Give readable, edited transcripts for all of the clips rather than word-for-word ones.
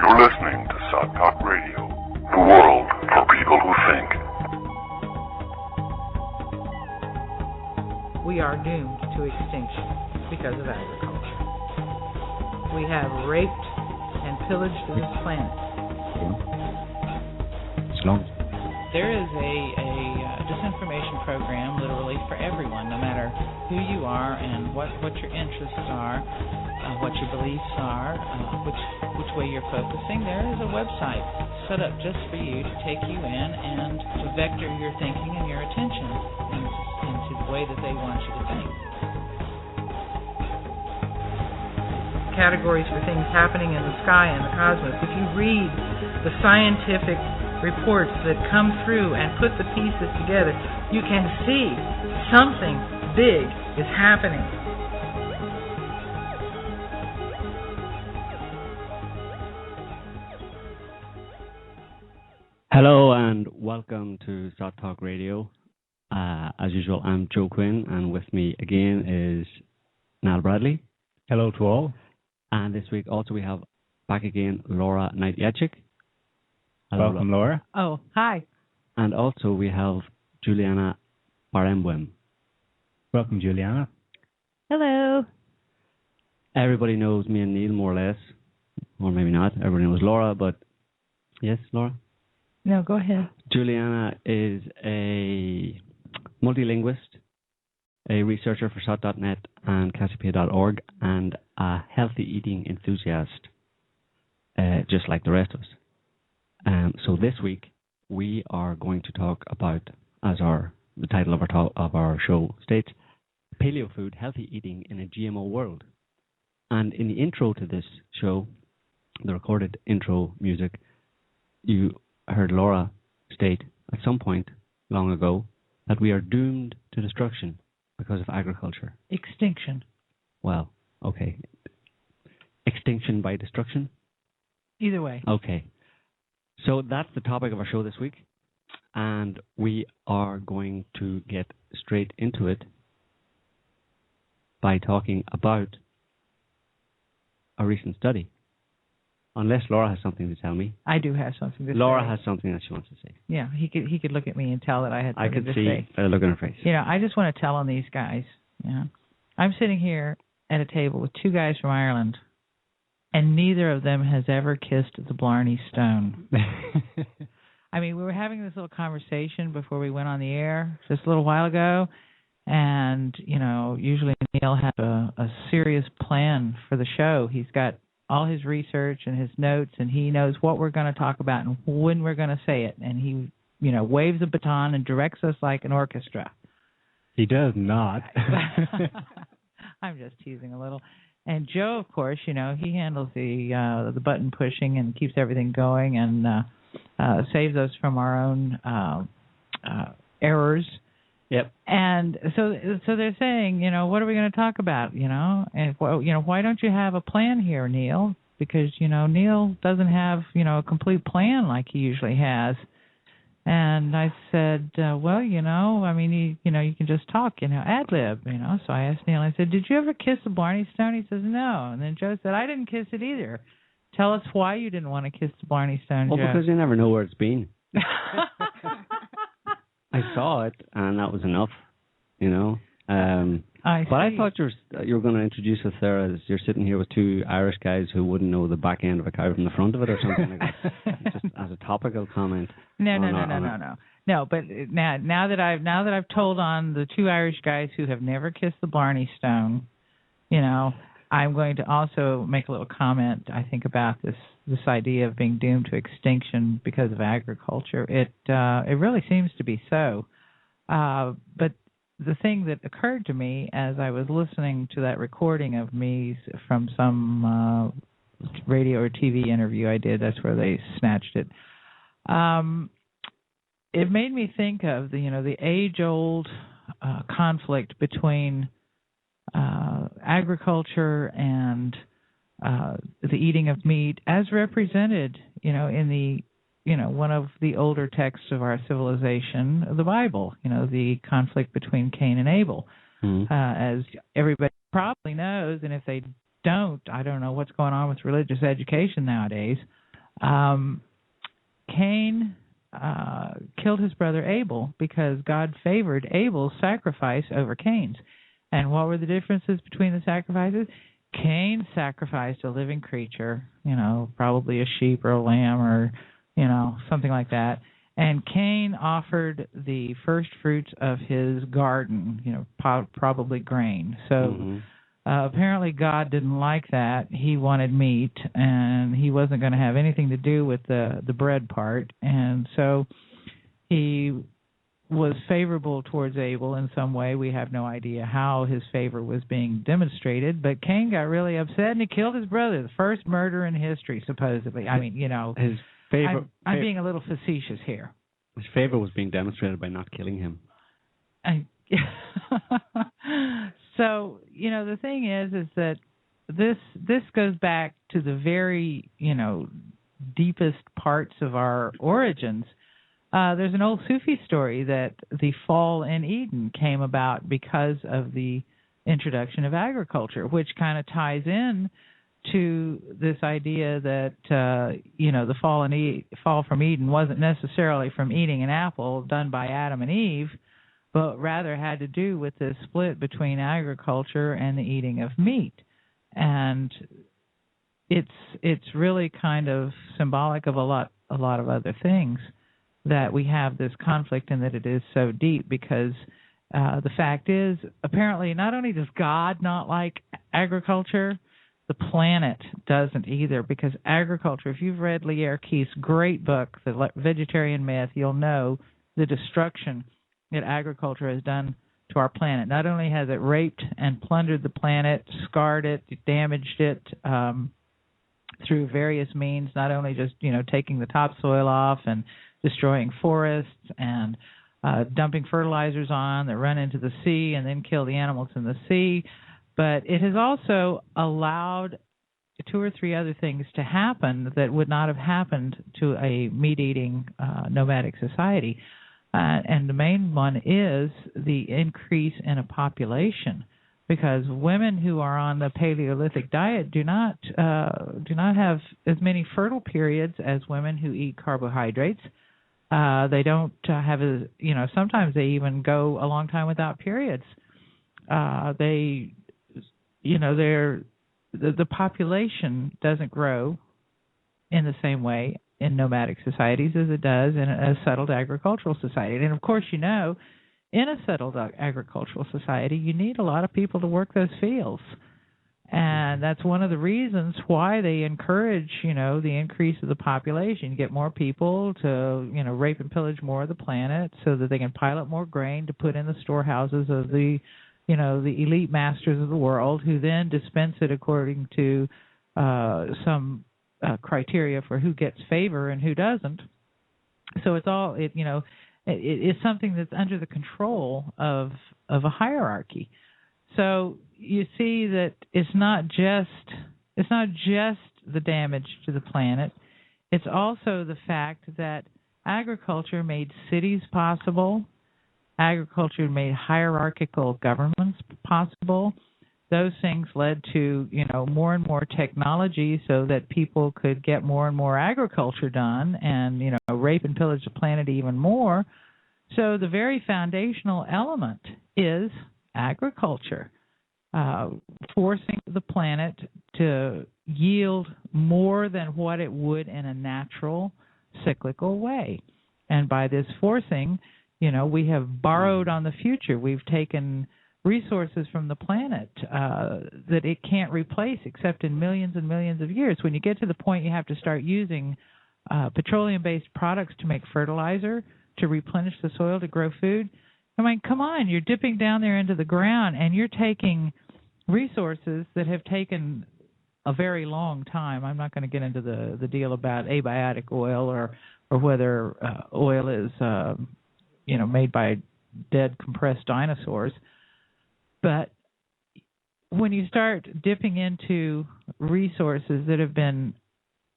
You're listening to SOTT Talk Radio, the world for people who think. We are doomed to extinction because of agriculture. We have raped and pillaged this planet. It's long. There is a disinformation program literally for everyone, no matter who you are and what your interests are, what your beliefs are, which way you're focusing. There is a website set up just for you to take you in and to vector your thinking and your attention into the way that they want you to think. Categories for things happening in the sky and the cosmos. If you read the scientific reports that come through and put the pieces together, you can see something big is happening. Hello and welcome to SOTT Talk Radio. As usual, I'm Joe Quinn, and with me again is Niall Bradley. Hello to all. And this week also we have back again Laura Knight-Yachik. Welcome, Laura. Oh, hi. And also we have Juliana Barembwem. Welcome, Juliana. Hello. Everybody knows me and Neil more or less, or maybe not. Everybody knows Laura, but yes, Laura? No, go ahead. Juliana is a multilinguist, a researcher for SOTT.net and Cassiopeia.org, and a healthy eating enthusiast, just like the rest of us. So this week we are going to talk about, as the title of our show states, paleo food, healthy eating in a GMO world. And in the intro to this show, the recorded intro music, you heard Laura state at some point long ago that we are doomed to destruction because of agriculture. Extinction. Well, okay. Extinction by destruction? Either way. Okay. So that's the topic of our show this week, and we are going to get straight into it by talking about a recent study. Unless Laura has something to tell me. I do have something to say. Laura has something that she wants to say. Yeah, he could look at me and tell that I had something to say. I could see a look on her face. You know, I just want to tell on these guys. You know, I'm sitting here at a table with two guys from Ireland, and neither of them has ever kissed the Blarney Stone. I mean, we were having this little conversation before we went on the air just a little while ago, and, you know, usually Neil has a serious plan for the show. He's got all his research and his notes, and he knows what we're going to talk about and when we're going to say it. And he, you know, waves a baton and directs us like an orchestra. He does not. I'm just teasing a little. And Joe, of course, you know, he handles the button pushing and keeps everything going and saves us from our own errors. Yep. And so they're saying, you know, what are we going to talk about, you know? And, you know, why don't you have a plan here, Neil? Because, you know, Neil doesn't have, you know, a complete plan like he usually has. And I said, well, you know, I mean, you know, you can just talk, you know, ad-lib, you know. So I asked Neil, I said, did you ever kiss the Blarney Stone? He says, no. And then Joe said, I didn't kiss it either. Tell us why you didn't want to kiss the Blarney Stone, Well, Joe. because you never know where it's been. I saw it, and that was enough, you know. But I thought you were going to introduce us there as you're sitting here with two Irish guys who wouldn't know the back end of a cow from the front of it or something like that, just as a topical comment. No. No, but now that I've told on the two Irish guys who have never kissed the Blarney Stone, you know, I'm going to also make a little comment, I think, about this idea of being doomed to extinction because of agriculture. It really seems to be so. But the thing that occurred to me as I was listening to that recording of me from some radio or TV interview I did, that's where they snatched it, it made me think of the age-old conflict between agriculture and the eating of meat, as represented, in the, one of the older texts of our civilization, the Bible. The conflict between Cain and Abel, as everybody probably knows, and if they don't, I don't know what's going on with religious education nowadays. Cain killed his brother Abel because God favored Abel's sacrifice over Cain's. And what were the differences between the sacrifices? Cain sacrificed a living creature, probably a sheep or a lamb or, something like that. And Cain offered the first fruits of his garden, probably grain. So apparently God didn't like that. He wanted meat, and he wasn't going to have anything to do with the bread part. And so he was favorable towards Abel in some way. We have no idea how his favor was being demonstrated, but Cain got really upset and he killed his brother, the first murder in history, supposedly. I mean, his favor. I'm being a little facetious here. His favor was being demonstrated by not killing him. So, the thing is that this goes back to the very, deepest parts of our origins. There's an old Sufi story that the fall in Eden came about because of the introduction of agriculture, which kind of ties in to this idea that the fall from Eden wasn't necessarily from eating an apple done by Adam and Eve, but rather had to do with this split between agriculture and the eating of meat. And it's really kind of symbolic of a lot of other things, that we have this conflict and that it is so deep, because the fact is, apparently, not only does God not like agriculture, the planet doesn't either, because agriculture, if you've read Lierre Keith's great book, The Vegetarian Myth, you'll know the destruction that agriculture has done to our planet. Not only has it raped and plundered the planet, scarred it, damaged it through various means, not only just, taking the topsoil off and destroying forests and dumping fertilizers on that run into the sea and then kill the animals in the sea, but it has also allowed 2 or 3 other things to happen that would not have happened to a meat-eating nomadic society. And the main one is the increase in a population, because women who are on the Paleolithic diet do not have as many fertile periods as women who eat carbohydrates. They don't have sometimes they even go a long time without periods. The population doesn't grow in the same way in nomadic societies as it does in a settled agricultural society. And of course, in a settled agricultural society, you need a lot of people to work those fields. And that's one of the reasons why they encourage, the increase of the population. You get more people to, rape and pillage more of the planet so that they can pile up more grain to put in the storehouses of the elite masters of the world, who then dispense it according to some criteria for who gets favor and who doesn't. So it's something that's under the control of a hierarchy. So you see that it's not just the damage to the planet. It's also the fact that agriculture made cities possible. Agriculture made hierarchical governments possible. Those things led to, more and more technology so that people could get more and more agriculture done and, rape and pillage the planet even more. So the very foundational element is agriculture, forcing the planet to yield more than what it would in a natural, cyclical way. And by this forcing, we have borrowed on the future. We've taken resources from the planet that it can't replace except in millions and millions of years. When you get to the point you have to start using petroleum-based products to make fertilizer, to replenish the soil, to grow food, I mean, come on, you're dipping down there into the ground and you're taking resources that have taken a very long time. I'm not going to get into the deal about abiotic oil or whether oil is made by dead compressed dinosaurs. But when you start dipping into resources that have been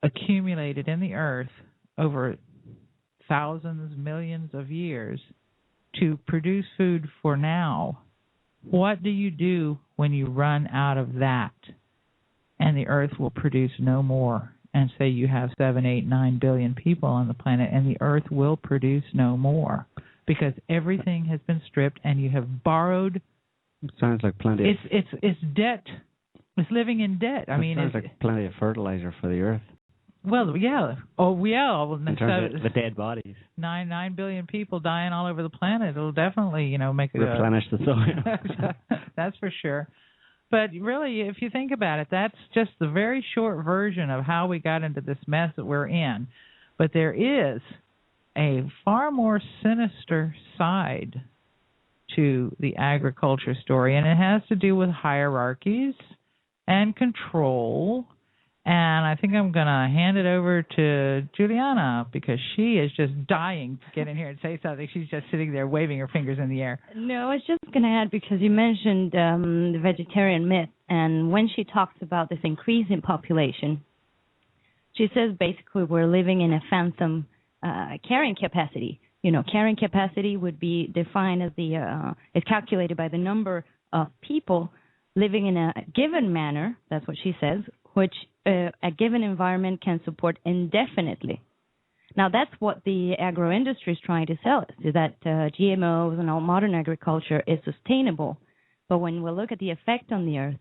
accumulated in the earth over thousands, millions of years to produce food for now, what do you do when you run out of that and the earth will produce no more and say you have 7, 8, 9 billion people on the planet, and the Earth will produce no more because everything has been stripped, and you have borrowed. It sounds like plenty. It's debt. It's living in debt. It sounds like plenty of fertilizer for the Earth. Well, yeah. Oh, yeah. Well, in terms of the dead bodies. 9 billion people dying all over the planet. It'll definitely, make it replenish the soil. That's for sure. But really, if you think about it, that's just the very short version of how we got into this mess that we're in. But there is a far more sinister side to the agriculture story, and it has to do with hierarchies and control. And I think I'm going to hand it over to Juliana because she is just dying to get in here and say something. She's just sitting there waving her fingers in the air. No, I was just going to add because you mentioned the vegetarian myth, and when she talks about this increase in population, she says basically we're living in a phantom carrying capacity. Carrying capacity would be defined as it's calculated by the number of people living in a given manner, that's what she says, which a given environment can support indefinitely. Now, that's what the agro industry is trying to sell us, is that GMOs and all modern agriculture is sustainable. But when we look at the effect on the earth,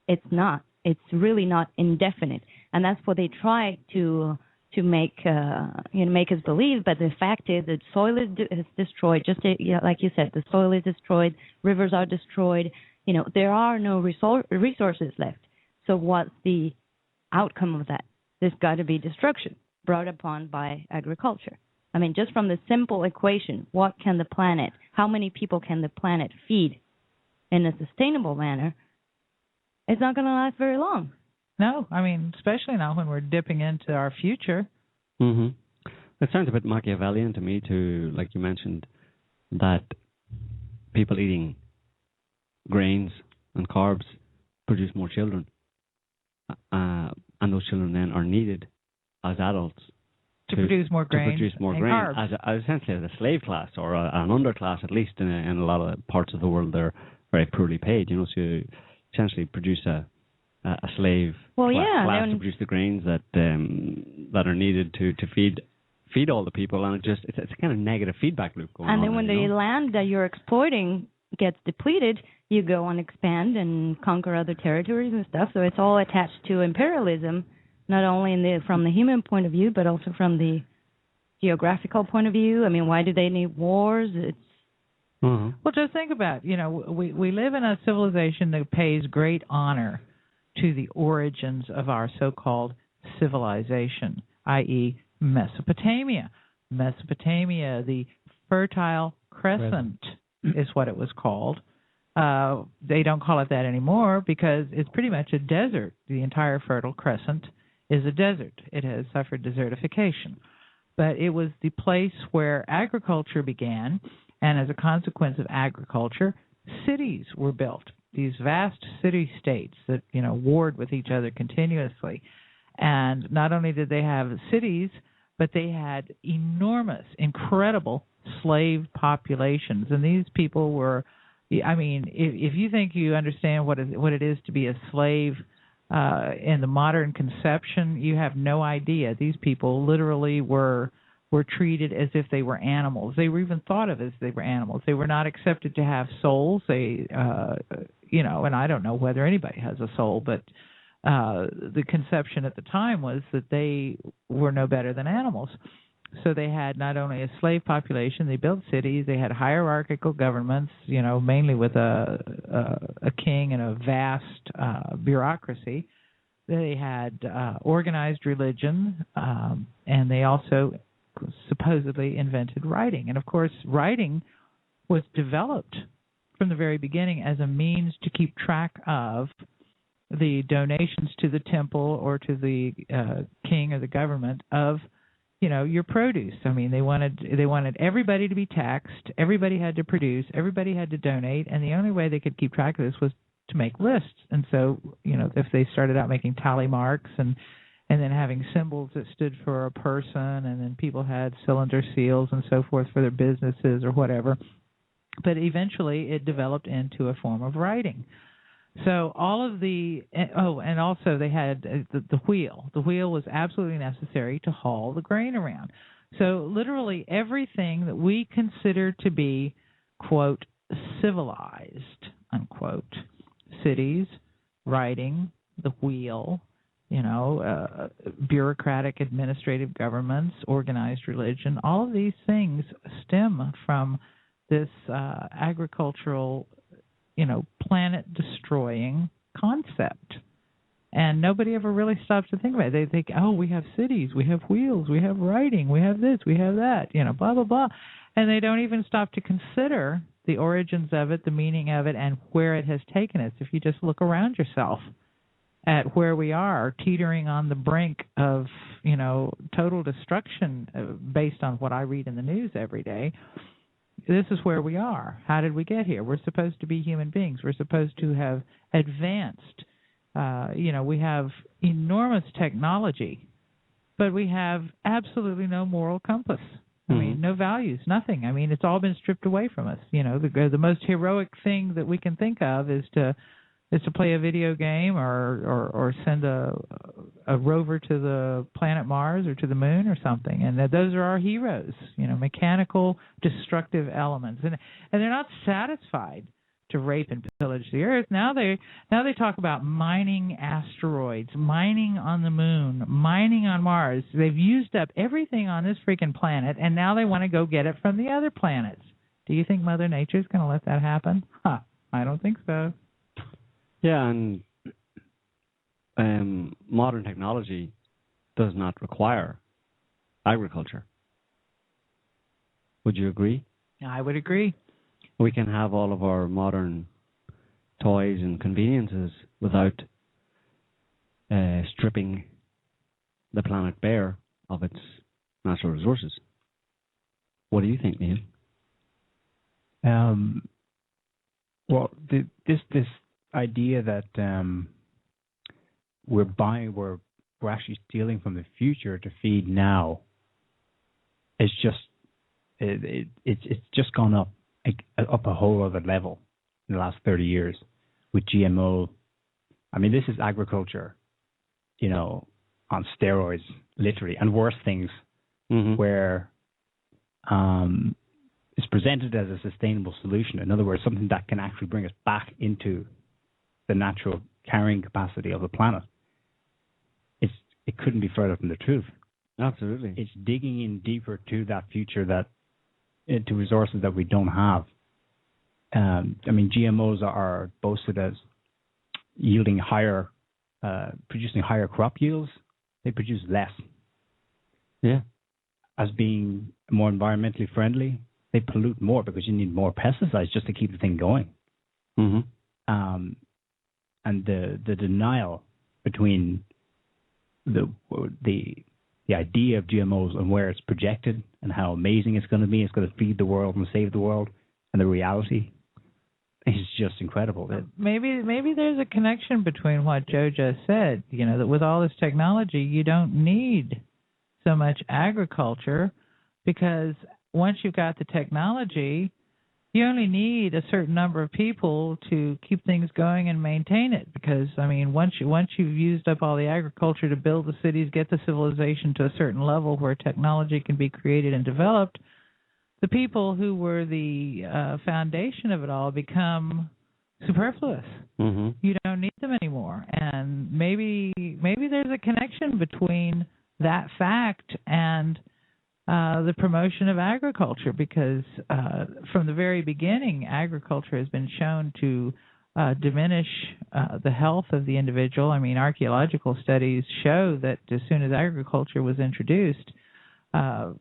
it's not. It's really not indefinite. And that's what they try to make make us believe. But the fact is that soil is destroyed. Just like you said, the soil is destroyed. Rivers are destroyed. There are no resources left. So what's the outcome of that? There's got to be destruction brought upon by agriculture. I mean, just from the simple equation, how many people can the planet feed in a sustainable manner? It's not going to last very long. No, I mean, especially now when we're dipping into our future. Mm-hmm. It sounds a bit Machiavellian to me, too, like you mentioned, that people eating grains and carbs produce more children. And those children then are needed as adults to produce more grain, carbs. as essentially as a slave class or an underclass, at least in a lot of parts of the world. They're very poorly paid, so you essentially produce a slave class to produce the grains that are needed to feed all the people, and it's a kind of negative feedback loop going on. And then when the land that you're exploiting gets depleted, you go and expand and conquer other territories and stuff. So it's all attached to imperialism, not only from the human point of view, but also from the geographical point of view. I mean, why do they need wars? Well, just think about we live in a civilization that pays great honor to the origins of our so-called civilization, i.e. Mesopotamia. Mesopotamia, the Fertile Crescent is what it was called. They don't call it that anymore because it's pretty much a desert. The entire Fertile Crescent is a desert. It has suffered desertification. But it was the place where agriculture began, and as a consequence of agriculture, cities were built. These vast city-states that, warred with each other continuously. And not only did they have cities, but they had enormous, incredible slave populations. And these people were, if you think you understand what it is to be a slave in the modern conception, you have no idea. These people literally were treated as if they were animals. They were even thought of as they were animals. They were not accepted to have souls. They, and I don't know whether anybody has a soul, but the conception at the time was that they were no better than animals. So they had not only a slave population, they built cities, they had hierarchical governments, mainly with a king and a vast bureaucracy. They had organized religion, and they also supposedly invented writing. And, of course, writing was developed from the very beginning as a means to keep track of the donations to the temple or to the king or the government of your produce. I mean, they wanted everybody to be taxed. Everybody had to produce. Everybody had to donate. And the only way they could keep track of this was to make lists. And so, if they started out making tally marks and then having symbols that stood for a person, and then people had cylinder seals and so forth for their businesses or whatever. But eventually it developed into a form of writing. So all of and also they had the wheel. The wheel was absolutely necessary to haul the grain around. So literally everything that we consider to be, quote, civilized, unquote, cities, writing, the wheel, bureaucratic administrative governments, organized religion, all of these things stem from this agricultural, planet-destroying concept. And nobody ever really stops to think about it. They think, oh, we have cities, we have wheels, we have writing, we have this, we have that, blah, blah, blah. And they don't even stop to consider the origins of it, the meaning of it, and where it has taken us. If you just look around yourself at where we are, teetering on the brink of, total destruction based on what I read in the news every day, this is where we are. How did we get here? We're supposed to be human beings. We're supposed to have advanced. We have enormous technology, but we have absolutely no moral compass. I mean, no values, nothing. I mean, it's all been stripped away from us. The most heroic thing that we can think of is to play a video game or send a rover to the planet Mars or to the moon or something. And those are our heroes, mechanical, destructive elements. And they're not satisfied to rape and pillage the earth. Now they talk about mining asteroids, mining on the moon, mining on Mars. They've used up everything on this freaking planet, and now they want to go get it from the other planets. Do you think Mother Nature's going to let that happen? I don't think so. Yeah, and modern technology does not require agriculture. Would you agree? I would agree. We can have all of our modern toys and conveniences without stripping the planet bare of its natural resources. What do you think, Neil? Well, this idea that we're actually stealing from the future to feed now is just it's just gone up a whole other level in the last 30 years with GMO. I mean, this is agriculture, on steroids, literally, and worse things, where it's presented as a sustainable solution. In other words, something that can actually bring us back into the natural carrying capacity of the planet. It couldn't be further from the truth. Absolutely. It's digging in deeper to that future, to resources that we don't have. GMOs are boasted as yielding higher, producing higher crop yields. They produce less. Yeah. As being more environmentally friendly, they pollute more because you need more pesticides just to keep the thing going. And the denial between the idea of GMOs and where it's projected and how amazing it's going to be, it's going to feed the world and save the world, and the reality is just incredible. Maybe there's a connection between what Joe just said, that with all this technology, you don't need so much agriculture, because once you've got the technology, you only need a certain number of people to keep things going and maintain it. Because, once you've used up all the agriculture to build the cities, get the civilization to a certain level where technology can be created and developed, the people who were the foundation of it all become superfluous. You don't need them anymore. And maybe there's a connection between that fact and the promotion of agriculture, because from the very beginning, agriculture has been shown to diminish the health of the individual. Archaeological studies show that as soon as agriculture was introduced,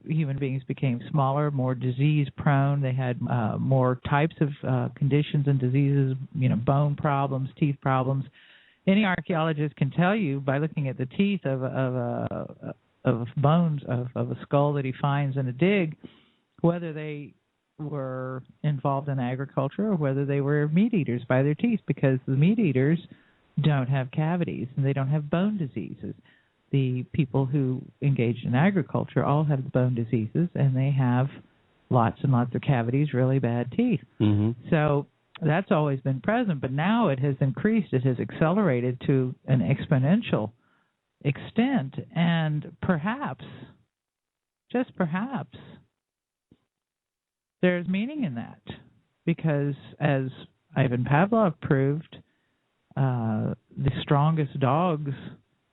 human beings became smaller, more disease-prone. They had more types of conditions and diseases, bone problems, teeth problems. Any archaeologist can tell you by looking at the teeth of bones of a skull that he finds in a dig, whether they were involved in agriculture or whether they were meat eaters by their teeth, because the meat eaters don't have cavities and they don't have bone diseases. The people who engaged in agriculture all have the bone diseases, and they have lots and lots of cavities, really bad teeth. So That's always been present, but now it has increased. It has accelerated to an exponential extent, and perhaps, just perhaps, there's meaning in that, because as Ivan Pavlov proved, the strongest dogs,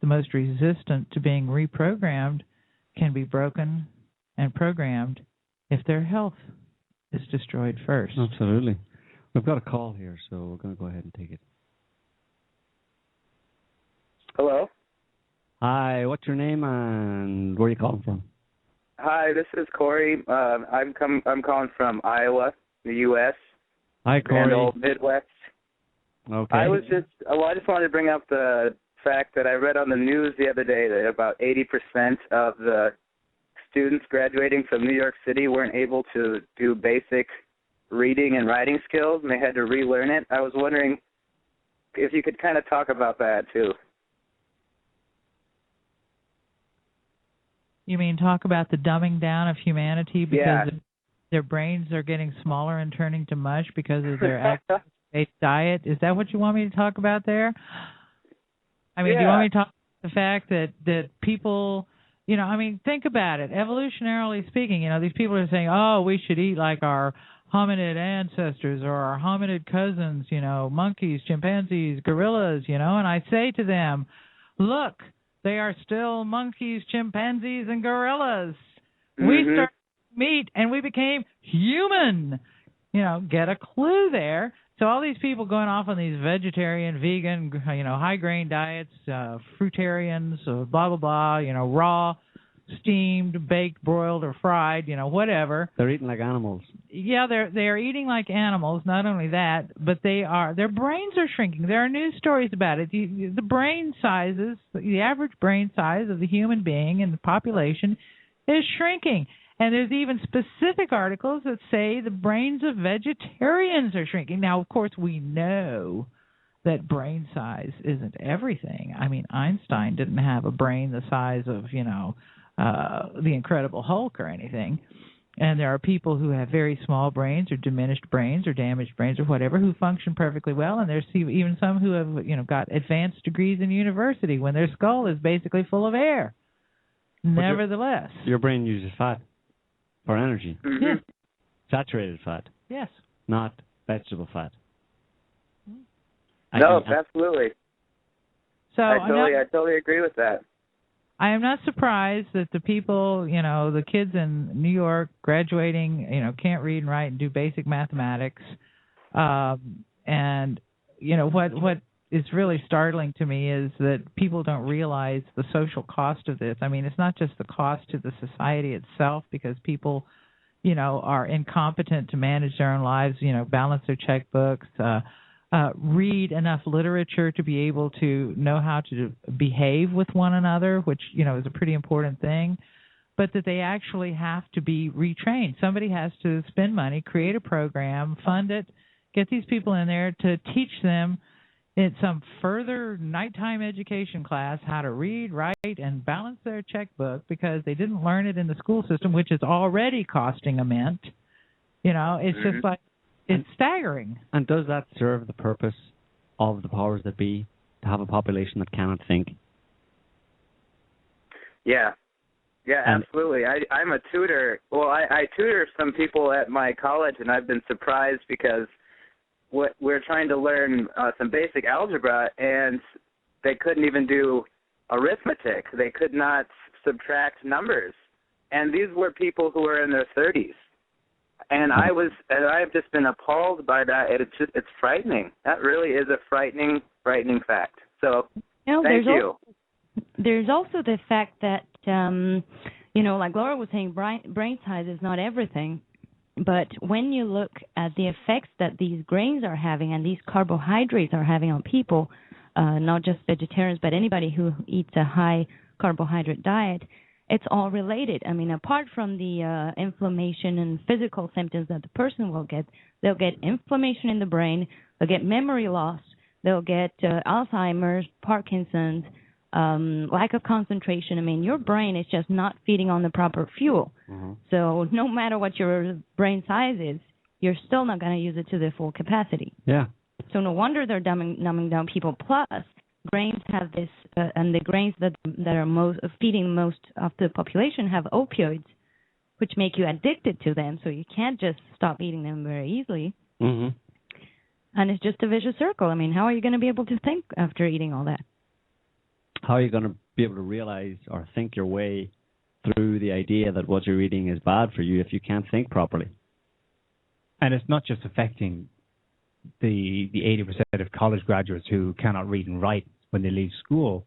the most resistant to being reprogrammed, can be broken and programmed if their health is destroyed first. Absolutely. We've got a call here, so we're going to go ahead and take it. Hello? Hi, what's your name and where are you calling from? Hi, this is Corey. I'm calling from Iowa, the U.S. Hi, Corey. And old Midwest. Okay. I just wanted to bring up the fact that I read on the news the other day that about 80% of the students graduating from New York City weren't able to do basic reading and writing skills, and they had to relearn it. I was wondering if you could kind of talk about that, too. You mean talk about the dumbing down of humanity because Yeah. their brains are getting smaller and turning to mush because of their activity-based diet? Is that what you want me to talk about there? I mean, do you want me to talk about the fact that people, think about it. Evolutionarily speaking, these people are saying, oh, we should eat like our hominid ancestors or our hominid cousins, monkeys, chimpanzees, gorillas, and I say to them, look, they are still monkeys, chimpanzees, and gorillas. Mm-hmm. We started meat and we became human. Get a clue there. So all these people going off on these vegetarian, vegan, high grain diets, fruitarians, blah blah blah, raw, steamed, baked, broiled, or fried, whatever. They're eating like animals. Yeah, they're eating like animals. Not only that, but their brains are shrinking. There are news stories about it. The brain sizes, the average brain size of the human being in the population is shrinking. And there's even specific articles that say the brains of vegetarians are shrinking. Now, of course, we know that brain size isn't everything. I mean, Einstein didn't have a brain the size of, the Incredible Hulk or anything. And there are people who have very small brains or diminished brains or damaged brains or whatever who function perfectly well. And there's even some who have, got advanced degrees in university when their skull is basically full of air. Nevertheless. Your brain uses fat for energy. Mm-hmm. Yes. Saturated fat. Yes. Not vegetable fat. No, absolutely. So I totally agree with that. I am not surprised that the people, the kids in New York graduating, can't read and write and do basic mathematics. And, what is really startling to me is that people don't realize the social cost of this. I mean, it's not just the cost to the society itself because people, are incompetent to manage their own lives, balance their checkbooks, read enough literature to be able to know how to behave with one another, which, is a pretty important thing, but that they actually have to be retrained. Somebody has to spend money, create a program, fund it, get these people in there to teach them in some further nighttime education class how to read, write, and balance their checkbook because they didn't learn it in the school system, which is already costing a mint. It's just like, it's staggering. And does that serve the purpose of the powers that be, to have a population that cannot think? Yeah, absolutely. I'm a tutor. Well, I tutor some people at my college, and I've been surprised because we're trying to learn some basic algebra, and they couldn't even do arithmetic. They could not subtract numbers. And these were people who were in their 30s. And I've just been appalled by that. It's frightening. That really is a frightening fact. So, thank you. There's also the fact that, like Laura was saying, brain size is not everything. But when you look at the effects that these grains are having and these carbohydrates are having on people, not just vegetarians, but anybody who eats a high carbohydrate diet, it's all related. I mean, apart from the inflammation and physical symptoms that the person will get, they'll get inflammation in the brain, they'll get memory loss, they'll get Alzheimer's, Parkinson's, lack of concentration. I mean, your brain is just not feeding on the proper fuel. Mm-hmm. So no matter what your brain size is, you're still not going to use it to their full capacity. Yeah. So no wonder they're numbing down people. Plus, grains have this, and the grains that are most feeding most of the population have opioids, which make you addicted to them. So you can't just stop eating them very easily. Mm-hmm. And it's just a vicious circle. I mean, how are you going to be able to think after eating all that? How are you going to be able to realize or think your way through the idea that what you're eating is bad for you if you can't think properly? And it's not just affecting the 80% of college graduates who cannot read and write when they leave school,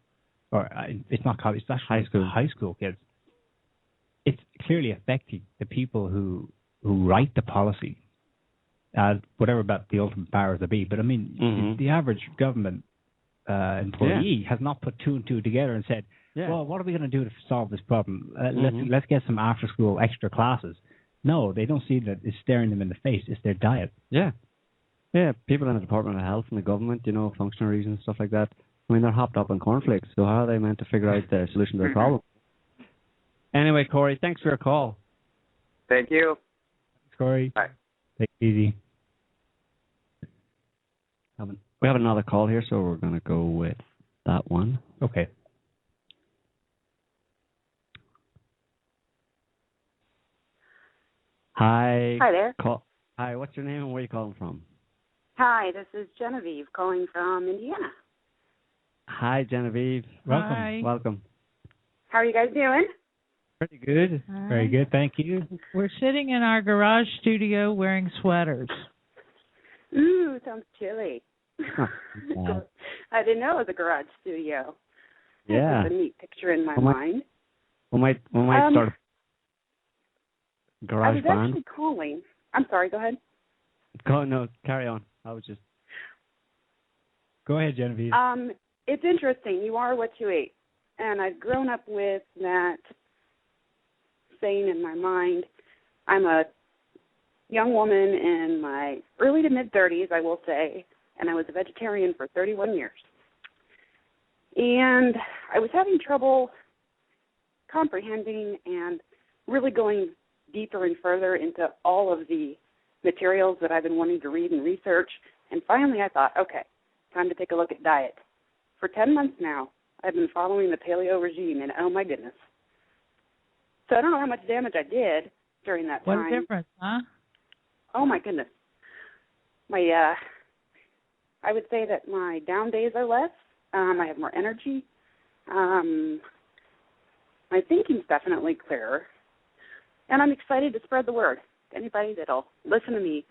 or it's not college, it's actually high school kids. It's clearly affecting the people who write the policy, whatever about the ultimate powers that be. But I mean, the average government employee has not put two and two together and said, well, what are we going to do to solve this problem? Let's get some after-school extra classes. No, they don't see that it's staring them in the face. It's their diet. Yeah. Yeah, people in the Department of Health and the government, functionaries and stuff like that, I mean, they're hopped up on cornflakes. So how are they meant to figure out the solution to their problem? Anyway, Corey, thanks for your call. Thank you. Thanks, Corey. Bye. Take it easy. We have another call here, so we're going to go with that one. Okay. Hi. Hi there. Hi, what's your name and where are you calling from? Hi, this is Genevieve calling from Indiana. Hi, Genevieve. Welcome. Hi. Welcome. How are you guys doing? Pretty good. Hi. Very good. Thank you. We're sitting in our garage studio wearing sweaters. Ooh, sounds chilly. Yeah. I didn't know it was a garage studio. Yeah. That's a neat picture in my mind. We might start a garage I was band. actually calling. I'm sorry, go ahead. No, carry on. I was just... Go ahead, Genevieve. It's interesting. You are what you eat. And I've grown up with that saying in my mind. I'm a young woman in my early to mid-30s, I will say, and I was a vegetarian for 31 years. And I was having trouble comprehending and really going deeper and further into all of the materials that I've been wanting to read and research. And finally I thought, okay, time to take a look at diet. For 10 months now, I've been following the Paleo regime, and oh my goodness. So I don't know how much damage I did during that time. What a difference, huh? Oh my goodness. I would say that my down days are less. I have more energy. My thinking's definitely clearer. And I'm excited to spread the word to anybody that'll listen to me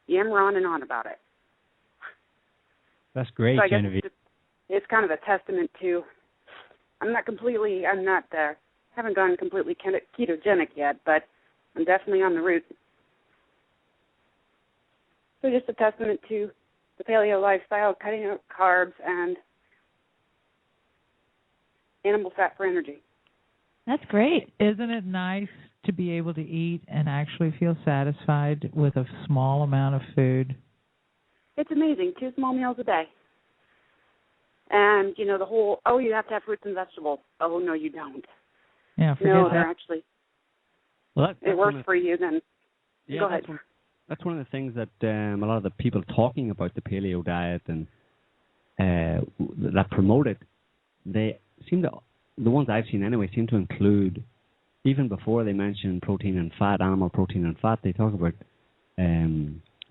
yammer on and on about it. That's great, so I guess Genevieve. it's kind of a testament to, haven't gone completely ketogenic yet, but I'm definitely on the route. So just a testament to the paleo lifestyle, cutting out carbs and animal fat for energy. That's great. Isn't it nice to be able to eat and actually feel satisfied with a small amount of food? It's amazing. 2 small meals a day. And, the whole, you have to have fruits and vegetables. Oh, no, you don't. Yeah, forget no, that. they're actually, Well, it works for you, then go ahead. That's one of the things that a lot of the people talking about the paleo diet and that promote it, they seem to, the ones I've seen anyway, seem to include, even before they mention protein and fat, animal protein and fat, they talk about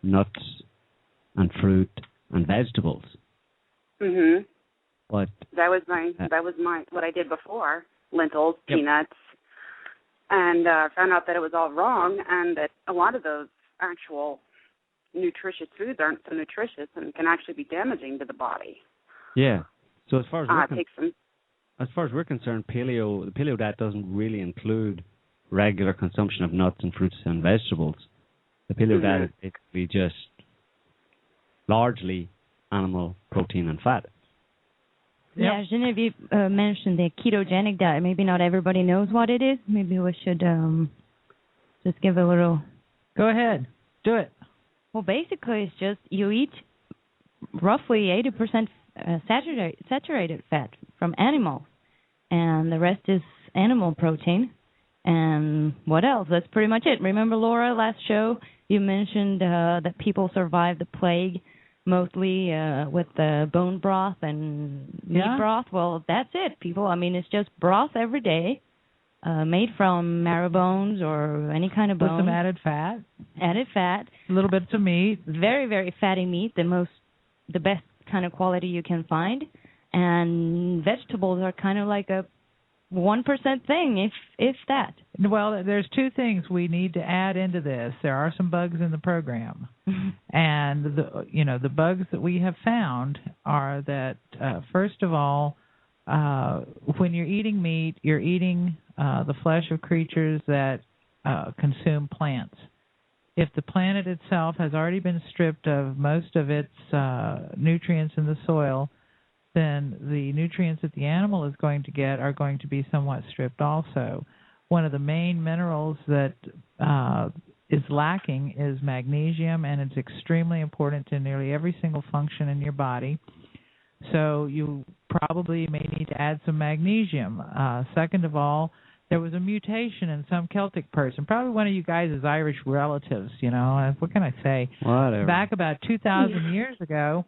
nuts and fruit and vegetables. Mhm. But that was my what I did before, lentils, peanuts, and found out that it was all wrong, and that a lot of those actual nutritious foods aren't so nutritious and can actually be damaging to the body. Yeah. So as far as we're concerned, the paleo diet doesn't really include regular consumption of nuts and fruits and vegetables. The paleo diet is basically just largely animal protein and fat. Yeah, Genevieve mentioned the ketogenic diet. Maybe not everybody knows what it is. Maybe we should just give a little... Go ahead. Do it. Well, basically, it's just you eat roughly 80% saturated fat from animals, and the rest is animal protein. And what else? That's pretty much it. Remember, Laura, last show, You mentioned that people survived the plague mostly with the bone broth and meat broth. Well, that's it, people. I mean, it's just broth every day, made from marrow bones or any kind of bone. With some added fat. Added fat. A little bit of meat. Very, very fatty meat, the best kind of quality you can find. And vegetables are kind of like a 1% thing, if that. Well, there's two things we need to add into this. There are some bugs in the program, and the bugs that we have found are that first of all, when you're eating meat, you're eating the flesh of creatures that consume plants. If the planet itself has already been stripped of most of its nutrients in the soil, then the nutrients that the animal is going to get are going to be somewhat stripped also. One of the main minerals that is lacking is magnesium, and it's extremely important to nearly every single function in your body. So you probably may need to add some magnesium. Second of all, there was a mutation in some Celtic person, probably one of you guys' Irish relatives, what can I say? Whatever. Back about 2,000 years ago,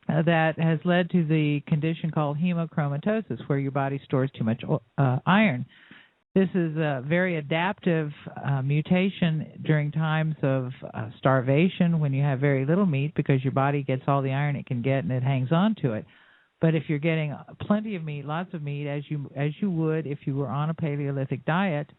that has led to the condition called hemochromatosis, where your body stores too much iron. This is a very adaptive mutation during times of starvation, when you have very little meat, because your body gets all the iron it can get and it hangs on to it. But if you're getting plenty of meat, lots of meat, as you would if you were on a Paleolithic diet,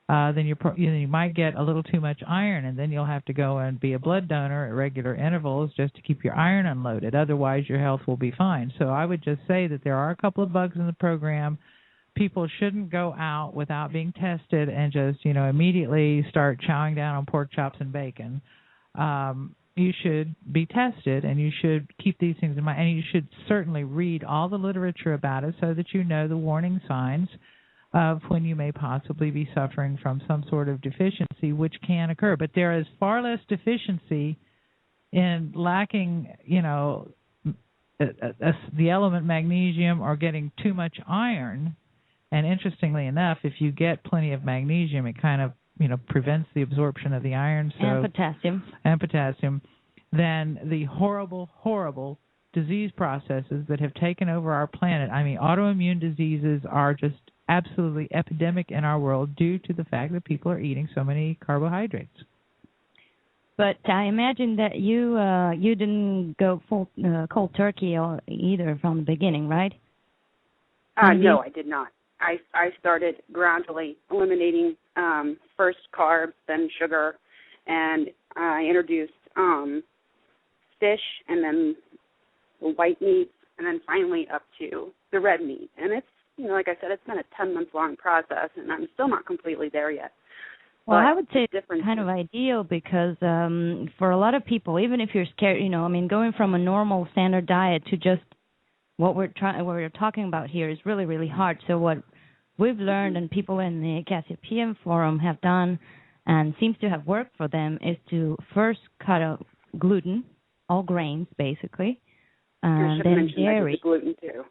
then you might get a little too much iron, and then you'll have to go and be a blood donor at regular intervals just to keep your iron unloaded. Otherwise, your health will be fine. So I would just say that there are a couple of bugs in the program. People shouldn't go out without being tested and just, immediately start chowing down on pork chops and bacon. You should be tested, and you should keep these things in mind. And you should certainly read all the literature about it so that you know the warning signs of when you may possibly be suffering from some sort of deficiency, which can occur. But there is far less deficiency in lacking, the element magnesium or getting too much iron. And interestingly enough, if you get plenty of magnesium, it kind of, prevents the absorption of the iron. And potassium. Then the horrible, horrible disease processes that have taken over our planet. I mean, autoimmune diseases are just absolutely epidemic in our world due to the fact that people are eating so many carbohydrates. But I imagine that you didn't go full cold turkey either from the beginning, right? No, I did not. I started gradually eliminating first carbs, then sugar, and I introduced fish, and then the white meat, and then finally up to the red meat. And it's, like I said, it's been a 10-month-long process, and I'm still not completely there yet. Well, I would say it's kind of ideal because for a lot of people, even if you're scared, going from a normal standard diet to just what we're talking about here is really, really hard. So what we've learned, and people in the Cassia PM forum have done, and seems to have worked for them, is to first cut out gluten, all grains basically, and then dairy. Gluten too.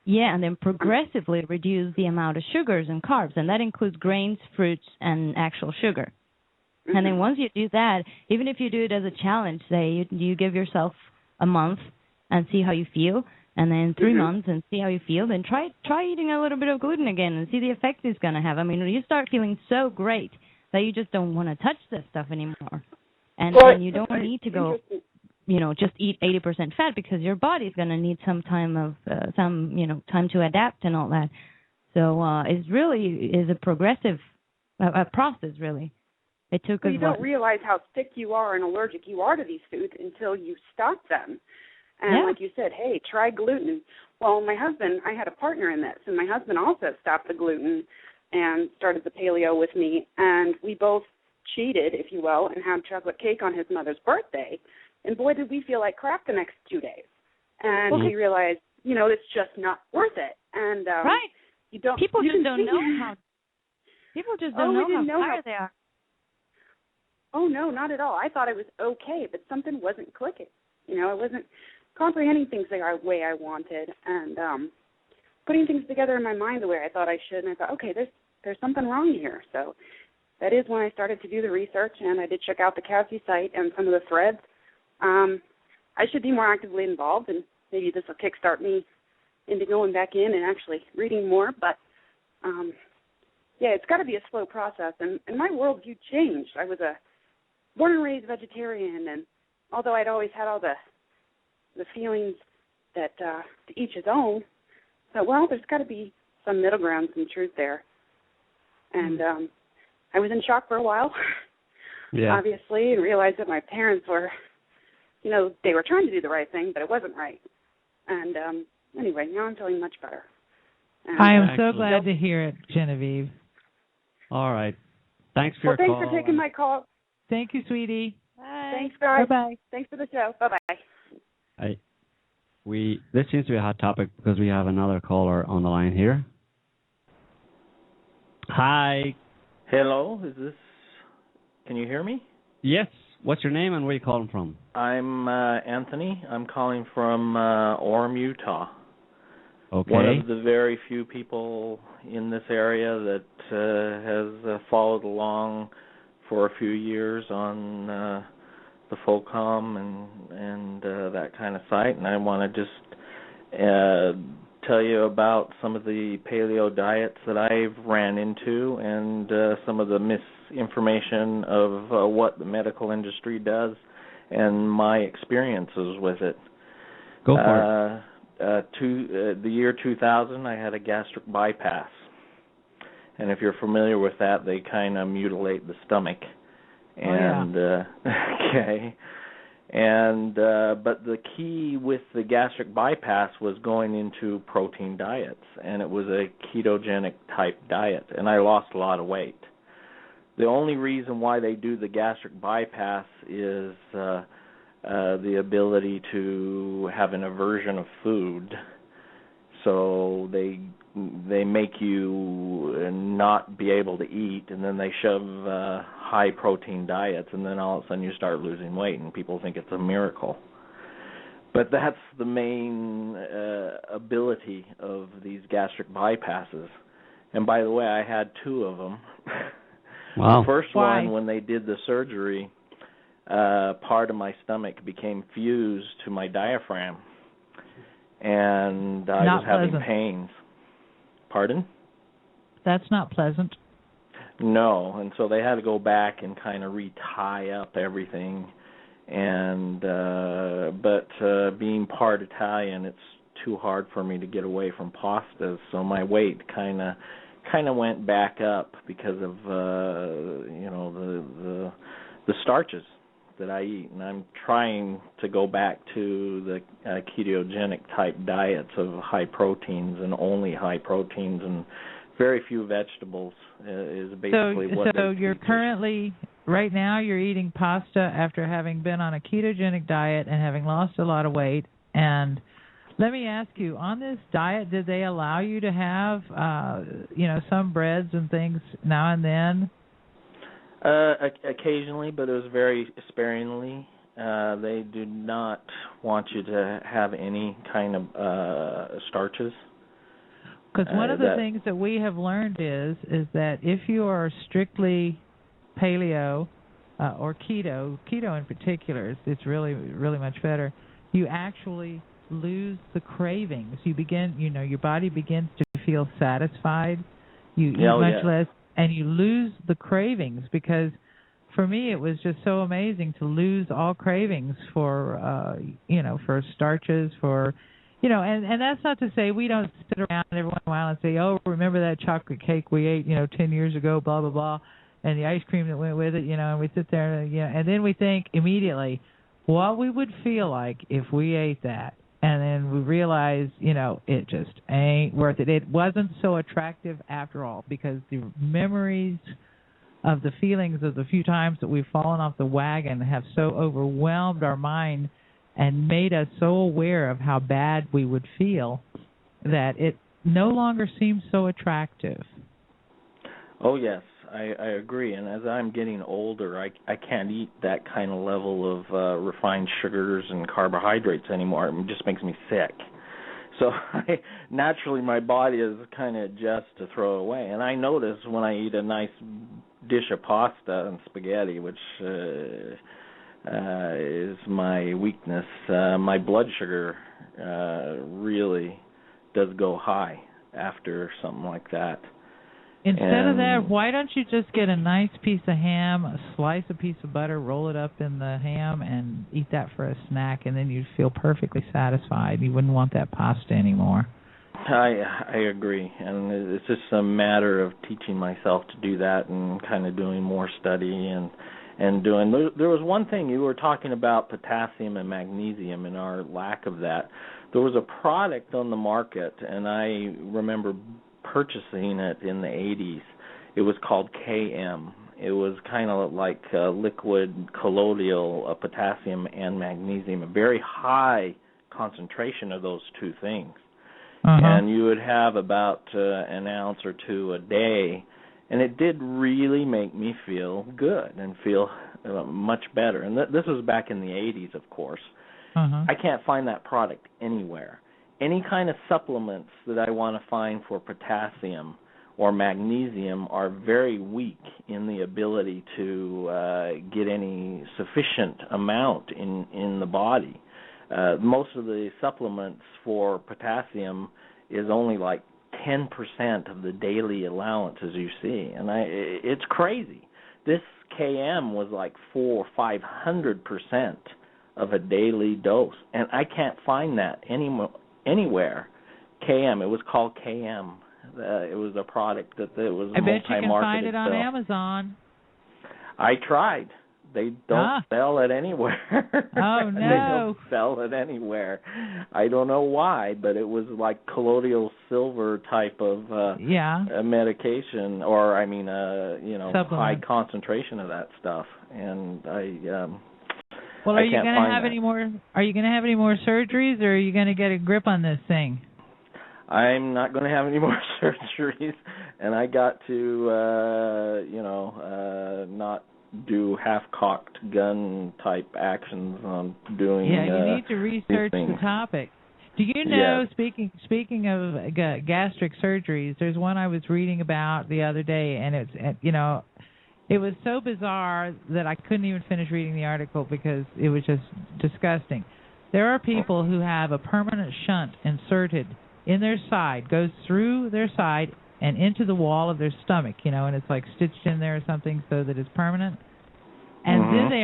Yeah, and then progressively reduce the amount of sugars and carbs, and that includes grains, fruits, and actual sugar. Mm-hmm. And then once you do that, even if you do it as a challenge, say you give yourself a month and see how you feel, and then 3 months and see how you feel, then try eating a little bit of gluten again and see the effect it's going to have. I mean, you start feeling so great that you just don't want to touch this stuff anymore. And you don't need to go, just eat 80% fat, because your body's going to need some time time to adapt and all that. So it really is a progressive process, really. It took us. You don't realize how sick you are and allergic you are to these foods until you stop them. And like you said, hey, try gluten. Well, I had a partner in this, and my husband also stopped the gluten and started the paleo with me, and we both cheated, if you will, and had chocolate cake on his mother's birthday, and boy, did we feel like crap the next 2 days. And we realized, it's just not worth it. And People just don't know how tired they are. Oh, no, not at all. I thought it was okay, but something wasn't clicking. I wasn't comprehending things the way I wanted, and putting things together in my mind the way I thought I should. And I thought, okay, there's something wrong here. So that is when I started to do the research, and I did check out the CASI site and some of the threads. I should be more actively involved, and maybe this will kickstart me into going back in and actually reading more. But, it's got to be a slow process. And my worldview changed. I was a born and raised vegetarian, and although I'd always had all the feelings that to each his own, but, there's got to be some middle ground, some truth there. And I was in shock for a while, obviously, and realized that my parents were, they were trying to do the right thing, but it wasn't right. And anyway, now I'm feeling much better. And, I am so glad to hear it, Genevieve. All right. Thanks for your call. Thanks for taking my call. Thank you, sweetie. Bye. Thanks, guys. Bye-bye. Thanks for the show. Bye-bye. This seems to be a hot topic because we have another caller on the line here. Hi. Hello, can you hear me? Yes. What's your name and where are you calling from? I'm Anthony. I'm calling from Orem, Utah. Okay. One of the very few people in this area that has followed along for a few years on the FOCOM and that kind of site. And I want to just tell you about some of the paleo diets that I've ran into and some of the misinformation of what the medical industry does and my experiences with it. Go for it. The year 2000, I had a gastric bypass. And if you're familiar with that, they kind of mutilate the stomach. And okay. And but the key with the gastric bypass was going into protein diets, and it was a ketogenic type diet, and I lost a lot of weight. The only reason why they do the gastric bypass is the ability to have an aversion of food. So they make you not be able to eat, and then they shove high protein diets, and then all of a sudden you start losing weight, and people think it's a miracle. But that's the main ability of these gastric bypasses. And by the way, I had 2 of them. Wow. The first one, when they did the surgery, part of my stomach became fused to my diaphragm, and I was having pains. Pardon? That's not pleasant. No, and so they had to go back and kind of re-tie up everything. And but being part Italian, it's too hard for me to get away from pastas, so my weight kind of went back up because of the starches that I eat, and I'm trying to go back to the ketogenic type diets of high proteins and only high proteins and very few vegetables is basically what. So you're currently, right now, you're eating pasta after having been on a ketogenic diet and having lost a lot of weight. And let me ask you, on this diet, did they allow you to have, some breads and things now and then? Occasionally, but it was very sparingly. They do not want you to have any kind of starches. Because one of the things that we have learned is that if you are strictly paleo or keto in particular, it's really, really much better, you actually lose the cravings. You begin, your body begins to feel satisfied. You eat much less. And you lose the cravings, because for me it was just so amazing to lose all cravings for, for starches, for, and that's not to say we don't sit around every once in a while and say, oh, remember that chocolate cake we ate, 10 years ago, blah, blah, blah, and the ice cream that went with it, and we sit there, and then we think immediately what we would feel like if we ate that. And then we realize, it just ain't worth it. It wasn't so attractive after all, because the memories of the feelings of the few times that we've fallen off the wagon have so overwhelmed our mind and made us so aware of how bad we would feel that it no longer seems so attractive. Oh, yes, I agree. And as I'm getting older, I can't eat that kind of level of refined sugars and carbohydrates anymore. It just makes me sick. So naturally my body is kind of adjusts to throw it away. And I notice when I eat a nice dish of pasta and spaghetti, which is my weakness, my blood sugar really does go high after something like that. Instead of that, why don't you just get a nice piece of ham, slice a piece of butter, roll it up in the ham, and eat that for a snack, and then you'd feel perfectly satisfied. You wouldn't want that pasta anymore. I agree, and it's just a matter of teaching myself to do that and kind of doing more study and doing. There was one thing you were talking about, potassium and magnesium and our lack of that. There was a product on the market, and I remember purchasing it in the 80s. It was called KM. It was kind of like a liquid colloidal potassium and magnesium, a very high concentration of those two things. And you would have about an ounce or two a day, and it did really make me feel good and feel much better. And this was back in the 80s, of course. I can't find that product anywhere. Any kind of supplements that I want to find for potassium or magnesium are very weak in the ability to get any sufficient amount in the body. Most of the supplements for potassium is only like 10% of the daily allowance, as you see, and it's crazy. This KM was like 400 or 500% of a daily dose, and I can't find that anywhere. KM, it was called KM. It was a product that it was I bet you can find multi-marketed it on stuff. Amazon. I tried. They don't sell it anywhere. Oh, no. They don't sell it anywhere. I don't know why, but it was like colloidal silver type of medication, or I mean, supplement. High concentration of that stuff. And well, are you going to have any more? Are you going to have any more surgeries, or are you going to get a grip on this thing? I'm not going to have any more surgeries, and I got to, not do half-cocked gun-type actions on doing. Yeah, you need to research the topic. Do you know? Speaking of gastric surgeries, there's one I was reading about the other day, and it was so bizarre that I couldn't even finish reading the article because it was just disgusting. There are people who have a permanent shunt inserted in their side, goes through their side and into the wall of their stomach, and it's like stitched in there or something so that it's permanent. And then they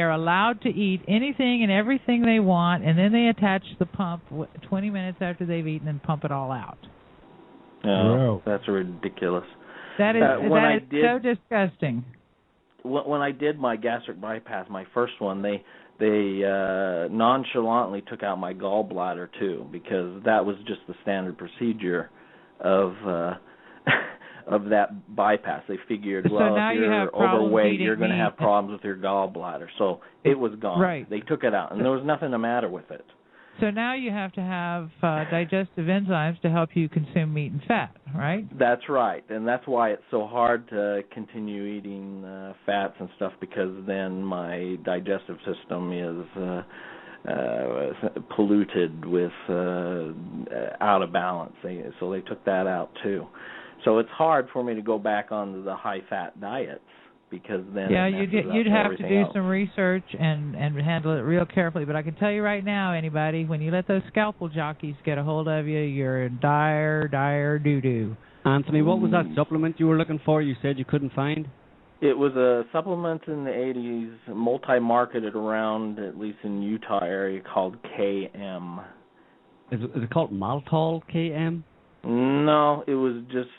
are allowed to eat anything and everything they want, and then they attach the pump 20 minutes after they've eaten and pump it all out. Oh, that's ridiculous. That is so disgusting. When I did my gastric bypass, my first one, they nonchalantly took out my gallbladder too, because that was just the standard procedure of that bypass. They figured, if you're overweight, you're going to have problems with your gallbladder. So it was gone. Right. They took it out, and there was nothing the matter with it. So now you have to have digestive enzymes to help you consume meat and fat, right? That's right, and that's why it's so hard to continue eating fats and stuff, because then my digestive system is polluted with out of balance. So they took that out too. So it's hard for me to go back onto the high-fat diets, because then you'd have to do some research and handle it real carefully. But I can tell you right now, anybody, when you let those scalpel jockeys get a hold of you, you're in dire doo-doo. Anthony, what was that supplement you were looking for? You said you couldn't find? It was a supplement in the 80s, multi-marketed around, at least in Utah area, called KM. Is it called maltol KM? No, it was just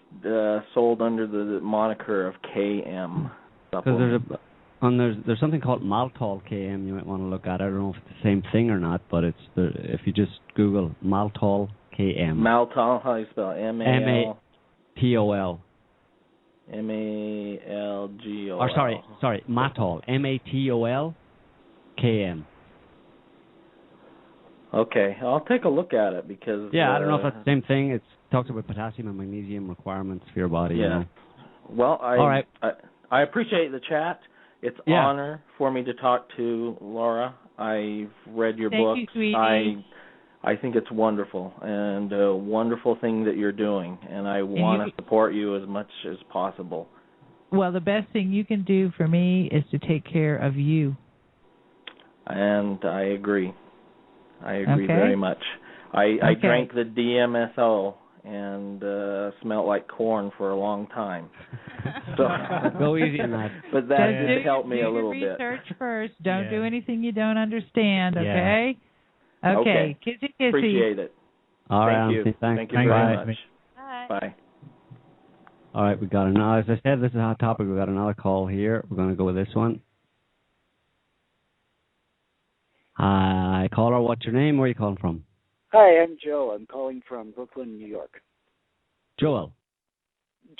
sold under the moniker of KM. Because there's something called maltol KM you might want to look at. I don't know if it's the same thing or not, but if you just Google maltol KM. Maltol, how do you spell it? M-A-T-O-L. M-A-L-G-O-L. Or sorry, Matol. M-A-T-O-L KM. Okay, I'll take a look at it because... I don't know if that's the same thing. It talks about potassium and magnesium requirements for your body. Yeah. Well, I appreciate the chat. It's an honor for me to talk to Laura. I've read your books. Thank you, sweetie. I think it's wonderful and a wonderful thing that you're doing, and I want to support you as much as possible. Well, the best thing you can do for me is to take care of you. And I agree. I agree very much. I drank the DMSO and smelled like corn for a long time. So go easy on that. But that did help me a little bit. Do research first. Don't do anything you don't understand, okay? Okay. Kissy, kissy. Appreciate it. All right. Thank you. Thank you very much. Bye. All right, we got another. As I said, this is a hot topic. We got another call here. We're going to go with this one. Hi, caller. What's your name? Where are you calling from? Hi, I'm Joe. I'm calling from Brooklyn, New York. Joel.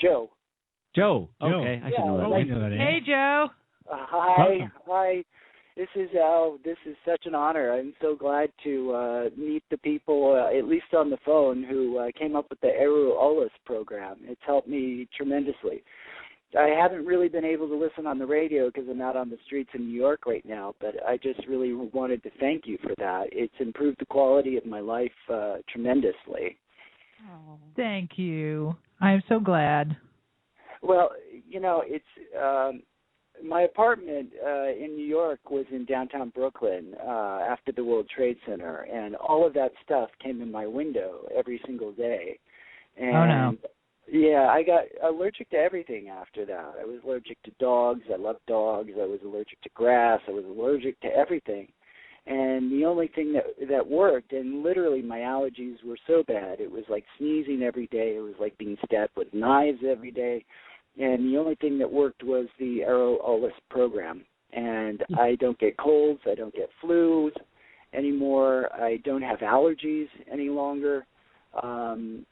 Joe. Joe. Okay, I should know that. Hey, Joe. Hi. Hi. This is such an honor. I'm so glad to meet the people, at least on the phone, who came up with the Eru Olus program. It's helped me tremendously. I haven't really been able to listen on the radio because I'm out on the streets in New York right now, but I just really wanted to thank you for that. It's improved the quality of my life tremendously. Oh, thank you. I'm so glad. Well, it's my apartment in New York was in downtown Brooklyn after the World Trade Center, and all of that stuff came in my window every single day. And oh, no. Yeah, I got allergic to everything after that. I was allergic to dogs. I love dogs. I was allergic to grass. I was allergic to everything. And the only thing that worked, and literally my allergies were so bad, it was like sneezing every day. It was like being stabbed with knives every day. And the only thing that worked was the Eru Olus program. And I don't get colds. I don't get flus anymore. I don't have allergies any longer. And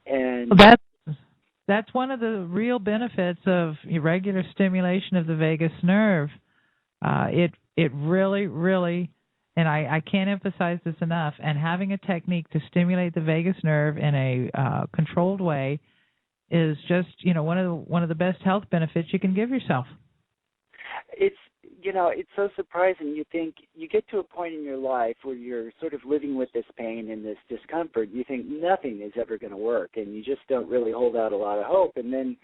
that's one of the real benefits of irregular stimulation of the vagus nerve. It really, really, and I can't emphasize this enough, and having a technique to stimulate the vagus nerve in a controlled way is just, one of the best health benefits you can give yourself. It's so surprising. You think you get to a point in your life where you're sort of living with this pain and this discomfort. You think nothing is ever going to work, and you just don't really hold out a lot of hope. And then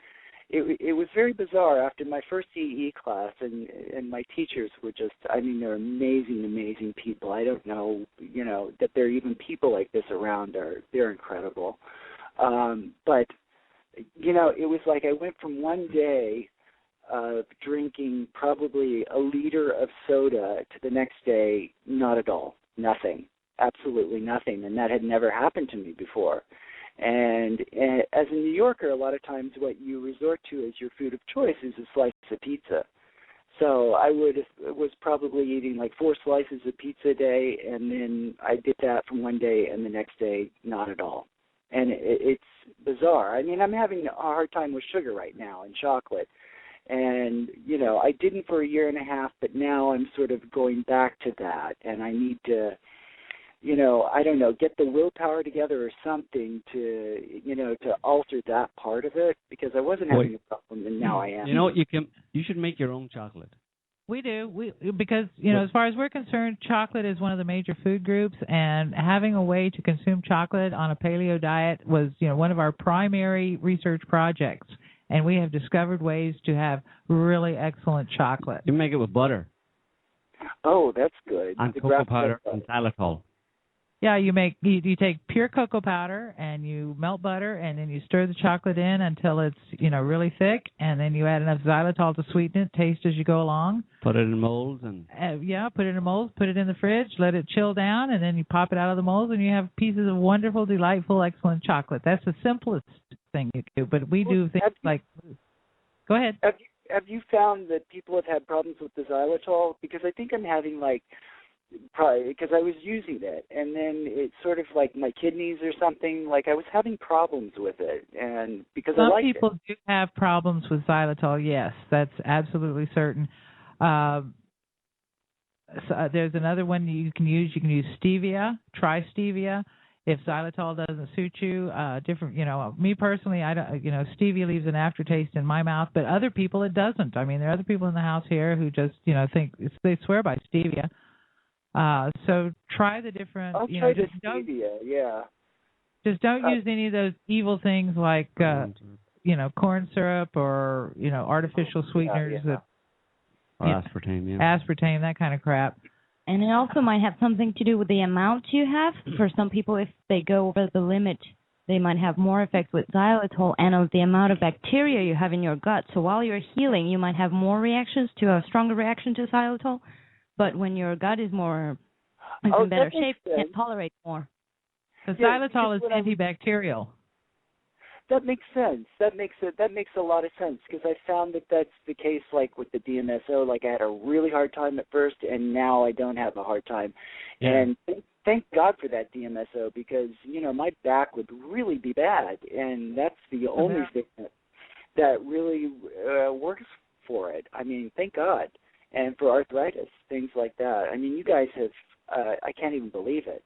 it was very bizarre after my first EE class, and my teachers were just, they're amazing, amazing people. I don't know, that there are even people like this around. They're incredible. But it was like I went from one day of drinking probably a liter of soda to the next day, not at all, nothing, absolutely nothing, and that had never happened to me before. And as a New Yorker, a lot of times what you resort to as your food of choice is a slice of pizza. So I was probably eating like 4 slices of pizza a day, and then I did that from one day, and the next day, not at all. And it's bizarre. I'm having a hard time with sugar right now and chocolate. And, I didn't for a year and a half, but now I'm sort of going back to that. And I need to, I don't know, get the willpower together or something to, to alter that part of it, because I wasn't having a problem, and now I am. You should make your own chocolate. We do, because, as far as we're concerned, chocolate is one of the major food groups, and having a way to consume chocolate on a paleo diet was, one of our primary research projects. And we have discovered ways to have really excellent chocolate. You make it with butter. Oh, that's good. And cocoa powder and xylitol. Yeah, you take pure cocoa powder and you melt butter, and then you stir the chocolate in until it's really thick, and then you add enough xylitol to sweeten it, taste as you go along. Put it in molds and put it in molds, put it in the fridge, let it chill down, and then you pop it out of the molds, and you have pieces of wonderful, delightful, excellent chocolate. That's the simplest thing you do, but we do things like. Go ahead. Have you found that people have had problems with the xylitol? Because I think I'm having probably because I was using it, and then it's sort of like my kidneys or something. Like I was having problems with it, and because I like it. Some people do have problems with xylitol. Yes, that's absolutely certain. So there's another one you can use. You can use stevia. Try stevia. If xylitol doesn't suit you, me personally, I don't. Stevia leaves an aftertaste in my mouth, but other people it doesn't. There are other people in the house here who just, think they swear by stevia. So try the different. I'll try the stevia. Yeah. Just don't use any of those evil things like corn syrup or artificial sweeteners that. Or aspartame, aspartame, that kind of crap. And it also might have something to do with the amount you have. For some people, if they go over the limit, they might have more effect with xylitol and of the amount of bacteria you have in your gut. So while you're healing, you might have more reactions to a stronger reaction to xylitol. But when your gut is in better shape, you can tolerate more. Because xylitol is antibacterial. That makes sense. That makes a lot of sense because I found that that's the case. Like with the DMSO, like I had a really hard time at first, and now I don't have a hard time. Yeah. And thank God for that DMSO because my back would really be bad, and that's the only thing that really works for it. I mean, thank God. And for arthritis, things like that. I mean, you guys have. I can't even believe it.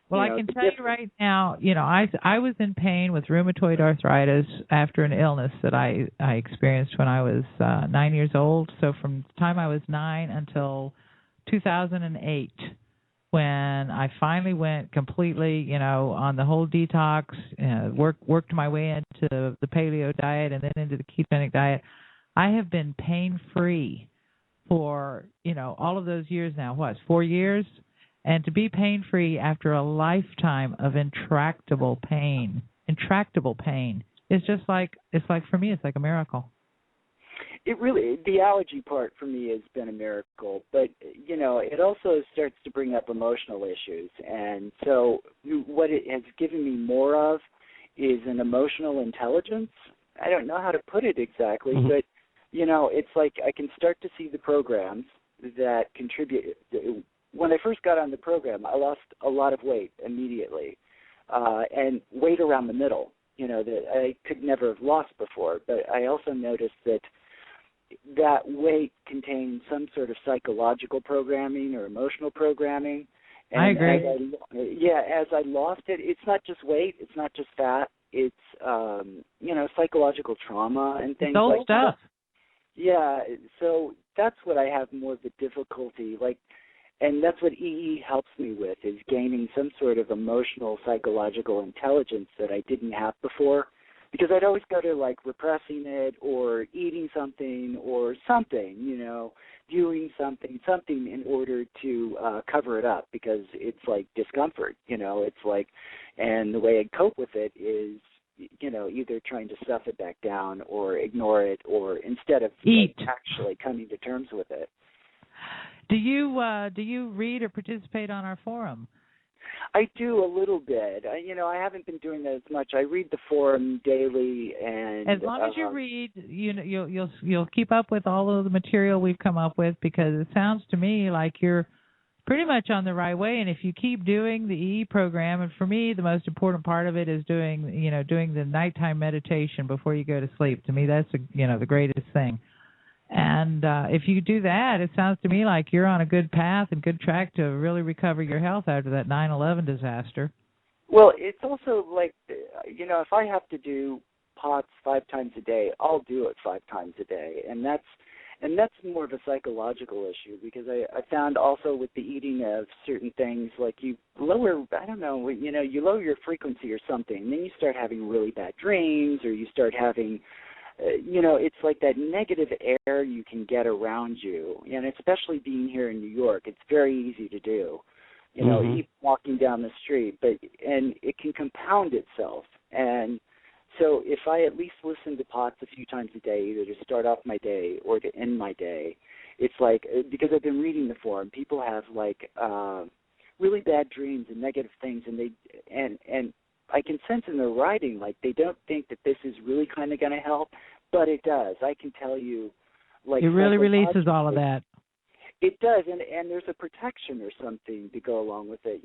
Well, I can tell you right now, I was in pain with rheumatoid arthritis after an illness that I experienced when I was 9 years old. So from the time I was 9 until 2008, when I finally went completely, on the whole detox, worked my way into the paleo diet and then into the ketogenic diet, I have been pain-free for, all of those years now. 4 years? And to be pain-free after a lifetime of intractable pain is just like, for me, it's like a miracle. It really, the allergy part for me has been a miracle, but, it also starts to bring up emotional issues. And so what it has given me more of is an emotional intelligence. I don't know how to put it exactly, but, it's like I can start to see the programs that contribute. When I first got on the program, I lost a lot of weight immediately, and weight around the middle, that I could never have lost before. But I also noticed that weight contained some sort of psychological programming or emotional programming. And I agree. As I lost it, it's not just weight, it's not just fat, it's, psychological trauma and things old like stuff. that. Yeah, so that's what I have more of the difficulty, and that's what EE helps me with, is gaining some sort of emotional, psychological intelligence that I didn't have before. Because I'd always go to, repressing it or eating something or something, doing something in order to cover it up because it's like discomfort, it's and the way I cope with it is, either trying to stuff it back down or ignore it or instead of actually coming to terms with it. Do you read or participate on our forum? I do a little bit. I haven't been doing that as much. I read the forum daily, and as long as you read, you'll keep up with all of the material we've come up with because it sounds to me like you're pretty much on the right way. And if you keep doing the EE program, and for me, the most important part of it is doing the nighttime meditation before you go to sleep. To me, that's the greatest thing. And if you do that, it sounds to me like you're on a good path and good track to really recover your health after that 9/11 disaster. Well, it's also if I have to do POTS 5 times a day, I'll do it 5 times a day, and that's more of a psychological issue because I found also with the eating of certain things, like you lower, you lower your frequency or something, and then you start having really bad dreams, or you start having it's like that negative air you can get around you, and especially being here in New York, it's very easy to do, even walking down the street, and it can compound itself. And so if I at least listen to POTS a few times a day, either to start off my day or to end my day, it's because I've been reading the forum, people have really bad dreams and negative things, and I can sense in their writing, they don't think that this is really kind of going to help, but it does. I can tell you, it really releases all of that. It does, and there's a protection or something to go along with it.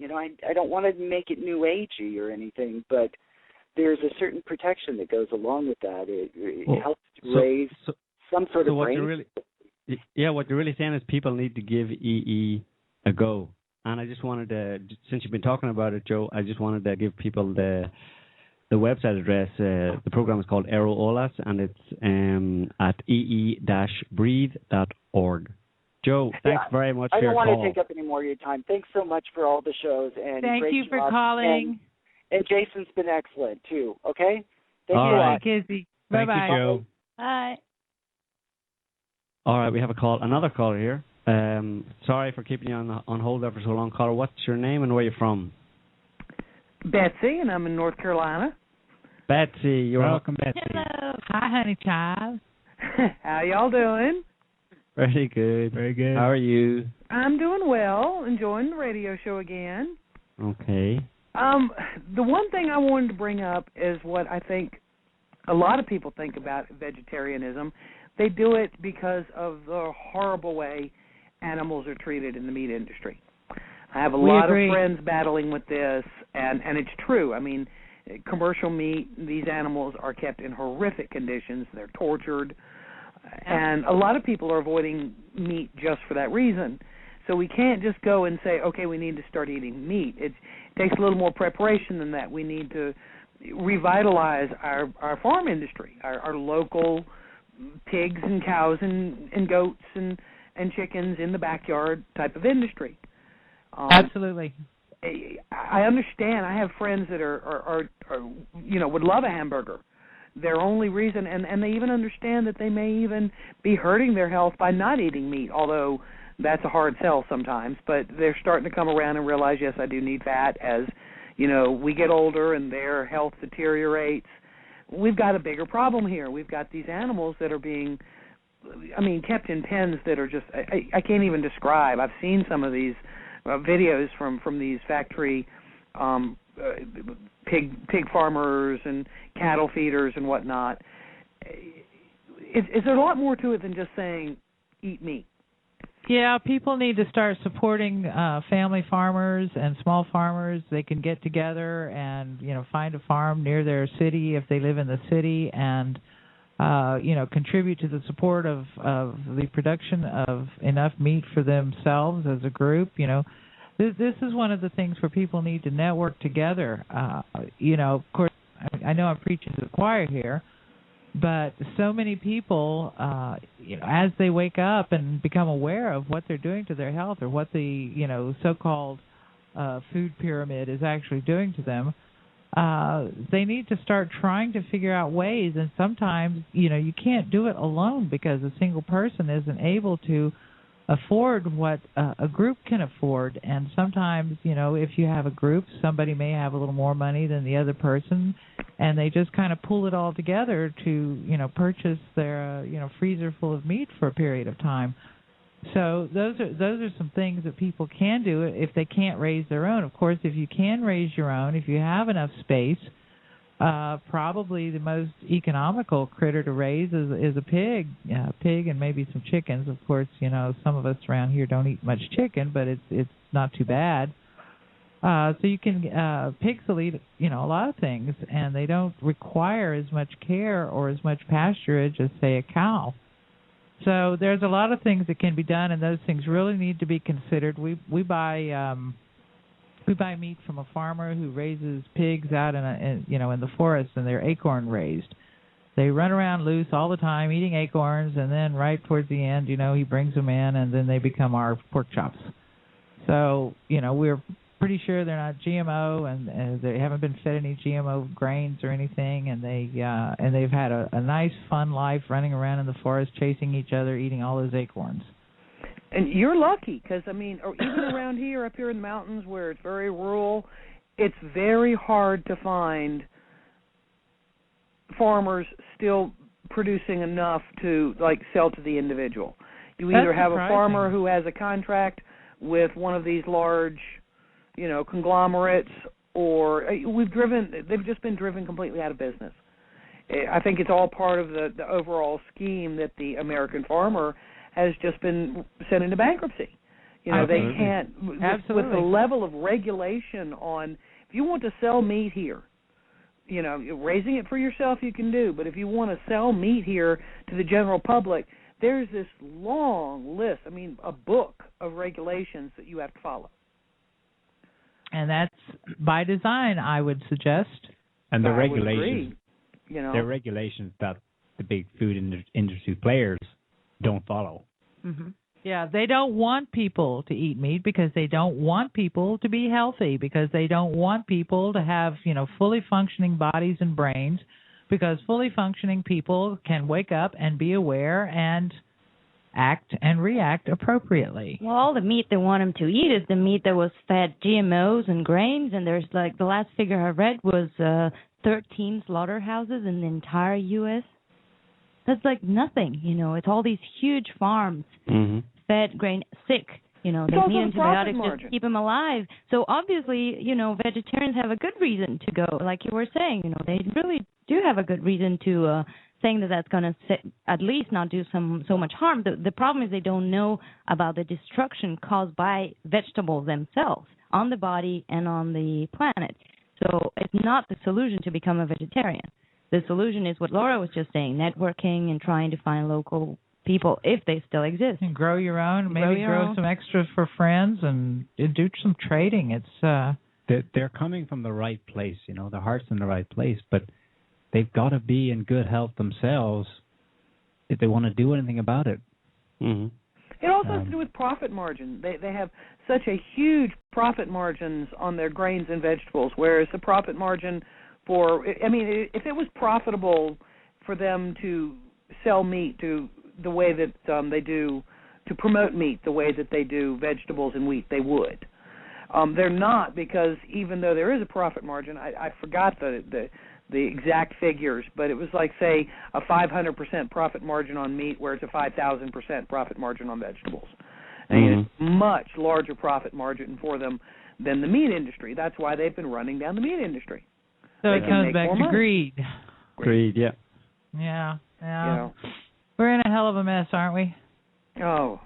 I don't want to make it new agey or anything, but there's a certain protection that goes along with that. It helps raise some sort of brain. What you're really saying is people need to give EE a go. And I just wanted to, since you've been talking about it, Joe, I just wanted to give people the website address. The program is called Aero Olas, and it's at ee-breathe.org. Joe, thanks very much for your call. I don't want to take up any more of your time. Thanks so much for all the shows. And thank great you for job. calling. And Jason's been excellent, too. Okay? Thank all you. Right. Kizzy. Thank Bye-bye. you, Joe. Bye. All right, we have another caller here. Sorry for keeping you on hold there for so long, caller. What's your name and where you're from? Betsy, and I'm in North Carolina. Betsy, you're welcome, Betsy. Hello. Hi, honey child. How y'all doing? Very good. Very good. How are you? I'm doing well, enjoying the radio show again. Okay. The one thing I wanted to bring up is what I think a lot of people think about vegetarianism. They do it because of the horrible way animals are treated in the meat industry. I have a lot of friends battling with this, and it's true. I mean, commercial meat, these animals are kept in horrific conditions. They're tortured, and a lot of people are avoiding meat just for that reason. So we can't just go and say, okay, we need to start eating meat. It takes a little more preparation than that. We need to revitalize our farm industry, our local pigs and cows and goats and chickens in the backyard type of industry. Absolutely. I understand. I have friends that are would love a hamburger. Their only reason, and they even understand that they may even be hurting their health by not eating meat, although that's a hard sell sometimes. But they're starting to come around and realize, yes, I do need fat as, we get older and their health deteriorates. We've got a bigger problem here. We've got these animals that are being, kept in pens that are just, I can't even describe. I've seen some of these videos from these factory pig farmers and cattle feeders and whatnot. Is there a lot more to it than just saying eat meat? Yeah, people need to start supporting family farmers and small farmers. They can get together and find a farm near their city if they live in the city, and contribute to the support of the production of enough meat for themselves as a group. This is one of the things where people need to network together. Of course, I know I'm preaching to the choir here, but so many people, as they wake up and become aware of what they're doing to their health or what the, so-called food pyramid is actually doing to them, they need to start trying to figure out ways. And sometimes, you can't do it alone because a single person isn't able to afford what a group can afford. And sometimes, if you have a group, somebody may have a little more money than the other person, and they just kind of pull it all together to, purchase their, freezer full of meat for a period of time. So those are some things that people can do if they can't raise their own. Of course, if you can raise your own, if you have enough space, probably the most economical critter to raise is a pig. Pig and maybe some chickens. Of course, some of us around here don't eat much chicken, but it's not too bad. So you can pigs will eat a lot of things, and they don't require as much care or as much pasturage as, say, a cow. So there's a lot of things that can be done, and those things really need to be considered. We buy meat from a farmer who raises pigs out in the forest, and they're acorn raised. They run around loose all the time eating acorns, and then right towards the end, he brings them in, and then they become our pork chops. So we're pretty sure they're not GMO, and they haven't been fed any GMO grains or anything, and they've had a nice, fun life running around in the forest, chasing each other, eating all those acorns. And you're lucky because, or even around here, up here in the mountains where it's very rural, it's very hard to find farmers still producing enough to, sell to the individual. You either have a farmer who has a contract with one of these large conglomerates, or they've just been driven completely out of business. I think it's all part of the overall scheme that the American farmer has just been sent into bankruptcy. They can't, with the level of regulation on, if you want to sell meat here, raising it for yourself you can do, but if you want to sell meat here to the general public, there's this long list, a book of regulations that you have to follow. And that's by design, I would suggest. And the regulations, they're regulations that the big food industry players don't follow. Mm-hmm. Yeah, they don't want people to eat meat because they don't want people to be healthy, because they don't want people to have, fully functioning bodies and brains, because fully functioning people can wake up and be aware and act and react appropriately. Well, all the meat they want them to eat is the meat that was fed GMOs and grains, and there's the last figure I read was 13 slaughterhouses in the entire U.S. That's nothing, it's all these huge farms fed grain sick, they need antibiotics just to keep them alive. So obviously, vegetarians have a good reason to go, like you were saying, they really do have a good reason to saying that's going to at least not do so much harm. The problem is they don't know about the destruction caused by vegetables themselves on the body and on the planet. So it's not the solution to become a vegetarian. The solution is what Laura was just saying, networking and trying to find local people, if they still exist. And grow your own, maybe grow some extras for friends and do some trading. It's they're coming from the right place, their heart's in the right place, but they've got to be in good health themselves if they want to do anything about it. Mm-hmm. It also has to do with profit margin. They have such a huge profit margins on their grains and vegetables, whereas the profit margin if it was profitable for them to sell meat to the way that they do, to promote meat the way that they do vegetables and wheat, they would. They're not, because even though there is a profit margin, I forgot the exact figures, but it was say a 500% profit margin on meat, where it's a 5,000% profit margin on vegetables. And it's much larger profit margin for them than the meat industry. That's why they've been running down the meat industry. So it comes back to greed. Greed, yeah. Yeah. We're in a hell of a mess, aren't we? Oh,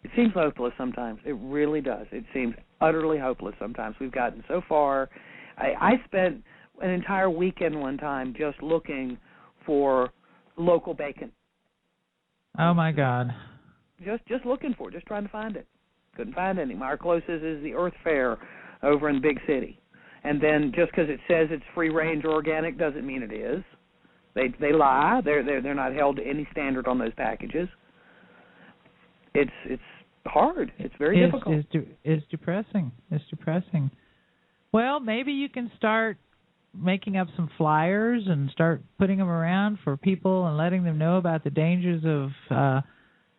it seems hopeless sometimes. It really does. It seems utterly hopeless sometimes. We've gotten so far. I spent an entire weekend one time just looking for local bacon. Oh, my God. Just looking for it, just trying to find it. Couldn't find any. Our closest is the Earth Fair over in Big City. And then just because it says it's free range or organic doesn't mean it is. They lie. They're not held to any standard on those packages. It's hard. It's very difficult. It's depressing. It's depressing. Well, maybe you can start making up some flyers and start putting them around for people and letting them know about the dangers of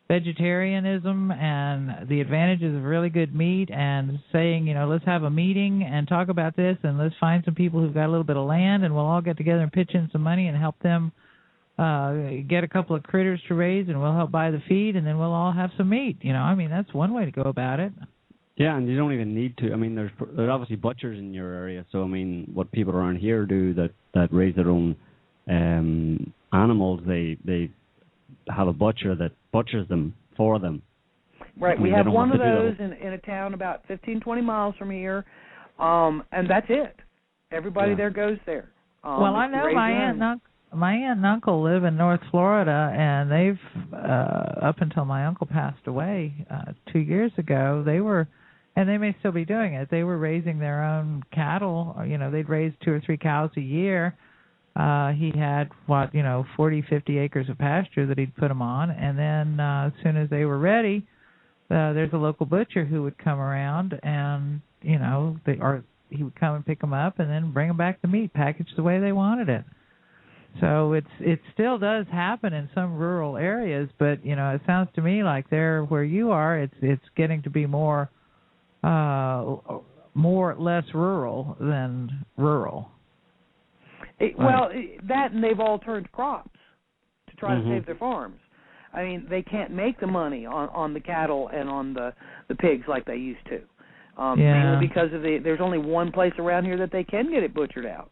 vegetarianism and the advantages of really good meat, and saying, let's have a meeting and talk about this, and let's find some people who've got a little bit of land, and we'll all get together and pitch in some money and help them get a couple of critters to raise, and we'll help buy the feed, and then we'll all have some meat. That's one way to go about it. Yeah, and you don't even need to. There's obviously butchers in your area, so what people around here do that raise their own animals, they have a butcher that butchers them for them. Right, we have one of those in a town about 15, 20 miles from here, and that's it. Everybody there goes there. Well, I know my aunt and uncle live in North Florida, and they've, up until my uncle passed away 2 years ago, they were, and they may still be doing it, they were raising their own cattle. They'd raise 2 or 3 cows a year. He had 40, 50 acres of pasture that he'd put them on, and then as soon as they were ready, there's a local butcher who would come around, and he would come and pick them up and then bring them back the meat packaged the way they wanted it. So it still does happen in some rural areas, but it sounds to me like there where you are, it's getting to be more less rural than rural. That, and they've all turned crops to try to save their farms. They can't make the money on the cattle and on the pigs like they used to. Mainly because there's only one place around here that they can get it butchered out.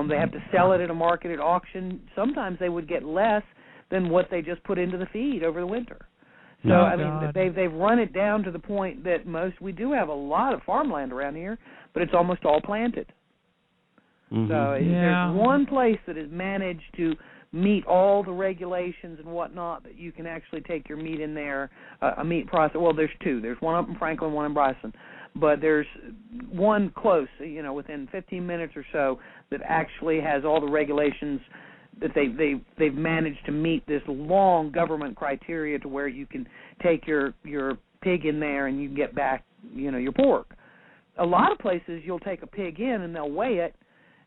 They have to sell it at a market at auction. Sometimes they would get less than what they just put into the feed over the winter. So they've run it down to the point that we do have a lot of farmland around here, but it's almost all planted. So there's one place that has managed to meet all the regulations and whatnot that you can actually take your meat in there, a meat process. Well, there's 2. There's one up in Franklin, one in Bryson. But there's one close, within 15 minutes or so, that actually has all the regulations that they've managed to meet this long government criteria to where you can take your pig in there and you can get back, your pork. A lot of places you'll take a pig in and they'll weigh it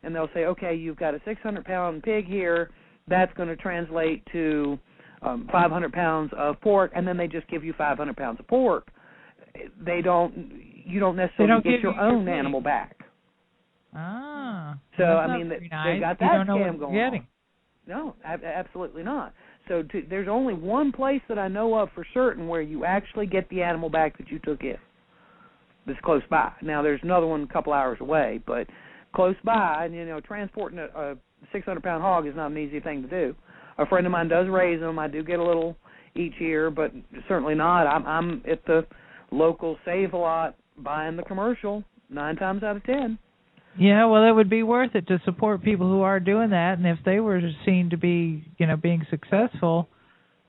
and they'll say, okay, you've got a 600-pound pig here. That's going to translate to 500 pounds of pork, and then they just give you 500 pounds of pork. You don't necessarily get your own animal back. Ah. So they got that scam going on. No, absolutely not. So there's only one place that I know of for certain where you actually get the animal back that you took in. That's close by. Now there's another one a couple hours away, but close by, and transporting a 600-pound hog is not an easy thing to do. A friend of mine does raise them. I do get a little each year, but certainly not. I'm at the local Save-A-Lot buying the commercial 9 times out of 10. Yeah, well, it would be worth it to support people who are doing that, and if they were seen to be, being successful,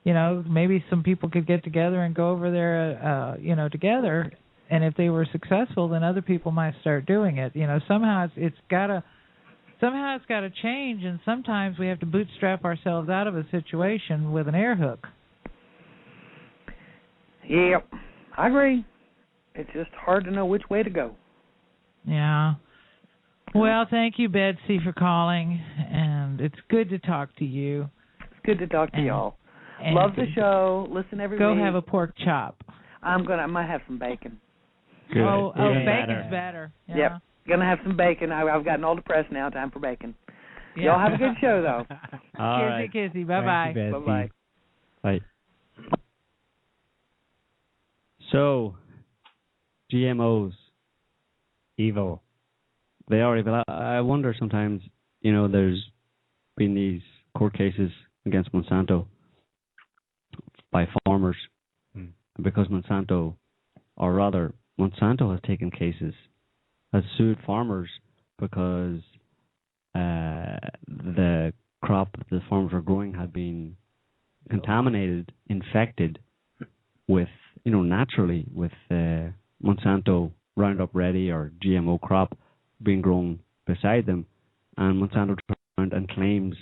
maybe some people could get together and go over there, together, and if they were successful, then other people might start doing it. Somehow it's got to change, and sometimes we have to bootstrap ourselves out of a situation with an air hook. Yep, I agree. It's just hard to know which way to go. Yeah. Well, thank you, Betsy, for calling, and it's good to talk to you. It's good to talk to y'all. Love the show. Listen every week. Go have a pork chop. I might have some bacon. Good. Oh, bacon's better. Yeah. Yep. Gonna have some bacon. I've gotten all depressed now. Time for bacon. Yeah. Y'all have a good show, though. All right. Kissy. Bye-bye. Bye-bye. Bye. So, GMOs. Evil. They are evil. I wonder sometimes, there's been these court cases against Monsanto by farmers because Monsanto has taken cases, has sued farmers because the crop that the farmers were growing had been contaminated, infected with, naturally with Monsanto Roundup Ready or GMO crop being grown beside them, and Monsanto turned and claims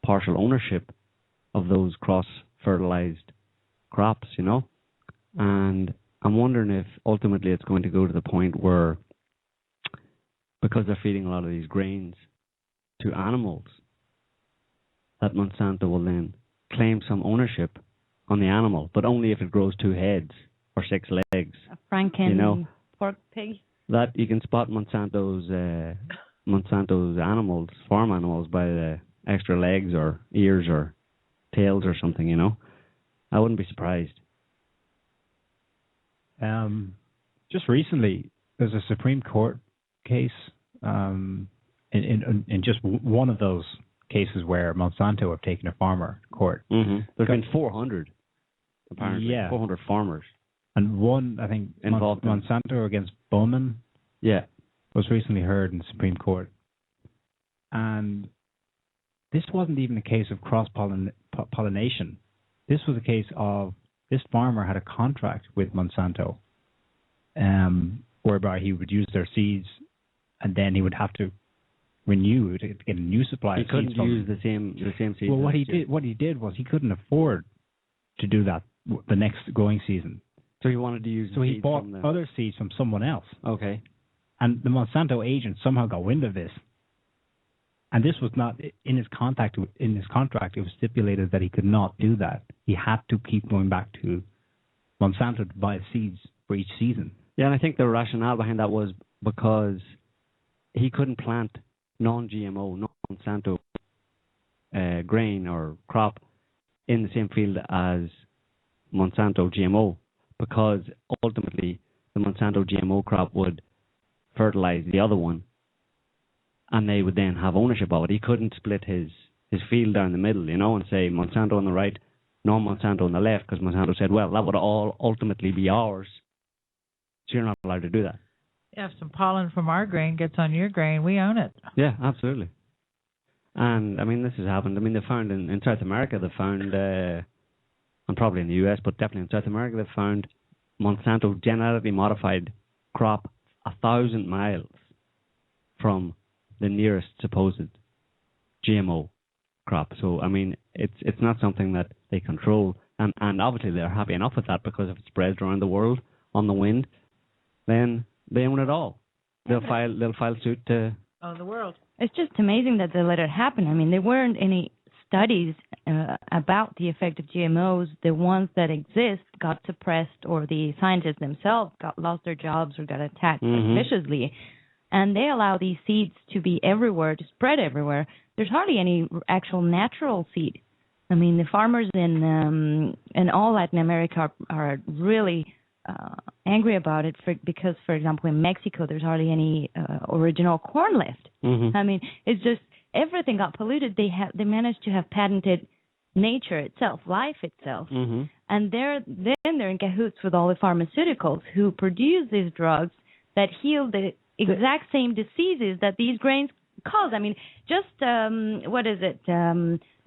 partial ownership of those cross-fertilized crops, and I'm wondering if ultimately it's going to go to the point where, because they're feeding a lot of these grains to animals, that Monsanto will then claim some ownership on the animal, but only if it grows 2 heads or 6 legs. A Franken pork pig. That you can spot Monsanto's animals, farm animals, by the extra legs or ears or tails or something. I wouldn't be surprised. Just recently, there's a Supreme Court case in just one of those cases where Monsanto have taken a farmer to court. Mm-hmm. There's been 400, apparently. Yeah. 400 farmers. And one, I think, involved Monsanto against Bowman, was recently heard in the Supreme Court. And this wasn't even a case of cross-pollination. This was a case of this farmer had a contract with Monsanto, whereby he would use their seeds, and then he would have to renew to get a new supply. He couldn't use the same seeds. Well, what he did was he couldn't afford to do that the next growing season. So he wanted to use. So he bought other seeds from someone else. Okay. And the Monsanto agent somehow got wind of this. And this was not in his contract. In his contract, it was stipulated that he could not do that. He had to keep going back to Monsanto to buy seeds for each season. Yeah, and I think the rationale behind that was because he couldn't plant non-GMO, non-Monsanto grain or crop in the same field as Monsanto GMO, because ultimately the Monsanto GMO crop would fertilize the other one, and they would then have ownership of it. He couldn't split his field down the middle, and say Monsanto on the right, non-Monsanto on the left, because Monsanto said, well, that would all ultimately be ours, so you're not allowed to do that. Yeah, if some pollen from our grain gets on your grain, we own it. Yeah, absolutely. And, this has happened. They found in South America, they found, and probably in the US, but definitely in South America, they found Monsanto genetically modified crop 1,000 miles from the nearest supposed GMO. crop. So I mean, it's not something that they control, and obviously they're happy enough with that, because if it spreads around the world on the wind, then they own it all. They'll file suit to own the world. It's just amazing that they let it happen. I mean, there weren't any studies about the effect of GMOs. The ones that exist got suppressed, or the scientists themselves lost their jobs or got attacked viciously. And they allow these seeds to be everywhere, to spread everywhere. There's hardly any actual natural seed. I mean, the farmers in all Latin America are really angry about it because, for example, in Mexico, there's hardly any original corn left. I mean, it's just everything got polluted. They managed to have patented nature itself, life itself, and they're in cahoots with all the pharmaceuticals who produce these drugs that heal the exact same diseases that these grains cause. I mean, just what is it,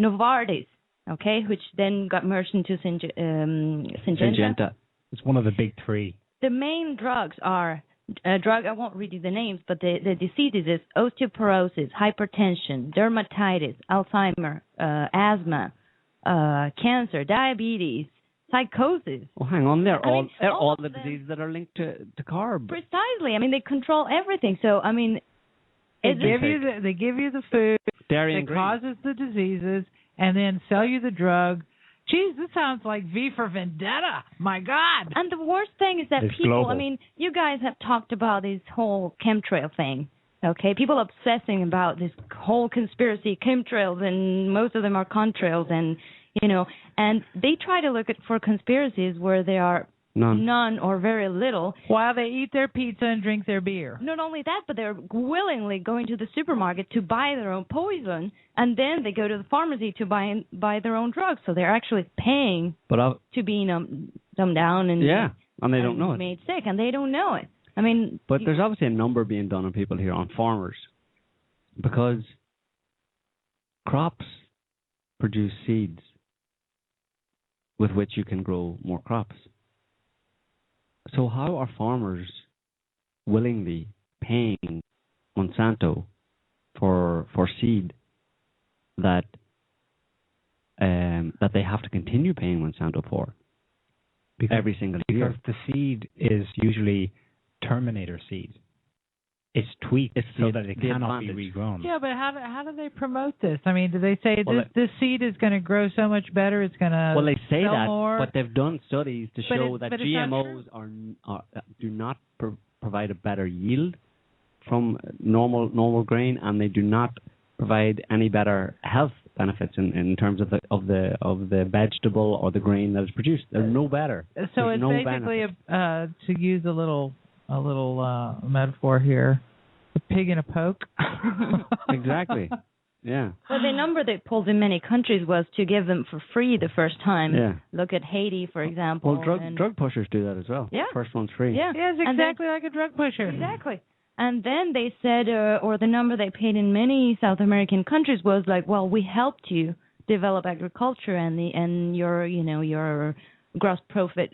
Novartis, okay, which then got merged into Syngenta. It's one of the big three. The main drugs are I won't read you the names, but the diseases is osteoporosis, hypertension, dermatitis, Alzheimer, asthma, cancer, diabetes, psychosis. Oh, hang on, they're all the diseases that are linked to carb. Precisely. I mean, they control everything. So, I mean, they give you the food that causes the diseases, and then sell you the drug. Geez, this sounds like V for Vendetta. My God. And the worst thing is that it's people, global. I mean, you guys have talked about this whole chemtrail thing, okay? People obsessing about this whole conspiracy, chemtrails, and most of them are contrails, and, you know, and they try to look for conspiracies where there are none or very little. While they eat their pizza and drink their beer. Not only that, but they're willingly going to the supermarket to buy their own poison, and then they go to the pharmacy to buy their own drugs. So they're actually paying to be dumbed down and they don't know it. Made sick, and they don't know it. I mean, but there's obviously a number being done on people here, on farmers, because crops produce seeds with which you can grow more crops. So how are farmers willingly paying Monsanto for seed that they have to continue paying Monsanto for every single year? Because the seed is usually terminator seed. It's tweaked so that it cannot be regrown. Yeah, but how do they promote this? I mean, do they say this seed is going to grow so much better, it's going to they say sell that, more? but they've done studies to show that GMOs do not provide a better yield from normal grain, and they do not provide any better health benefits in terms of the vegetable or the grain that is produced. They're no better. So it's basically to use a little metaphor here, a pig in a poke. Exactly. Yeah. Well, the number they pulled in many countries was to give them for free the first time. Yeah. Look at Haiti, for example. Well, drug pushers do that as well. Yeah. First one's free. Yeah. Yeah, it's exactly like a drug pusher. Exactly. And then they said, or the number they paid in many South American countries was like, well, we helped you develop agriculture, and your gross profit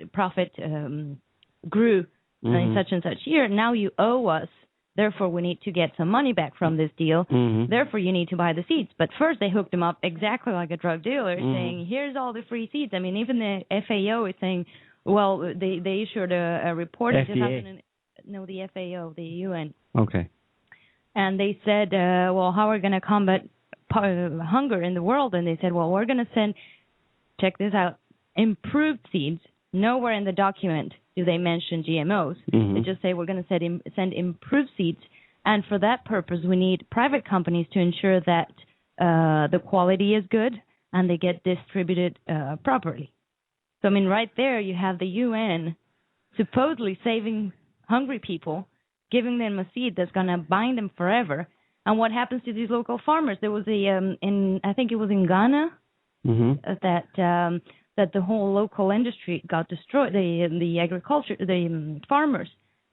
grew in such and such year. Now you owe us. Therefore, we need to get some money back from this deal. Therefore, you need to buy the seeds. But first, they hooked them up exactly like a drug dealer, saying, here's all the free seeds. I mean, even the FAO is saying, well, they issued a report in 2000. No, the FAO, the UN. Okay. And they said, well, how are we going to combat hunger in the world? And they said, well, we're going to send, check this out, improved seeds. Nowhere in the document do they mention GMOs. They just say we're going to send improved seeds. And for that purpose, we need private companies to ensure that the quality is good and they get distributed properly. So, I mean, right there you have the UN supposedly saving hungry people, giving them a seed that's going to bind them forever. And what happens to these local farmers? There was I think it was in Ghana, that the whole local industry got destroyed. The farmers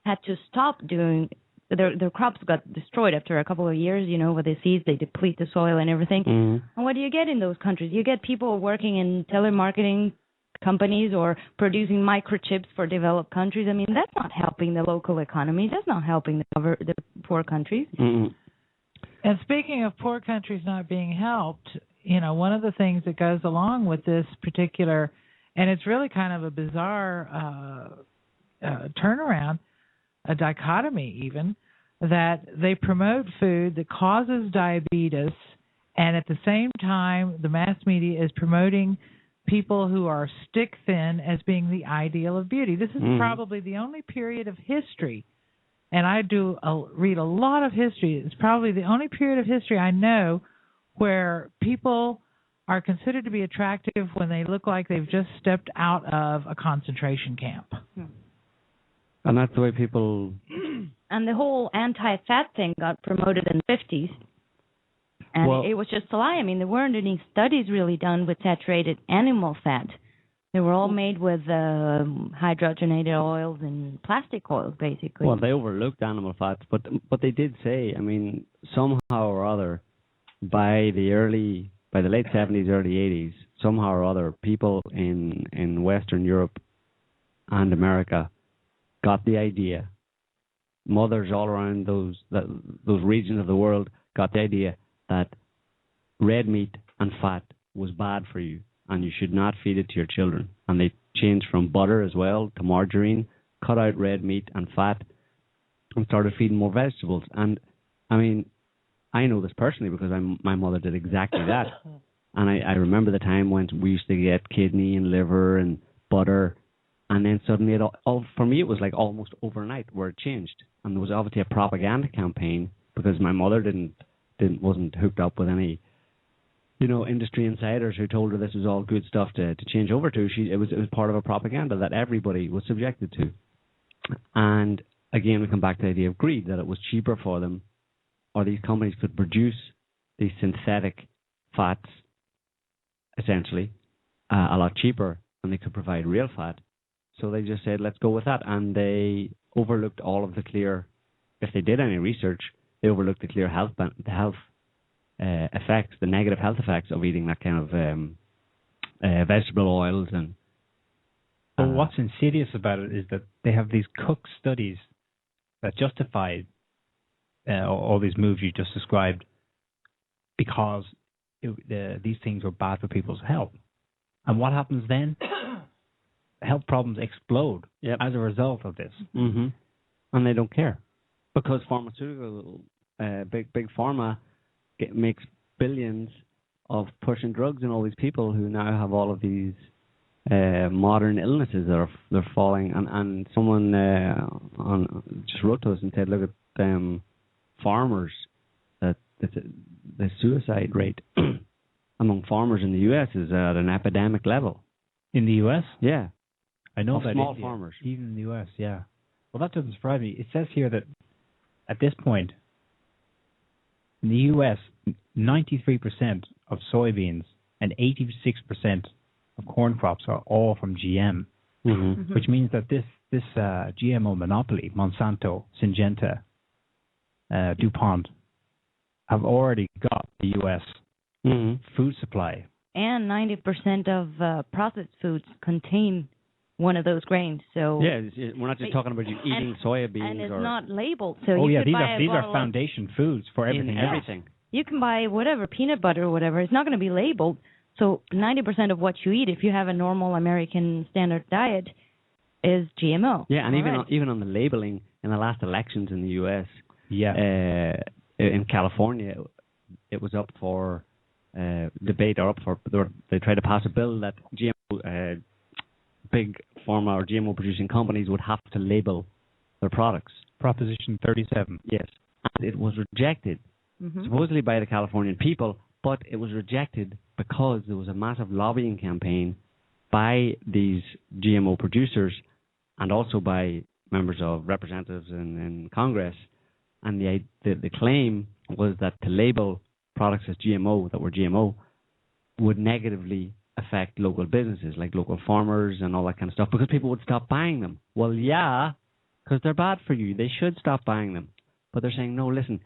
had to stop doing their crops got destroyed after a couple of years. With the seeds, they deplete the soil and everything. And what do you get in those countries? You get people working in telemarketing companies or producing microchips for developed countries. I mean, that's not helping the local economy. That's not helping the poor countries. And speaking of poor countries not being helped, one of the things that goes along with this particular, and it's really kind of a bizarre turnaround, a dichotomy even, that they promote food that causes diabetes, and at the same time the mass media is promoting people who are stick thin as being the ideal of beauty. This is probably the only period of history, and I read a lot of history, it's probably the only period of history I know where people are considered to be attractive when they look like they've just stepped out of a concentration camp. And that's the way people... And the whole anti-fat thing got promoted in the 50s. And it was just a lie. I mean, there weren't any studies really done with saturated animal fat. They were all made with hydrogenated oils and plastic oils, basically. Well, they overlooked animal fats, but they did say, I mean, somehow or other, by the late 70s, early 80s, somehow or other, people in Western Europe and America got the idea. Mothers all around those regions of the world got the idea that red meat and fat was bad for you, and you should not feed it to your children. And they changed from butter as well to margarine, cut out red meat and fat, and started feeding more vegetables. And I mean, I know this personally because my mother did exactly that. And I remember the time when we used to get kidney and liver and butter, and then suddenly for me it was like almost overnight where it changed. And there was obviously a propaganda campaign because my mother wasn't hooked up with any, industry insiders who told her this was all good stuff to change over to. It was part of a propaganda that everybody was subjected to. And again, we come back to the idea of greed, that it was cheaper for them, or these companies could produce these synthetic fats, essentially, a lot cheaper, and they could provide real fat. So they just said, let's go with that. And they overlooked all of the clear, if they did any research, they overlooked the clear effects, the negative health effects of eating that kind of vegetable oils. And but what's insidious about it is that they have these cook studies that justify all these moves you just described because these things are bad for people's health. And what happens then? Health problems explode as a result of this. Mm-hmm. And they don't care. Because pharmaceutical, big pharma makes billions of pushing drugs in all these people who now have all of these modern illnesses that they're falling. And someone just wrote to us and said, look at farmers, that the suicide rate among farmers in the U.S. is at an epidemic level. In the U.S.? Yeah. I know that small farmers. Even in the U.S., yeah. Well, that doesn't surprise me. It says here that at this point, in the U.S., 93% of soybeans and 86% of corn crops are all from GM, which means that this GMO monopoly, Monsanto, Syngenta, DuPont, have already got the U.S. food supply. And 90% of processed foods contain one of those grains. So we're not just talking about you eating soybeans. And it's not labeled. So these are foundation foods for everything. Everything. You can buy whatever, peanut butter or whatever. It's not going to be labeled. So 90% of what you eat, if you have a normal American standard diet, is GMO. Yeah, and even on the labeling in the last elections in the U.S., in California, it was up for debate they tried to pass a bill that GMO big pharma or GMO producing companies would have to label their products. Proposition 37. Yes. And it was rejected, supposedly by the Californian people, but it was rejected because there was a massive lobbying campaign by these GMO producers and also by members of representatives in Congress. And the claim was that to label products as GMO that were GMO would negatively affect local businesses like local farmers and all that kind of stuff because people would stop buying them. Well, yeah, because they're bad for you. They should stop buying them. But they're saying, no, listen,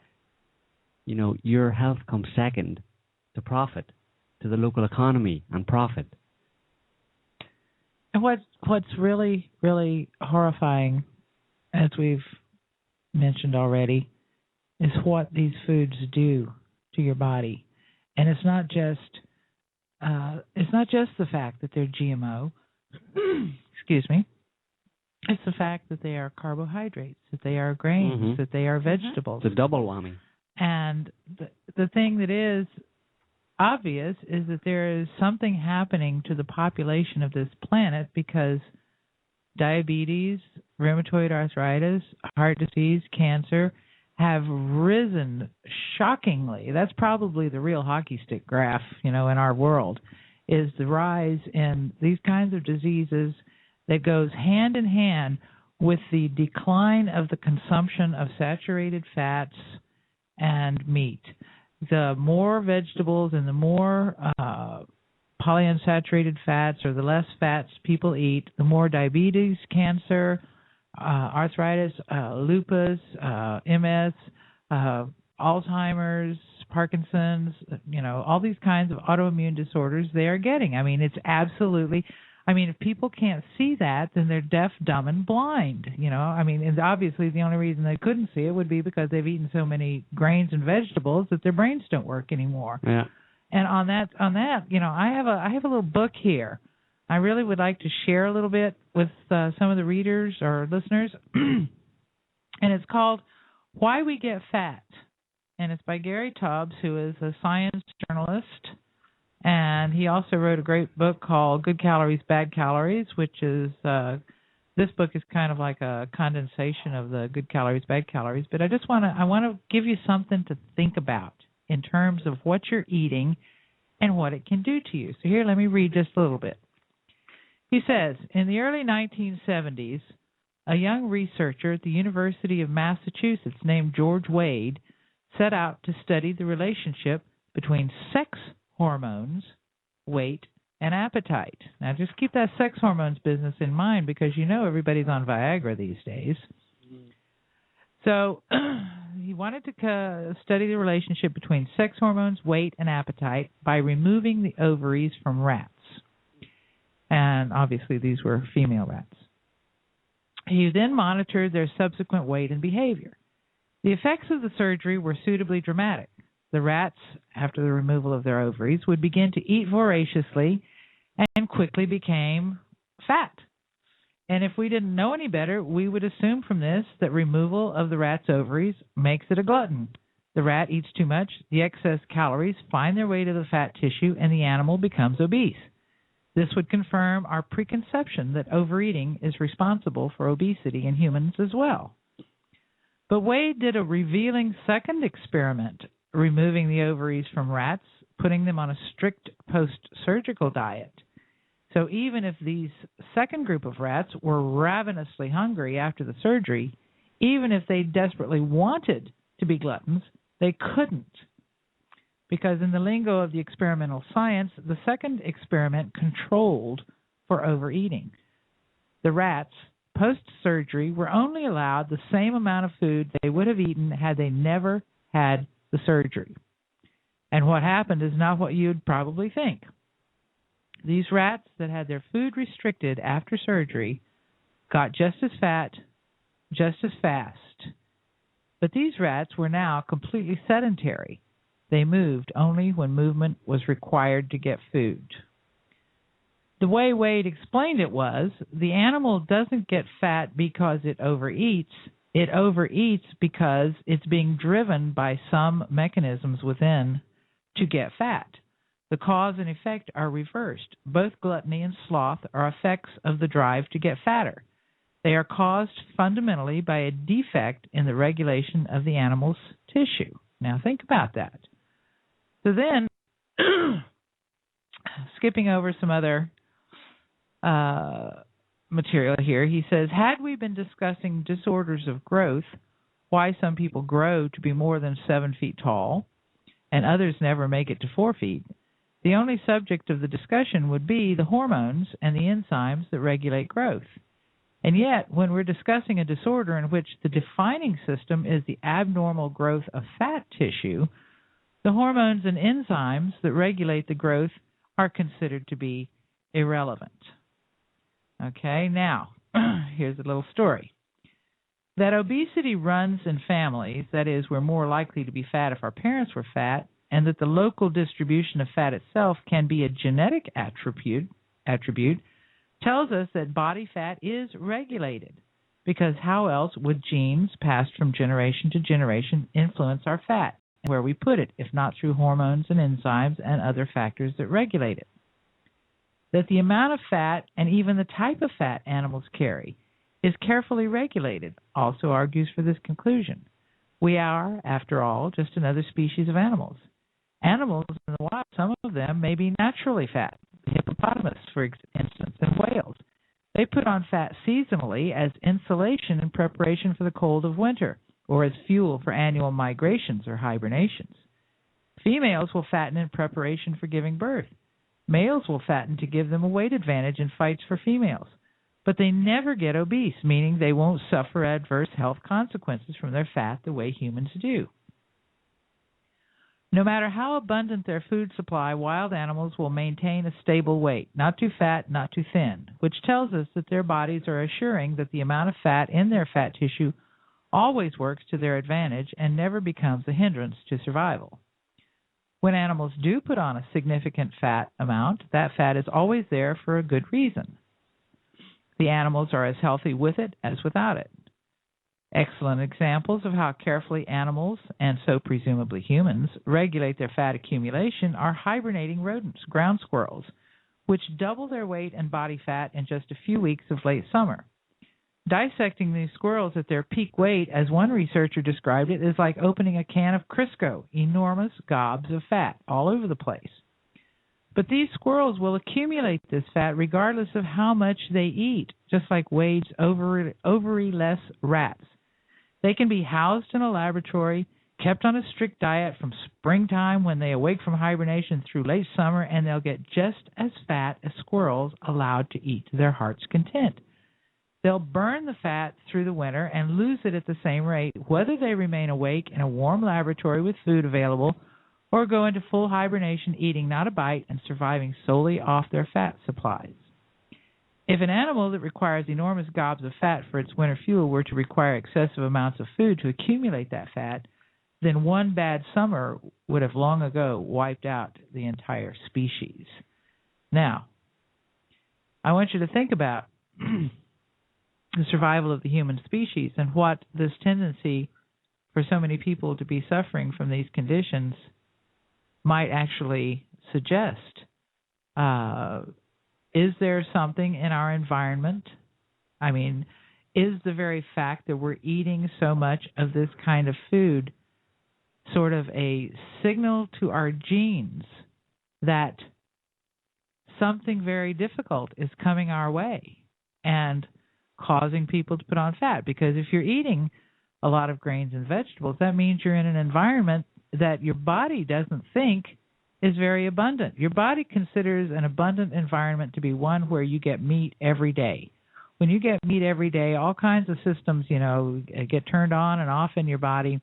your health comes second to profit, to the local economy and profit. And what's really, really horrifying, as we've mentioned already, is what these foods do to your body. And it's not just it's not just the fact that they're GMO. Excuse me. It's the fact that they are carbohydrates, that they are grains, that they are vegetables. It's a double whammy. And the thing that is obvious is that there is something happening to the population of this planet because diabetes, rheumatoid arthritis, heart disease, cancer have risen shockingly. That's probably the real hockey stick graph, in our world, is the rise in these kinds of diseases that goes hand in hand with the decline of the consumption of saturated fats and meat. The more vegetables and the more polyunsaturated fats or the less fats people eat, the more diabetes, cancer, arthritis, lupus, MS, Alzheimer's, Parkinson's, all these kinds of autoimmune disorders they are getting. I mean, it's absolutely... if people can't see that, then they're deaf, dumb, and blind, and obviously the only reason they couldn't see it would be because they've eaten so many grains and vegetables that their brains don't work anymore. Yeah. And on that, I have a little book here. I really would like to share a little bit with some of the readers or listeners, and it's called Why We Get Fat, and it's by Gary Tubbs, who is a science journalist. And he also wrote a great book called Good Calories, Bad Calories, which is, this book is kind of like a condensation of the Good Calories, Bad Calories. But I want to give you something to think about in terms of what you're eating and what it can do to you. So here, let me read just a little bit. He says, in the early 1970s, a young researcher at the University of Massachusetts named George Wade set out to study the relationship between sex hormones, weight, and appetite. Now, just keep that sex hormones business in mind because everybody's on Viagra these days. So he wanted to study the relationship between sex hormones, weight, and appetite by removing the ovaries from rats. And obviously these were female rats. He then monitored their subsequent weight and behavior. The effects of the surgery were suitably dramatic. The rats, after the removal of their ovaries, would begin to eat voraciously and quickly became fat. And if we didn't know any better, we would assume from this that removal of the rat's ovaries makes it a glutton. The rat eats too much, the excess calories find their way to the fat tissue, and the animal becomes obese. This would confirm our preconception that overeating is responsible for obesity in humans as well. But Wade did a revealing second experiment, removing the ovaries from rats, putting them on a strict post-surgical diet. So even if these second group of rats were ravenously hungry after the surgery, even if they desperately wanted to be gluttons, they couldn't. Because in the lingo of the experimental science, the second experiment controlled for overeating. The rats, post-surgery, were only allowed the same amount of food they would have eaten had they never had the surgery. And what happened is not what you'd probably think. These rats that had their food restricted after surgery got just as fat, just as fast. But these rats were now completely sedentary. They moved only when movement was required to get food. The way Wade explained it was, the animal doesn't get fat because it overeats. It overeats because it's being driven by some mechanisms within to get fat. The cause and effect are reversed. Both gluttony and sloth are effects of the drive to get fatter. They are caused fundamentally by a defect in the regulation of the animal's tissue. Now think about that. So then, skipping over some other material here, he says, had we been discussing disorders of growth, why some people grow to be more than 7 feet tall and others never make it to 4 feet, the only subject of the discussion would be the hormones and the enzymes that regulate growth. And yet, when we're discussing a disorder in which the defining system is the abnormal growth of fat tissue, the hormones and enzymes that regulate the growth are considered to be irrelevant. Okay, now, here's a little story. That obesity runs in families, that is, we're more likely to be fat if our parents were fat, and that the local distribution of fat itself can be a genetic attribute, tells us that body fat is regulated, because how else would genes passed from generation to generation influence our fat, where we put it, if not through hormones and enzymes and other factors that regulate it? That the amount of fat and even the type of fat animals carry is carefully regulated also argues for this conclusion. We are, after all, just another species of animals. Animals in the wild, some of them may be naturally fat. Hippopotamus, for instance, and whales. They put on fat seasonally as insulation in preparation for the cold of winter, or as fuel for annual migrations or hibernations. Females will fatten in preparation for giving birth. Males will fatten to give them a weight advantage in fights for females. But they never get obese, meaning they won't suffer adverse health consequences from their fat the way humans do. No matter how abundant their food supply, wild animals will maintain a stable weight, not too fat, not too thin, which tells us that their bodies are assuring that the amount of fat in their fat tissue always works to their advantage and never becomes a hindrance to survival. When animals do put on a significant fat amount, that fat is always there for a good reason. The animals are as healthy with it as without it. Excellent examples of how carefully animals, and so presumably humans, regulate their fat accumulation are hibernating rodents, ground squirrels, which double their weight and body fat in just a few weeks of late summer. Dissecting these squirrels at their peak weight, as one researcher described it, is like opening a can of Crisco, enormous gobs of fat all over the place. But these squirrels will accumulate this fat regardless of how much they eat, just like Wade's ovary-less rats. They can be housed in a laboratory, kept on a strict diet from springtime when they awake from hibernation through late summer, and they'll get just as fat as squirrels allowed to eat to their heart's content. They'll burn the fat through the winter and lose it at the same rate, whether they remain awake in a warm laboratory with food available or go into full hibernation, eating not a bite and surviving solely off their fat supplies. If an animal that requires enormous gobs of fat for its winter fuel were to require excessive amounts of food to accumulate that fat, then one bad summer would have long ago wiped out the entire species. Now, I want you to think about the survival of the human species and what this tendency for so many people to be suffering from these conditions might actually suggest. Is there something in our environment? I mean, is the very fact that we're eating so much of this kind of food sort of a signal to our genes that something very difficult is coming our way and causing people to put on fat? Because if you're eating a lot of grains and vegetables, that means you're in an environment that your body doesn't think is very abundant. Your body considers an abundant environment to be one where you get meat every day. When you get meat every day, all kinds of systems, get turned on and off in your body,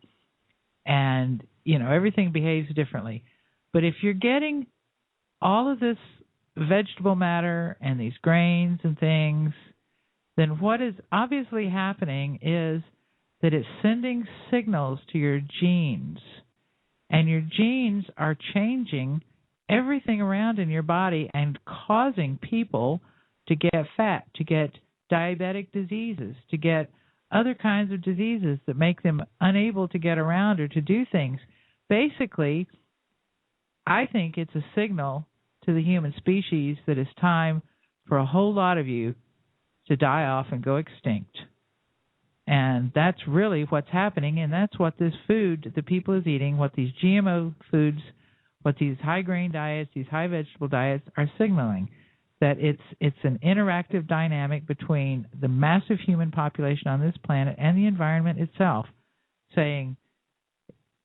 and, everything behaves differently. But if you're getting all of this vegetable matter and these grains and things, then what is obviously happening is that it's sending signals to your genes. And your genes are changing everything around in your body and causing people to get fat, to get diabetic diseases, to get other kinds of diseases that make them unable to get around or to do things. Basically, I think it's a signal to the human species that it's time for a whole lot of you to die off and go extinct. And that's really what's happening, and that's what this food the people is eating, what these GMO foods, what these high-grain diets, these high-vegetable diets are signaling, that it's an interactive dynamic between the massive human population on this planet and the environment itself, saying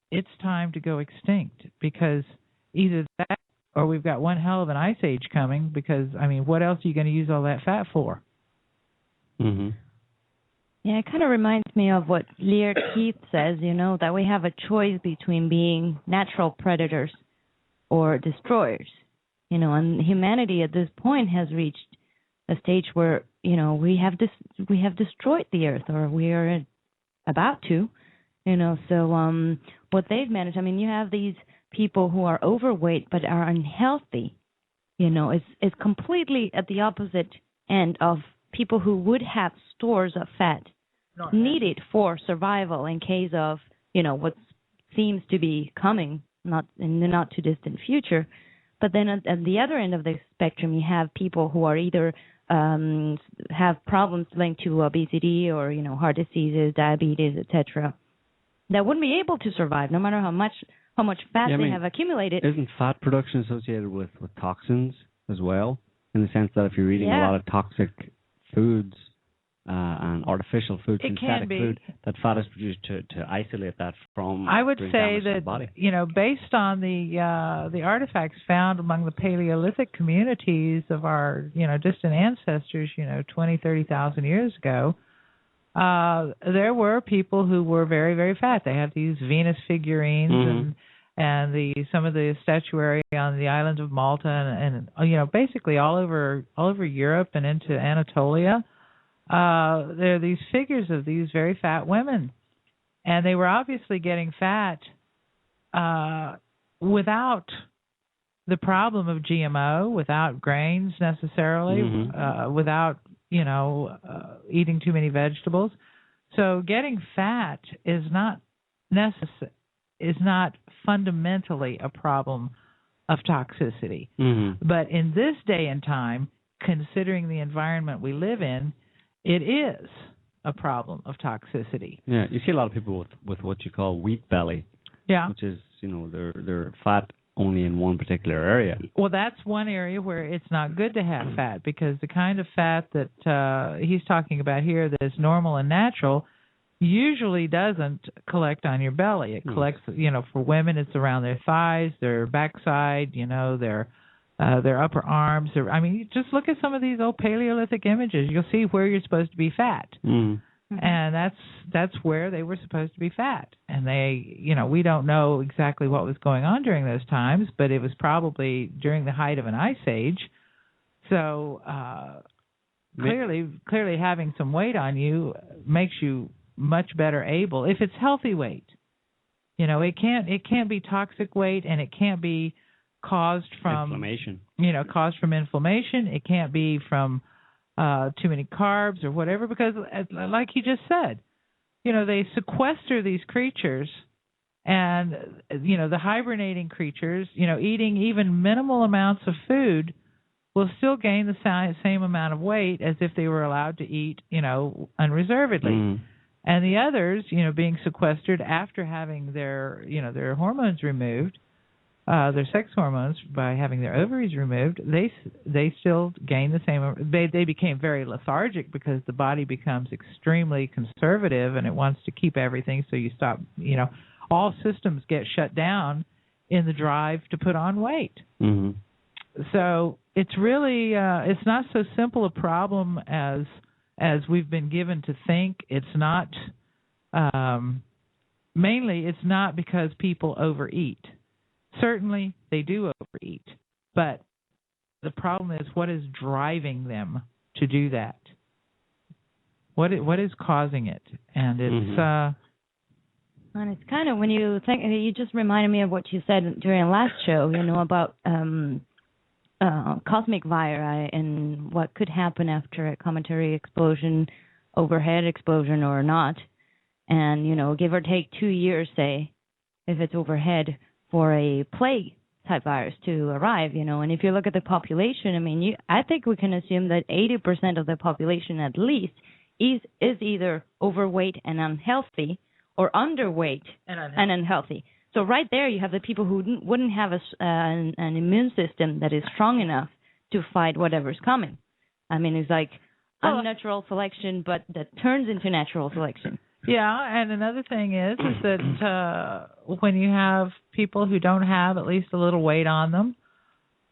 it's time to go extinct, because either that or we've got one hell of an ice age coming, because, what else are you going to use all that fat for? Mm-hmm. Yeah, it kind of reminds me of what Lear Keith says, that we have a choice between being natural predators or destroyers. And humanity at this point has reached a stage where, we have destroyed the earth, or we are about to, So what they've managed, you have these people who are overweight but are unhealthy, is completely at the opposite end of people who would have stores of fat needed for survival in case of, what seems to be coming not in the not too distant future. But then at the other end of the spectrum, you have people who are either have problems linked to obesity or, heart diseases, diabetes, etc., that wouldn't be able to survive no matter how much fat they have accumulated. Isn't fat production associated with toxins as well? In the sense that if you're eating a lot of toxic foods and artificial food, synthetic food, that fat is produced to isolate that from. I would say that body. Based on the artifacts found among the Paleolithic communities of our distant ancestors, 20, 30,000 years ago, there were people who were very, very fat. They had these Venus figurines and some of the statuary on the island of Malta and basically all over Europe and into Anatolia. There are these figures of these very fat women, and they were obviously getting fat without the problem of GMO, without grains necessarily, without eating too many vegetables. So getting fat is not fundamentally a problem of toxicity. But in this day and time, considering the environment we live in, it is a problem of toxicity. Yeah, you see a lot of people with what you call wheat belly. Yeah. Which is, they're fat only in one particular area. Well, that's one area where it's not good to have fat, because the kind of fat that he's talking about here that is normal and natural usually doesn't collect on your belly. It collects, for women it's around their thighs, their backside, their upper arms. Just look at some of these old Paleolithic images. You'll see where you're supposed to be fat. And that's where they were supposed to be fat. And they, we don't know exactly what was going on during those times, but it was probably during the height of an ice age. So clearly having some weight on you makes you much better able, if it's healthy weight. It can't be toxic weight, and it can't be caused from inflammation. Caused from inflammation. It can't be from too many carbs or whatever, because like you just said, they sequester these creatures, and the hibernating creatures, eating even minimal amounts of food will still gain the same amount of weight as if they were allowed to eat, unreservedly. And the others, being sequestered after having their hormones removed, their sex hormones, by having their ovaries removed, they still gain the same. They became very lethargic because the body becomes extremely conservative and it wants to keep everything. So you stop. All systems get shut down in the drive to put on weight. So it's really it's not so simple a problem as we've been given to think. It's not. Mainly, it's not because people overeat. Certainly, they do overeat, but the problem is, what is driving them to do that? What is causing it? And it's and it's kind of, when you think, you just reminded me of what you said during last show, about cosmic viri and what could happen after a cometary explosion, overhead explosion or not, and give or take 2 years, say, if it's overhead, for a plague-type virus to arrive, and if you look at the population, I think we can assume that 80% of the population at least is either overweight and unhealthy or underweight and unhealthy. So right there you have the people who wouldn't have an immune system that is strong enough to fight whatever's coming. It's like unnatural selection, but that turns into natural selection. Yeah, and another thing is that when you have people who don't have at least a little weight on them,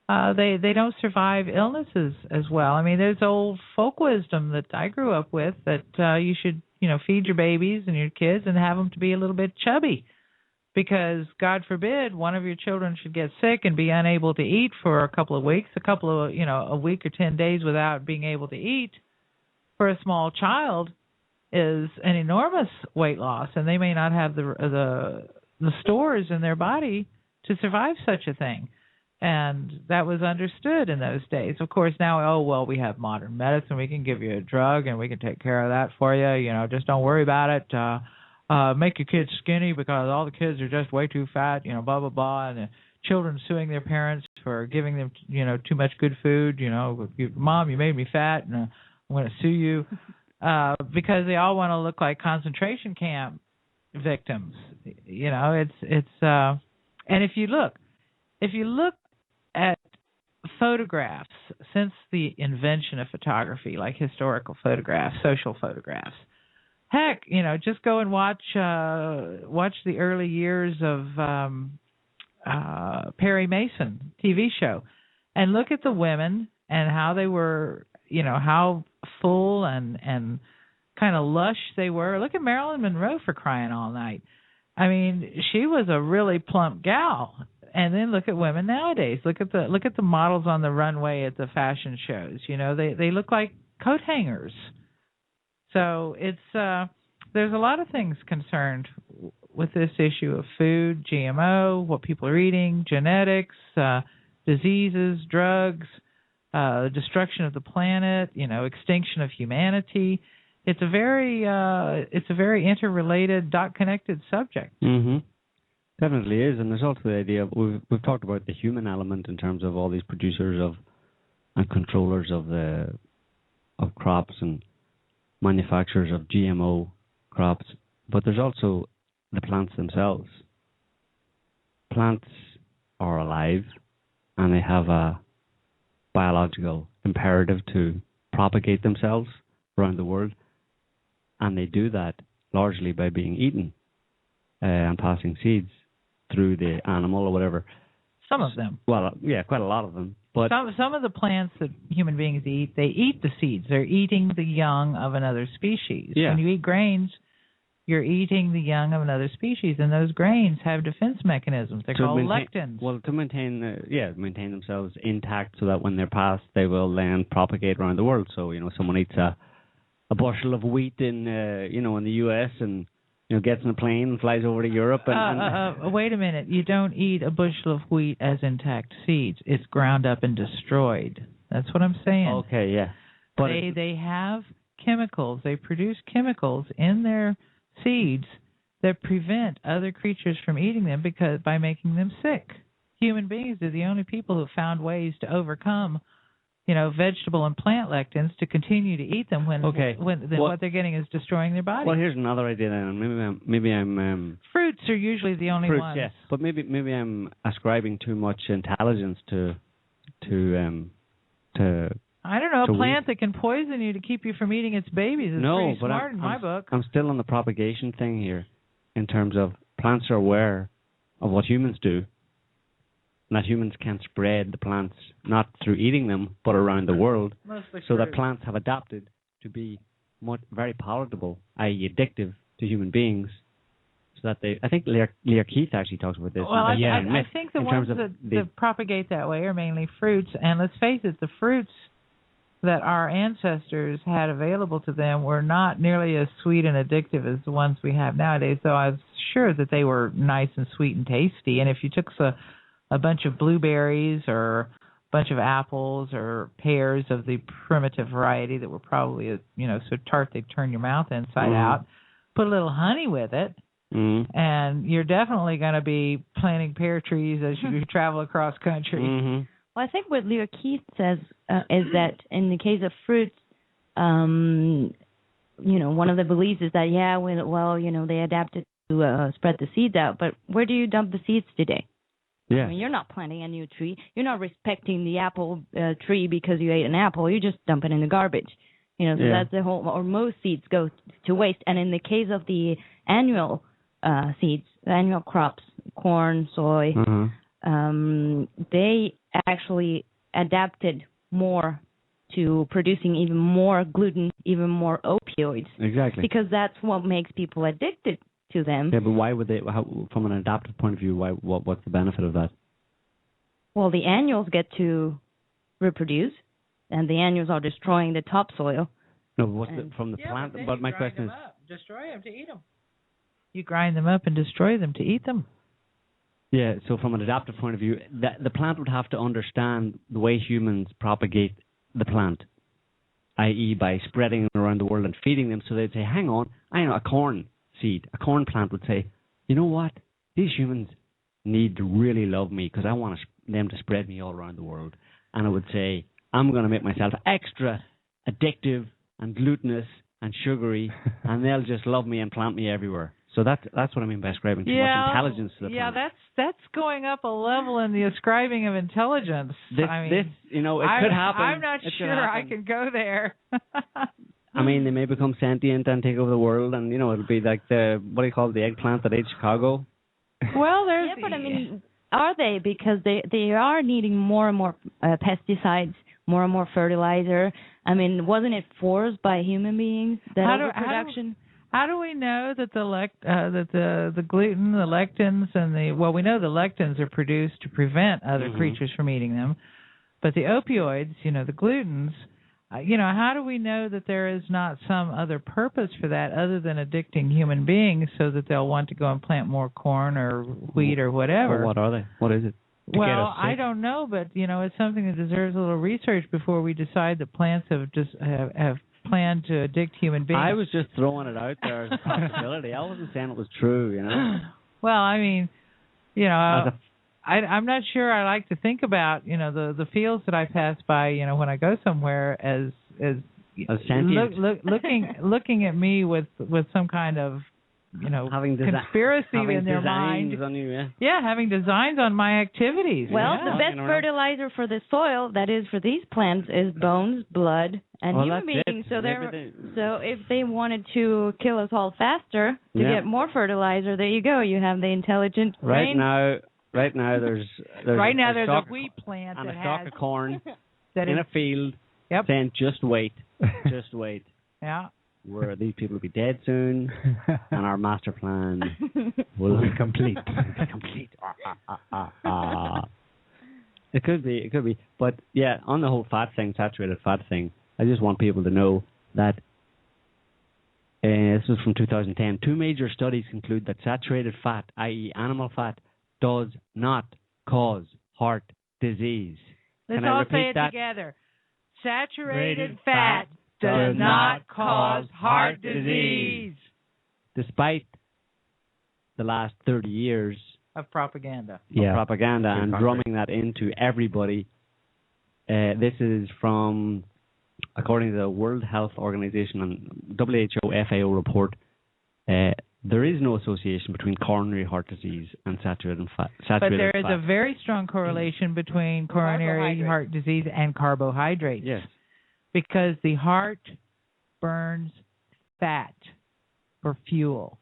they don't survive illnesses as well. There's old folk wisdom that I grew up with that you should, feed your babies and your kids and have them to be a little bit chubby, because God forbid one of your children should get sick and be unable to eat for a couple of weeks, a week or 10 days without being able to eat. For a small child, is an enormous weight loss, and they may not have the stores in their body to survive such a thing. And that was understood in those days. Of course, now, we have modern medicine. We can give you a drug, and we can take care of that for you. Just don't worry about it. Make your kids skinny because all the kids are just way too fat, blah, blah, blah. And children suing their parents for giving them, too much good food. Mom, you made me fat, and I'm going to sue you. Because they all want to look like concentration camp victims. It's and if you look at photographs since the invention of photography, like historical photographs, social photographs, heck, just go and watch the early years of Perry Mason TV show, and look at the women and how they were, how full and kind of lush they were. Look at Marilyn Monroe, for crying all night. I mean, she was a really plump gal. And then look at women nowadays. Look at the models on the runway at the fashion shows. They look like coat hangers. So it's there's a lot of things concerned with this issue of food, GMO, what people are eating, genetics, diseases, drugs, destruction of the planet, extinction of humanity. It's a very interrelated, dot-connected subject. Mm-hmm. Definitely is, and there's also the idea of, we've talked about the human element in terms of all these producers and controllers of crops and manufacturers of GMO crops, but there's also the plants themselves. Plants are alive, and they have a biological imperative to propagate themselves around the world, and they do that largely by being eaten and passing seeds through the animal or whatever. Some of them. Well, yeah, quite a lot of them. But some of the plants that human beings eat, they eat the seeds. They're eating the young of another species. Yeah. When you eat grains, you're eating the young of another species, and those grains have defense mechanisms. They're called lectins. Well, to maintain themselves intact, so that when they're passed, they will then propagate around the world. So someone eats a bushel of wheat in in the U.S. and gets in a plane and flies over to Europe. Wait a minute. You don't eat a bushel of wheat as intact seeds. It's ground up and destroyed. That's what I'm saying. Okay, yeah. But they have chemicals. They produce chemicals in their seeds that prevent other creatures from eating them by making them sick. Human beings are the only people who have found ways to overcome vegetable and plant lectins to continue to eat them when what they're getting is destroying their body. Well, here's another idea then. Maybe I'm fruits are usually the only ones. Yeah, but maybe I'm ascribing too much intelligence to I don't know, a plant that can poison you to keep you from eating its babies is pretty smart in my book. I'm still on the propagation thing here, in terms of plants are aware of what humans do, and that humans can spread the plants not through eating them, but around the world, so that plants have adapted to be very palatable, i.e. addictive to human beings, so that I think Lear Keith actually talks about this. Well, I think the ones that propagate that way are mainly fruits, and let's face it, the fruits that our ancestors had available to them were not nearly as sweet and addictive as the ones we have nowadays, though I was sure that they were nice and sweet and tasty. And if you took a bunch of blueberries or a bunch of apples or pears of the primitive variety that were probably so tart they'd turn your mouth inside out, put a little honey with it, and you're definitely going to be planting pear trees as you travel across country. Well, I think what Leo Keith says is that in the case of fruits, one of the beliefs is that, they adapted to spread the seeds out. But where do you dump the seeds today? Yeah. I mean, you're not planting a new tree. You're not respecting the apple tree because you ate an apple. You just dump it in the garbage. That's the whole, or most seeds go to waste. And in the case of the annual seeds, the annual crops, corn, soy, they actually adapted more to producing even more gluten, even more opioids. Exactly. Because that's what makes people addicted to them. Yeah, but why would they, from an adaptive point of view, what's the benefit of that? Well, the annuals get to reproduce, and the annuals are destroying the topsoil. No, but from the plant? But my question is... Destroy them to eat them. You grind them up and destroy them to eat them. Yeah, so from an adaptive point of view, the plant would have to understand the way humans propagate the plant, i.e. by spreading it around the world and feeding them. So they'd say, hang on, I know a corn seed, a corn plant would say, you know what, these humans need to really love me because I want them to spread me all around the world. And it would say, I'm going to make myself extra addictive and glutinous and sugary, and they'll just love me and plant me everywhere. So that's what I mean by ascribing too much intelligence to the plant. Yeah, that's going up a level in the ascribing of intelligence. It could happen. I'm not sure I can go there. I mean, they may become sentient and take over the world, and it'll be like the eggplant that ate Chicago. Well, there's but I mean, are they? Because they are needing more and more pesticides, more and more fertilizer. I mean, wasn't it forced by human beings that overproduction? How do we know that the gluten, the lectins, and we know the lectins are produced to prevent other creatures from eating them, but the opioids, the glutens, how do we know that there is not some other purpose for that other than addicting human beings so that they'll want to go and plant more corn or wheat or whatever? Well, what are they? What is it? Well, I don't know, but it's something that deserves a little research before we decide that plants have planned to addict human beings. I was just throwing it out there as a possibility. I wasn't saying it was true, Well, I mean, I'm not sure I like to think about, the fields that I pass by, when I go somewhere as sentient. looking at me with some kind of, conspiracy in their mind. On you, having designs on my activities. Well, the best fertilizer for the soil, that is for these plants, is bones, blood, and human beings. So if they wanted to kill us all faster to get more fertilizer, there you go. You have the intelligent brain. Right now there's a wheat plant and that a stalk of corn that in a field saying, just wait, just wait. Yeah. Where these people will be dead soon, and our master plan will be complete. It could be. But yeah, on the whole fat thing, saturated fat thing, I just want people to know that this was from 2010. 2 major studies conclude that saturated fat, i.e. animal fat, does not cause heart disease. Let's all say it together. Saturated fat does not cause heart disease. Despite the last 30 years of propaganda. And drumming that into everybody. This is from, according to the World Health Organization and WHO FAO report, there is no association between coronary heart disease and saturated fat. But there is a very strong correlation between coronary heart disease and carbohydrates. Yes. Because the heart burns fat for fuel.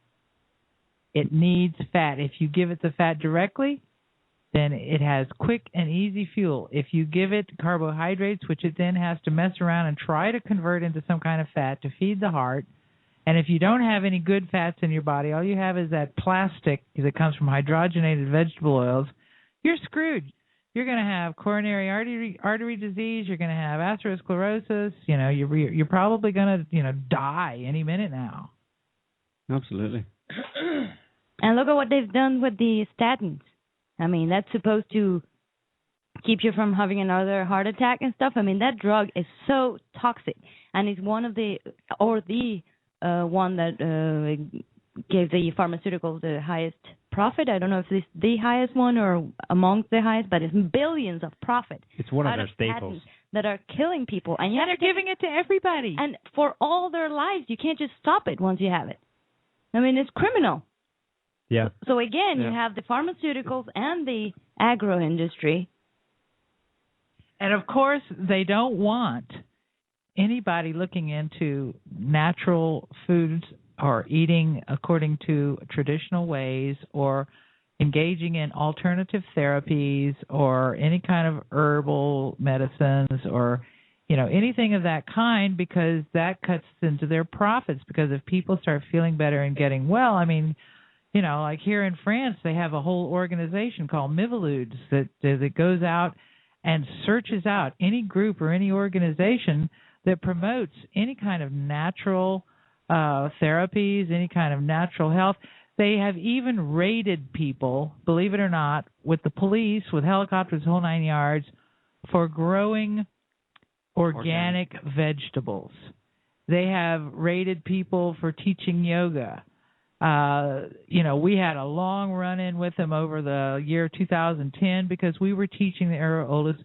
It needs fat. If you give it the fat directly, then it has quick and easy fuel. If you give it carbohydrates, which it then has to mess around and try to convert into some kind of fat to feed the heart, and if you don't have any good fats in your body, all you have is that plastic that comes from hydrogenated vegetable oils, you're screwed. You're going to have coronary artery disease. You're going to have atherosclerosis. You're probably going to die any minute now. Absolutely. And look at what they've done with the statins. I mean, that's supposed to keep you from having another heart attack and stuff. I mean, that drug is so toxic, and it's one of the one that gave the pharmaceuticals the highest profit. I don't know if it's the highest one or amongst the highest, but it's billions of profit. It's one of their staples that are killing people, and they're giving it to everybody. And for all their lives, you can't just stop it once you have it. I mean, it's criminal. Yeah. So again, you have the pharmaceuticals and the agro industry. And of course, they don't want anybody looking into natural foods or eating according to traditional ways or engaging in alternative therapies or any kind of herbal medicines or, anything of that kind, because that cuts into their profits. Because if people start feeling better and getting well, I mean, like here in France, they have a whole organization called Miviludes that goes out and searches out any group or any organization that promotes any kind of natural therapies, any kind of natural health. They have even raided people, believe it or not, with the police, with helicopters, the whole 9 yards, for growing organic vegetables. They have raided people for teaching yoga. We had a long run-in with them over the year 2010 because we were teaching the areolas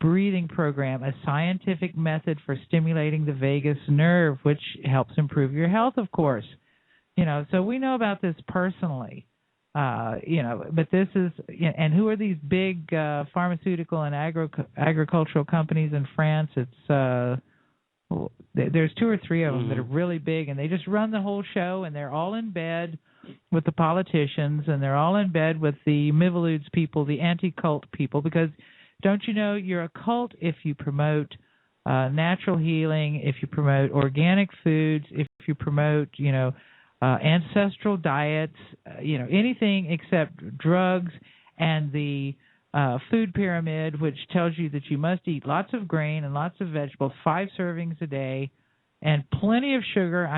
breathing program, a scientific method for stimulating the vagus nerve, which helps improve your health, of course. So we know about this personally. But this is, and who are these big pharmaceutical and agricultural companies in France? It's there's 2 or 3 of them that are really big, and they just run the whole show, and they're all in bed with the politicians, and they're all in bed with the Miviludes people, the anti-cult people, because don't you know you're a cult if you promote natural healing, if you promote organic foods, if you promote, ancestral diets, anything except drugs and the food pyramid, which tells you that you must eat lots of grain and lots of vegetables, 5 servings a day, and plenty of sugar.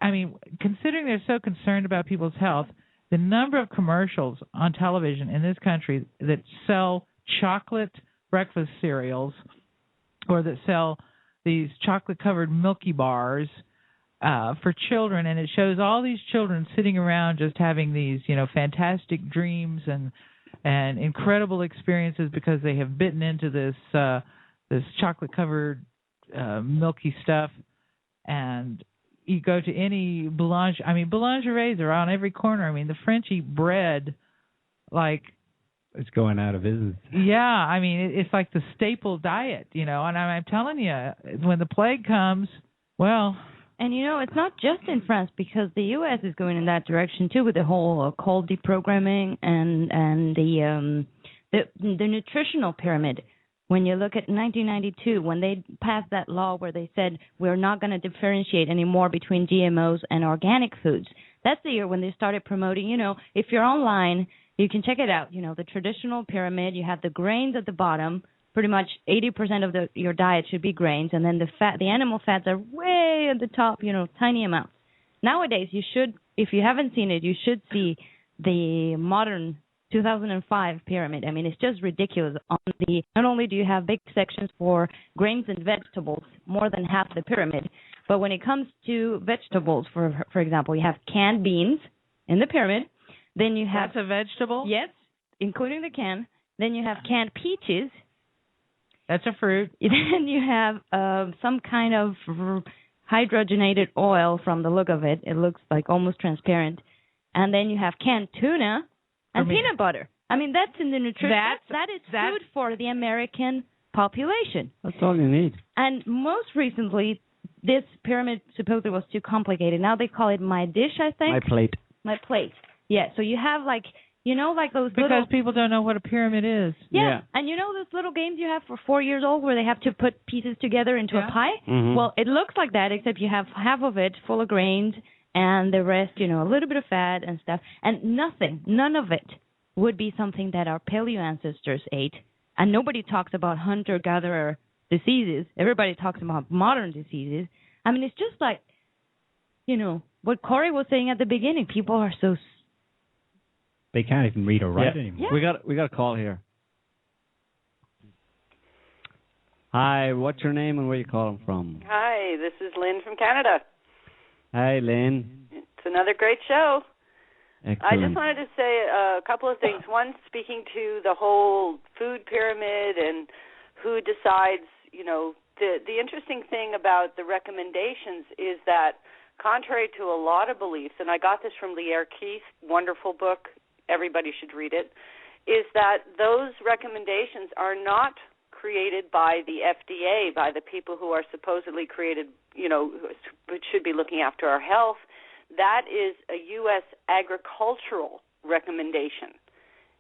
Considering they're so concerned about people's health, the number of commercials on television in this country that sell chocolate breakfast cereals or that sell these chocolate-covered Milky Bars for children, and it shows all these children sitting around just having these, fantastic dreams and incredible experiences because they have bitten into this chocolate-covered milky stuff. And you go to any boulangeries are on every corner. The French eat bread like it's going out of business. Yeah, it's like the staple diet, and I'm telling you, when the plague comes, well. And it's not just in France, because the U.S. is going in that direction too with the whole cold deprogramming and the nutritional pyramid. When you look at 1992, when they passed that law where they said we're not going to differentiate anymore between GMOs and organic foods, that's the year when they started promoting. If you're online, you can check it out. The traditional pyramid, you have the grains at the bottom. Pretty much 80% of your diet should be grains, and then the animal fats are way at the top, tiny amounts. Nowadays, you should, if you haven't seen it, you should see the modern 2005 pyramid. It's just ridiculous. Not only do you have big sections for grains and vegetables, more than half the pyramid, but when it comes to vegetables, for example, you have canned beans in the pyramid. Then you have that's a vegetable. Yes, including the can. Then you have canned peaches. That's a fruit. Then you have some kind of hydrogenated oil from the look of it. It looks like almost transparent. And then you have canned tuna and peanut butter. That's in the nutrition. That is food for the American population. That's all you need. And most recently, this pyramid supposedly was too complicated. Now they call it My Dish, I think. My plate. Yeah, so you have like those because people don't know what a pyramid is. Yeah. And those little games you have for 4 years old where they have to put pieces together into a pie? Mm-hmm. Well, it looks like that, except you have half of it full of grains and the rest, a little bit of fat and stuff. And none of it would be something that our paleo ancestors ate. And nobody talks about hunter-gatherer diseases. Everybody talks about modern diseases. It's just like, what Corey was saying at the beginning. People are so they can't even read or write anymore. Yeah. We got a call here. Hi, what's your name and where you calling from? Hi, this is Lynn from Canada. Hi, Lynn. It's another great show. Excellent. I just wanted to say a couple of things. One, speaking to the whole food pyramid and who decides, the interesting thing about the recommendations is that contrary to a lot of beliefs, and I got this from Lierre Keith, wonderful book, everybody should read it, is that those recommendations are not created by the FDA, by the people who are supposedly created, who should be looking after our health. That is a U.S. agricultural recommendation.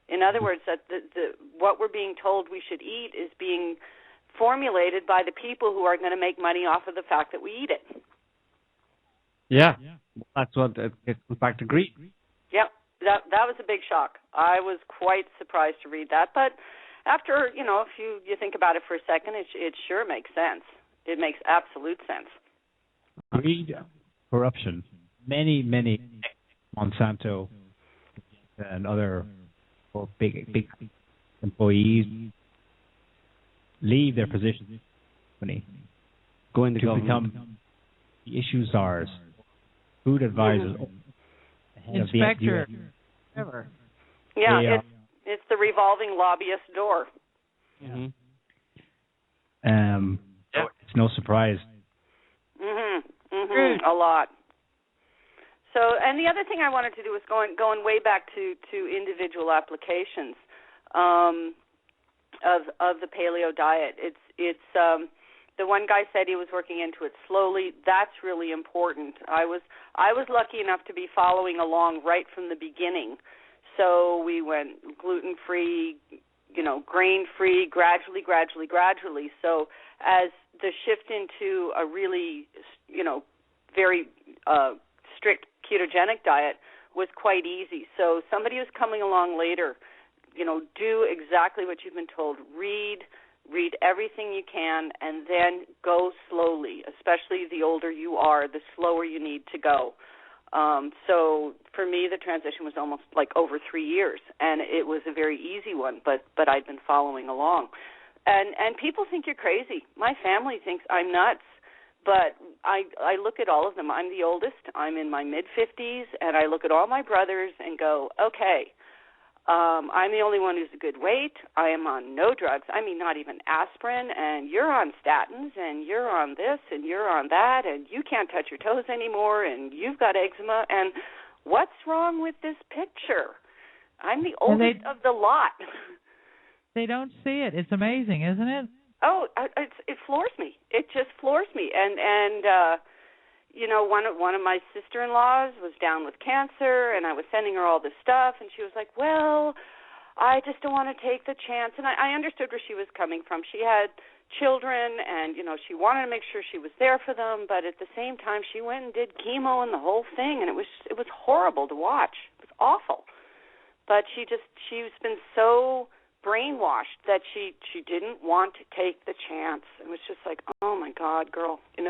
In other words, that what we're being told we should eat is being formulated by the people who are going to make money off of the fact that we eat it. Yeah. That's what it goes back to greed. Yep. That was a big shock. I was quite surprised to read that. But after, if you think about it for a second, it sure makes sense. It makes absolute sense. Greed, corruption. Many Monsanto and other big employees leave their positions in the company, go into to government, become the issue czars, food advisors, inspector, whatever. Yeah, it's the revolving lobbyist door. Mm-hmm. So it's no surprise. A lot. So, and the other thing I wanted to do was going way back to individual applications of the paleo diet. It's the one guy said he was working into it slowly. That's really important. I was lucky enough to be following along right from the beginning. So we went gluten-free, grain-free, gradually. So as the shift into a really, very strict ketogenic diet was quite easy. So somebody who's coming along later, do exactly what you've been told. Read everything you can, and then go slowly. Especially the older you are, the slower you need to go. So for me, the transition was almost like over 3 years, and it was a very easy one, but I'd been following along. And people think you're crazy. My family thinks I'm nuts, but I look at all of them. I'm the oldest. I'm in my mid-50s, and I look at all my brothers and go, okay, I'm the only one who's a good weight. I am on no drugs. I mean, not even aspirin, and you're on statins, and you're on this, and you're on that, and you can't touch your toes anymore, and you've got eczema, and what's wrong with this picture? I'm the oldest of the lot. They don't see it. It's amazing, isn't it? Oh, it floors me. It just floors me. And one of my sister-in-laws was down with cancer, and I was sending her all this stuff, and she was like, well, I just don't want to take the chance. And I understood where she was coming from. She had children, and, she wanted to make sure she was there for them, but at the same time, she went and did chemo and the whole thing, and it was horrible to watch. It was awful. But she's been so brainwashed that she didn't want to take the chance. It was just like, oh my God, girl, it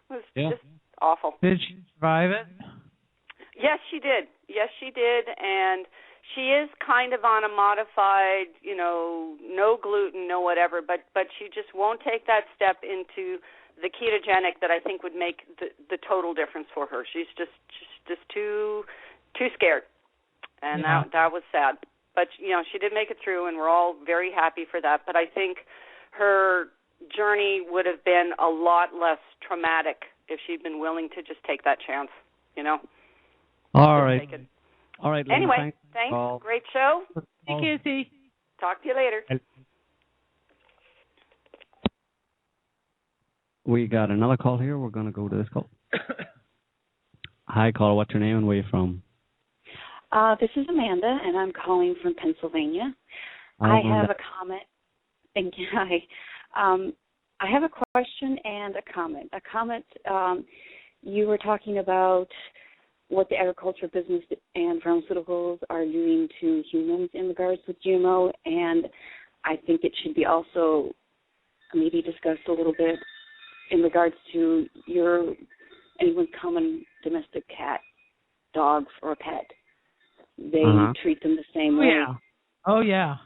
was just awful. Did she survive it? Yes, she did. And she is kind of on a modified, no gluten, no whatever, but she just won't take that step into the ketogenic that I think would make the total difference for her. She's just too scared, and that was sad. But, she did make it through, and we're all very happy for that. But I think her journey would have been a lot less traumatic if she'd been willing to just take that chance, All right. All right, Lynn, anyway, thanks. Great show. Hey, Kissy. Talk to you later. We got another call here. We're going to go to this call. Hi, caller. What's your name and where are you from? This is Amanda, and I'm calling from Pennsylvania. Hi, I have a comment. Thank you. Hi. I have a question and a comment. A comment, you were talking about what the agriculture business and pharmaceuticals are doing to humans in regards with GMO, and I think it should be also maybe discussed a little bit in regards to anyone's common domestic cat, dog, or a pet. They treat them the same way. Yeah. Oh, yeah.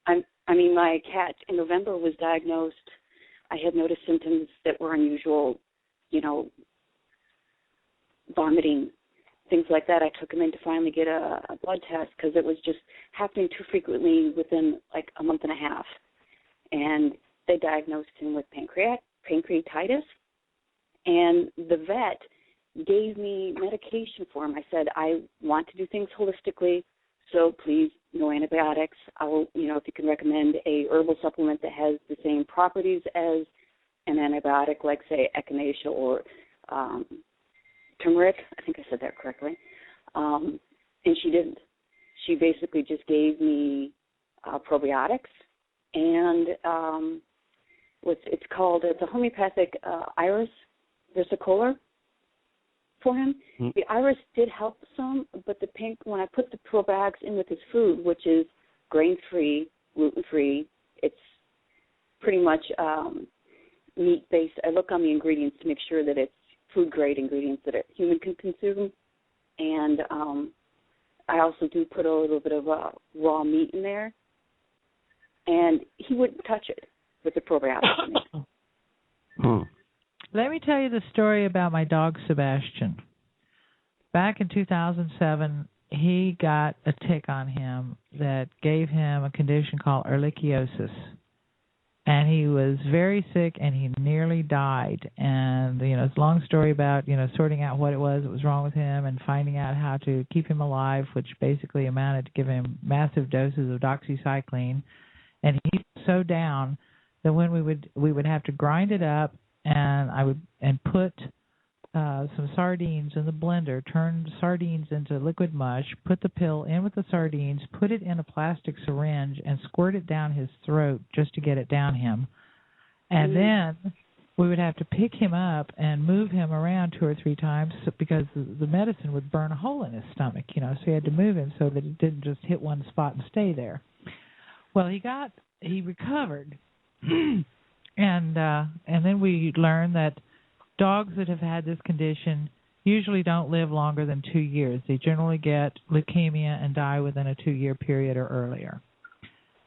I mean, my cat in November was diagnosed. I had noticed symptoms that were unusual, vomiting, things like that. I took him in to finally get a blood test because it was just happening too frequently within like a month and a half. And they diagnosed him with pancreatitis. And the vet gave me medication for him. I said, I want to do things holistically, so please, no antibiotics. I will, if you can recommend a herbal supplement that has the same properties as an antibiotic, like, say, echinacea or turmeric. I think I said that correctly. And she didn't. She basically just gave me probiotics and it's a homeopathic iris versicolor for him. Mm-hmm. The iris did help some, but when I put the probiotics in with his food, which is grain-free, gluten-free, it's pretty much meat-based. I look on the ingredients to make sure that it's food-grade ingredients that a human can consume, and I also do put a little bit of raw meat in there, and he wouldn't touch it with the probiotics. Let me tell you the story about my dog Sebastian. Back in 2007, he got a tick on him that gave him a condition called ehrlichiosis. And he was very sick, and he nearly died. And, it's a long story about, sorting out what it was that was wrong with him and finding out how to keep him alive, which basically amounted to giving him massive doses of doxycycline. And he was so down that when we would have to grind it up, and put some sardines in the blender, turn sardines into liquid mush, put the pill in with the sardines, put it in a plastic syringe, and squirt it down his throat just to get it down him. And then we would have to pick him up and move him around 2 or 3 times because the medicine would burn a hole in his stomach, so he had to move him so that it didn't just hit one spot and stay there. Well, he recovered. And then we learned that dogs that have had this condition usually don't live longer than 2 years. They generally get leukemia and die within a 2-year period or earlier.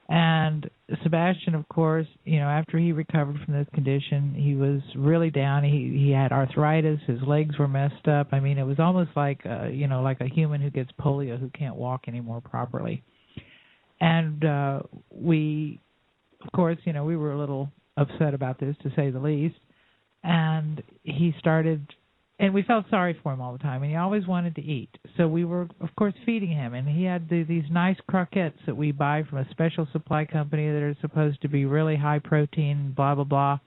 And Sebastian, of course, after he recovered from this condition, he was really down. He had arthritis. His legs were messed up. I mean, it was almost like like a human who gets polio who can't walk anymore properly. And we, of course, we were a little upset about this, to say the least. And he started, and we felt sorry for him all the time, and he always wanted to eat. So we were, of course, feeding him, and he had these nice croquettes that we buy from a special supply company that are supposed to be really high protein, blah, blah, blah.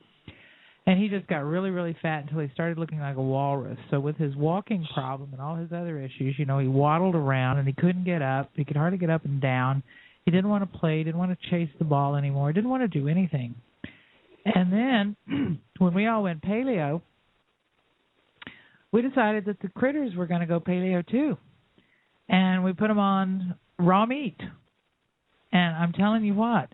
And he just got really, really fat until he started looking like a walrus. So with his walking problem and all his other issues, he waddled around, and he couldn't get up. He could hardly get up and down. He didn't want to play, didn't want to chase the ball anymore, didn't want to do anything. And then when we all went paleo, we decided that the critters were going to go paleo too. And we put them on raw meat. And I'm telling you what,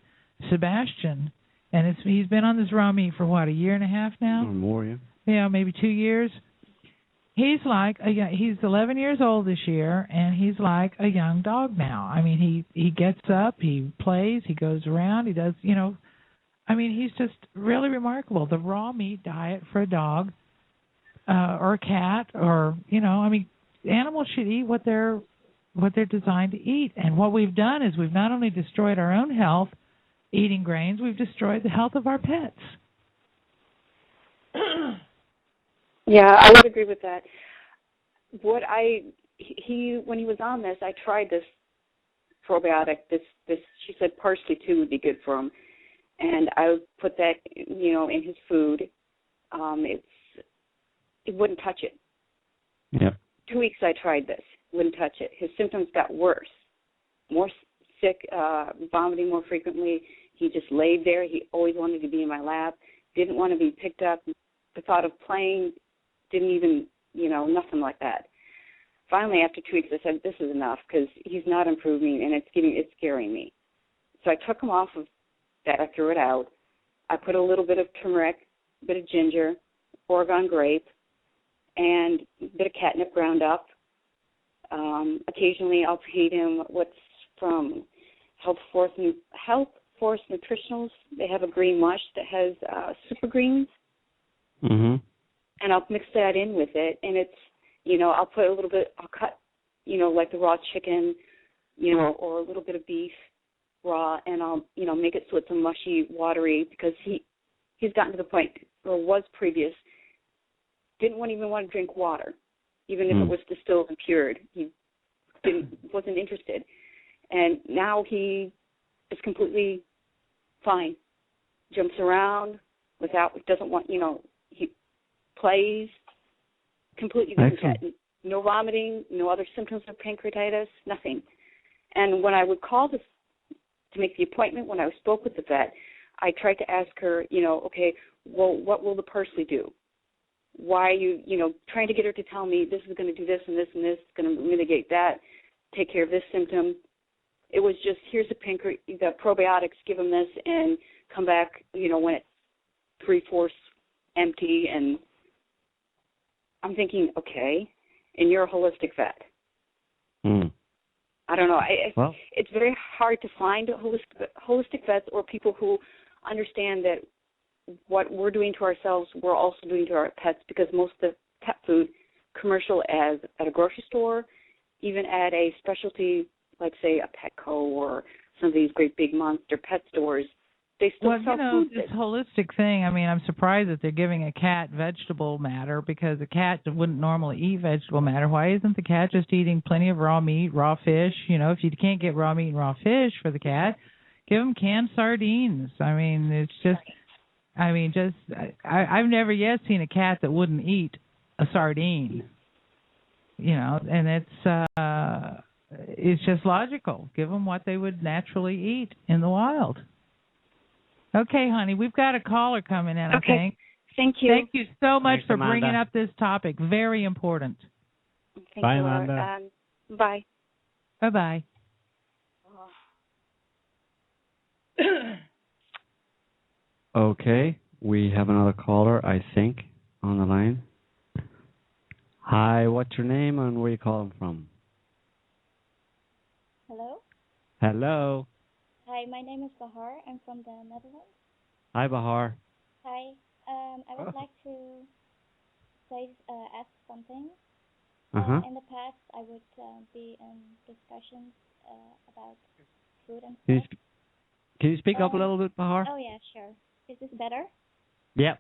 Sebastian, and he's been on this raw meat for, what, 1.5 years now? Or more, yeah. Yeah, maybe 2 years. He's 11 years old this year, and he's like a young dog now. I mean, he gets up, he plays, he goes around, he does, he's just really remarkable. The raw meat diet for a dog or a cat or, animals should eat what they're designed to eat. And what we've done is we've not only destroyed our own health eating grains, we've destroyed the health of our pets. Yeah, I would agree with that. When he was on this, I tried this probiotic. This she said parsley too would be good for him. And I would put that, in his food. It wouldn't touch it. Yep. 2 weeks I tried this, wouldn't touch it. His symptoms got worse, more sick, vomiting more frequently. He just laid there. He always wanted to be in my lap, didn't want to be picked up. The thought of playing didn't even, nothing like that. Finally, after 2 weeks, I said, this is enough because he's not improving and it's scaring me. So I took him off of that. I threw it out. I put a little bit of turmeric, a bit of ginger, Oregon grape, and a bit of catnip ground up. Occasionally I'll feed him what's from Health Force Nutritionals. They have a green mush that has super greens. Mm-hmm. And I'll mix that in with it. And it's, I'll put a little bit, I'll cut, like the raw chicken, or a little bit of beef raw, and I'll, make it so it's a mushy, watery, because he's gotten to the point, or was previous, didn't even want to drink water, even if it was distilled and cured. He wasn't interested. And now he is completely fine, jumps around doesn't want, he plays, completely different. No vomiting, no other symptoms of pancreatitis, nothing. And when I would call to make the appointment, when I spoke with the vet, I tried to ask her, okay, well, what will the parsley do? Why are you, trying to get her to tell me this is going to do this and this and this, it's going to mitigate that, take care of this symptom. It was just, here's the probiotics, give them this, and come back, when it's 3/4 empty. And I'm thinking, okay, and you're a holistic vet. I don't know. It's very hard to find holistic vets or people who understand that what we're doing to ourselves, we're also doing to our pets, because most of the pet food, commercial as at a grocery store, even at a specialty, like say a Petco or some of these great big monster pet stores, they still sell food. This holistic thing, I mean, I'm surprised that they're giving a cat vegetable matter, because a cat wouldn't normally eat vegetable matter. Why isn't the cat just eating plenty of raw meat, raw fish? You know, if you can't get raw meat and raw fish for the cat, give them canned sardines. I mean, it's just, I've never yet seen a cat that wouldn't eat a sardine. You know, and it's just logical. Give them what they would naturally eat in the wild. Okay, honey, we've got a caller coming in, I think. Thank you. Thank you so much Thanks, for Amanda. bringing up this topic. Very important. Bye, Amanda. Bye. Bye-bye. Okay, we have another caller, I think, on the line. Hi, what's your name and where are you calling from? Hello? Hello. Hi, my name is Bahar. I'm from the Netherlands. Hi, Bahar. Hi. I would like to ask something. In the past, I would be in discussions about food and stuff. Can you speak up a little bit, Bahar? Oh, yeah, sure. Is this better? Yep.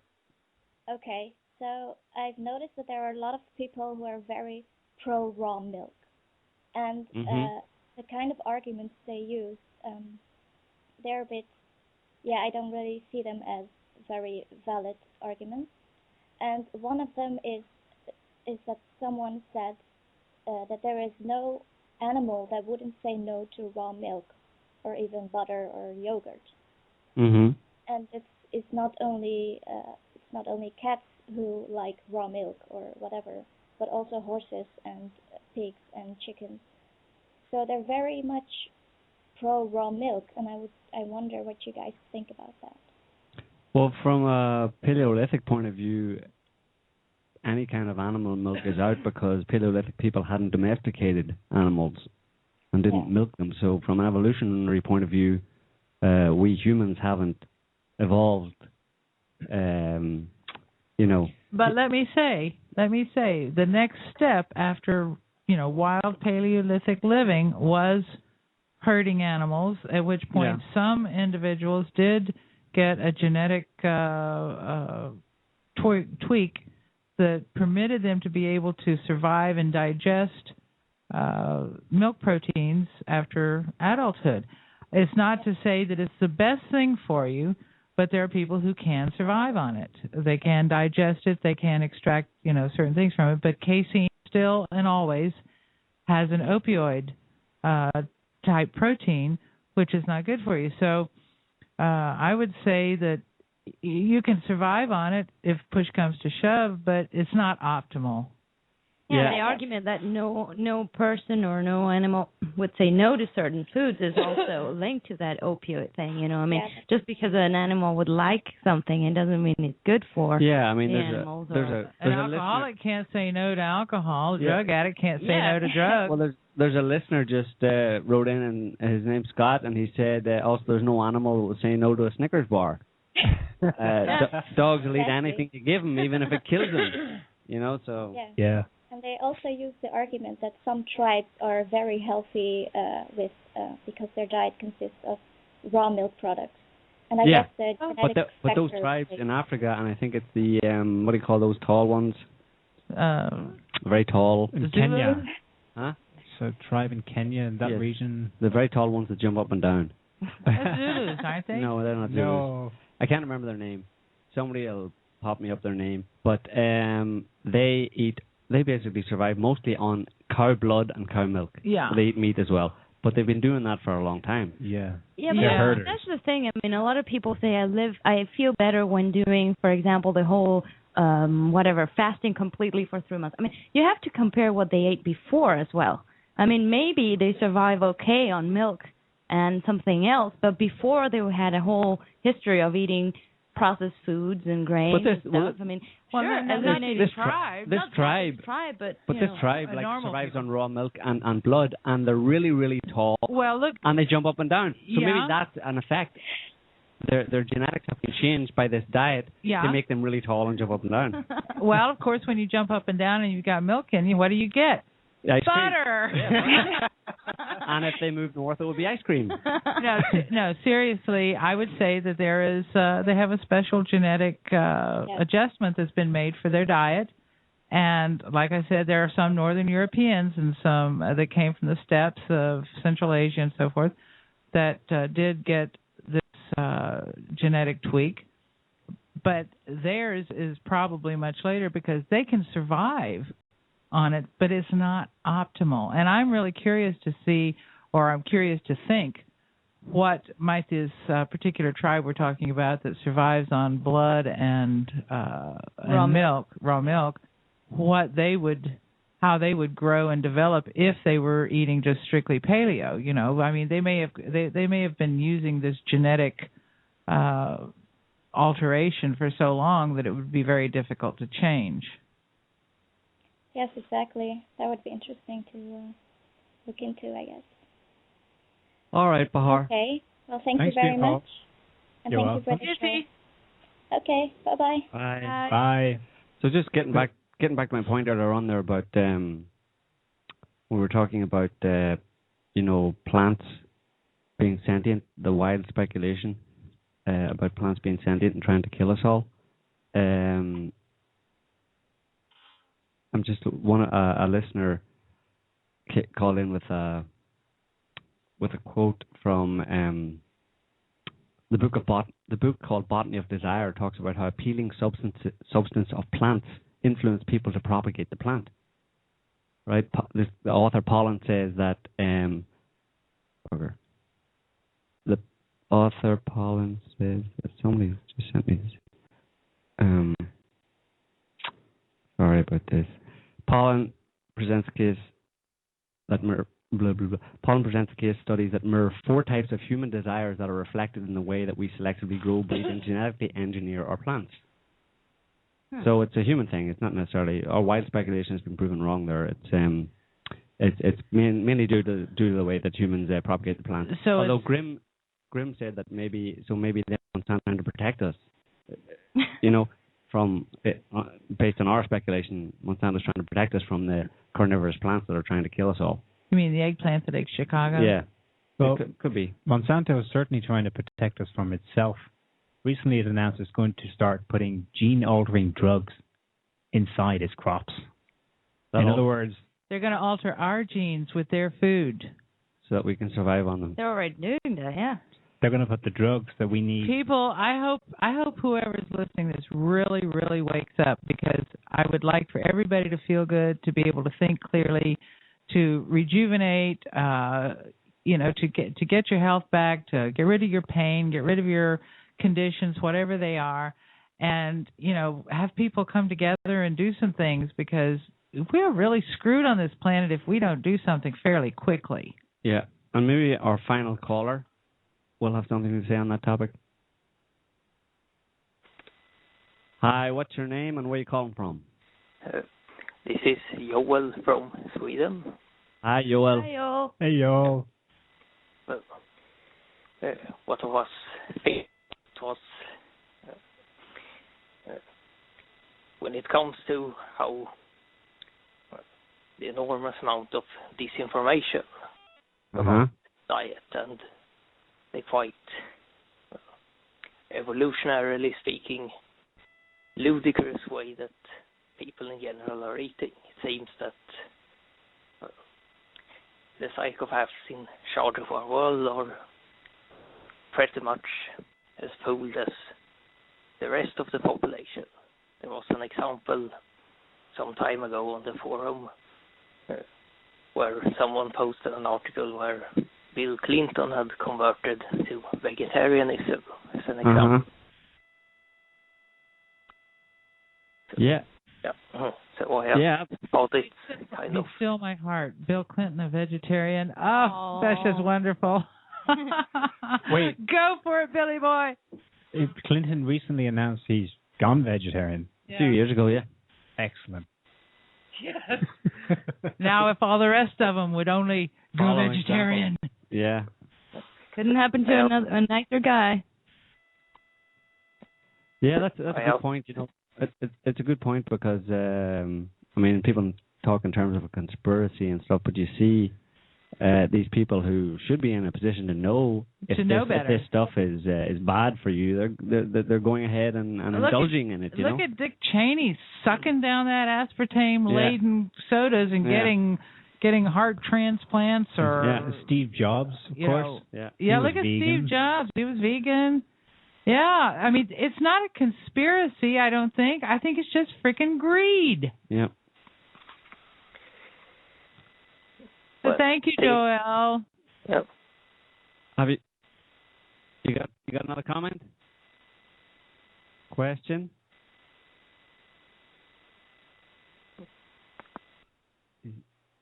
Okay. So I've noticed that there are a lot of people who are very pro-raw milk. And the kind of arguments they use, they're a bit, I don't really see them as very valid arguments. And one of them is that someone said that there is no animal that wouldn't say no to raw milk or even butter or yogurt. Mm-hmm. And it's not only cats who like raw milk or whatever, but also horses and pigs and chickens. So they're very much pro raw milk, and I wonder what you guys think about that. Well, from a Paleolithic point of view, any kind of animal milk is out because Paleolithic people hadn't domesticated animals and didn't milk them. So from an evolutionary point of view, we humans haven't evolved, But let me say, the next step after, wild Paleolithic living was herding animals, at which point some individuals did get a genetic tweak that permitted them to be able to survive and digest milk proteins after adulthood. It's not to say that it's the best thing for you, but there are people who can survive on it. They can digest it. They can extract, certain things from it. But casein still and always has an opioid type protein, which is not good for you. So I would say that you can survive on it if push comes to shove, but it's not optimal. Yeah, the argument that no person or no animal would say no to certain foods is also linked to that opioid thing. Just because an animal would like something, it doesn't mean it's good for the animals. An alcoholic can't say no to alcohol. A drug addict can't say no to drugs. Well, there's a listener just wrote in, and his name's Scott, and he said also there's no animal that would say no to a Snickers bar. Dogs will eat anything you give them, even if it kills them. Yeah. And they also use the argument that some tribes are very healthy because their diet consists of raw milk products. And I guess the genetic but those tribes in Africa, and I think it's the what do you call those tall ones? Very tall. In Kenya. Huh? So a tribe in Kenya, in that region. The very tall ones that jump up and down. Zulus, aren't they? No, they're not Zulus. No. I can't remember their name. Somebody will pop me up their name. But they basically survive mostly on cow blood and cow milk. Yeah. They eat meat as well. But they've been doing that for a long time. Yeah. Yeah, but that's the thing. I mean, a lot of people say I feel better when doing, for example, the whole fasting completely for 3 months. I mean, you have to compare what they ate before as well. I mean, maybe they survive okay on milk and something else, but before they had a whole history of eating processed foods and grains and stuff. I mean, this tribe survives on raw milk and blood, and they're really, really tall. Well, look, and they jump up and down. So maybe that's an effect. Their genetics have been changed by this diet to make them really tall and jump up and down. Well, of course, when you jump up and down and you've got milk in you, what do you get? Ice butter. Cream. Yeah. And if they move north, it will be ice cream. No, seriously, I would say that there is they have a special genetic adjustment that's been made for their diet. And like I said, there are some Northern Europeans and some that came from the steppes of Central Asia and so forth that did get this genetic tweak. But theirs is probably much later because they can survive on it, but it's not optimal. And I'm really curious to see, or I'm curious to think, what might this particular tribe we're talking about that survives on blood and raw milk, how they would grow and develop if they were eating just strictly paleo. You know, I mean, they may have been using this genetic alteration for so long that it would be very difficult to change. Yes, exactly. That would be interesting to look into, I guess. All right, Bahar. Okay. Well, thank you very much. And You're thank you for the show. Okay. Bye-bye. Bye. Bye. So just getting back to my point earlier on there about we were talking about plants being sentient, the wild speculation about plants being sentient and trying to kill us all. I'm just a listener called in with a quote from the book called Botany of Desire talks about how appealing substance of plants influence people to propagate the plant. Right? The author Pollen says that the author Pollen says that somebody just sent me this. Sorry about this. Pollen presents a case that Pollen presents a case studies that mirror 4 types of human desires that are reflected in the way that we selectively grow, breed, and genetically engineer our plants. So it's a human thing. It's not necessarily. Our wild speculation has been proven wrong there. It's mainly due to the way that humans propagate the plants. So although Grimm said that maybe they're trying to protect us. From based on our speculation, Monsanto's trying to protect us from the carnivorous plants that are trying to kill us all. You mean the eggplant that eggs Chicago? Yeah. Well, could be. Monsanto is certainly trying to protect us from itself. Recently, it announced it's going to start putting gene-altering drugs inside its crops. In other words, they're going to alter our genes with their food so that we can survive on them. They're already doing that, yeah. They're going to put the drugs that we need. People, I hope whoever's listening to this really, really wakes up, because I would like for everybody to feel good, to be able to think clearly, to rejuvenate, to get your health back, to get rid of your pain, get rid of your conditions, whatever they are, and have people come together and do some things, because we're really screwed on this planet if we don't do something fairly quickly. Yeah, and maybe our final caller will have something to say on that topic. Hi, what's your name and where are you calling from? This is Joel from Sweden. Hi, Joel. Hi, Joel. Hey, Joel. What was when it comes to how the enormous amount of disinformation about diet and the quite evolutionarily speaking ludicrous way that people in general are eating. It seems that the psychopaths in charge of our world are pretty much as fooled as the rest of the population. There was an example some time ago on the forum where someone posted an article where Bill Clinton had converted to vegetarianism as an example. Yeah. So yeah. About it, kind of. Still my heart. Bill Clinton, a vegetarian. Oh, that's just wonderful. Wait. Go for it, Billy boy. Clinton recently announced he's gone vegetarian. A few years ago, yeah. Excellent. Yes. Now, if all the rest of them would only go vegetarian. Yeah. Couldn't happen to a nicer guy. Yeah, that's a good point. You know, it's a good point because I mean, people talk in terms of a conspiracy and stuff, but you see these people who should be in a position to know if this stuff is bad for you, they're going ahead and indulging in it. You know? Look at Dick Cheney sucking down that aspartame-laden sodas and getting heart transplants, or Steve Jobs, of course. Yeah, look at Steve Jobs. He was vegan. Yeah, I mean, it's not a conspiracy, I don't think. I think it's just freaking greed. Yeah. So thank you, Joel. Yep. Have you got another comment? Question?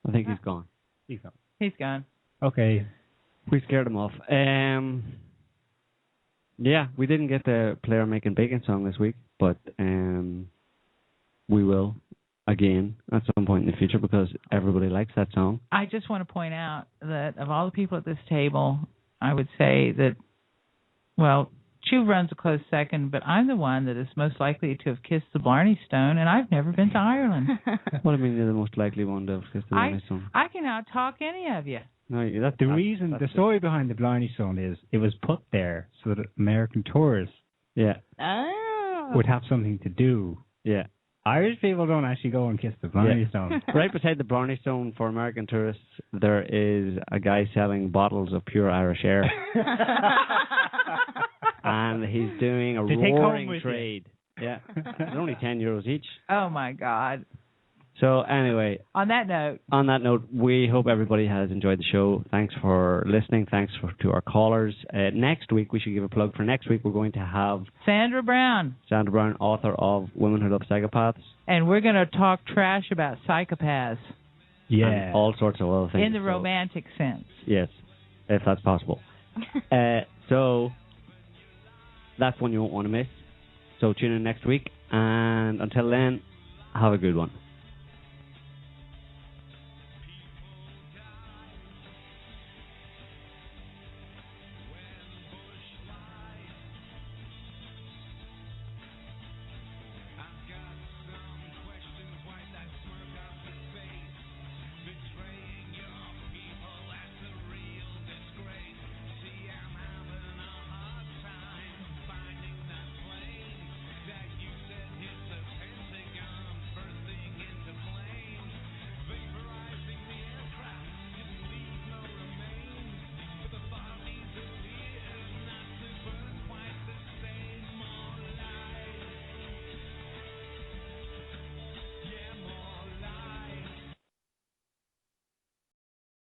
I think he's gone. He's gone. Okay. We scared him off. Yeah, we didn't get the Player Making Bacon song this week, but we will again at some point in the future because everybody likes that song. I just want to point out that of all the people at this table, I would say that, well, Chew runs a close second, but I'm the one that is most likely to have kissed the Blarney Stone, and I've never been to Ireland. What do you mean you're the most likely one to have kissed the Blarney Stone? I can out-talk any of you. No, the story behind the Blarney Stone is it was put there so that American tourists would have something to do. Yeah. Irish people don't actually go and kiss the Blarney Stone. Right beside the Blarney Stone for American tourists, there is a guy selling bottles of pure Irish air. And he's doing a roaring trade. Yeah. They're only €10 each. Oh, my God. So anyway, on that note, we hope everybody has enjoyed the show. Thanks for listening. Thanks to our callers. Next week, we should give a plug for next week. We're going to have Sandra Brown, author of Women Who Love Psychopaths. And we're going to talk trash about psychopaths. Yeah. And all sorts of other things. In the romantic sense. Yes, if that's possible. So that's one you won't want to miss. So tune in next week. And until then, have a good one.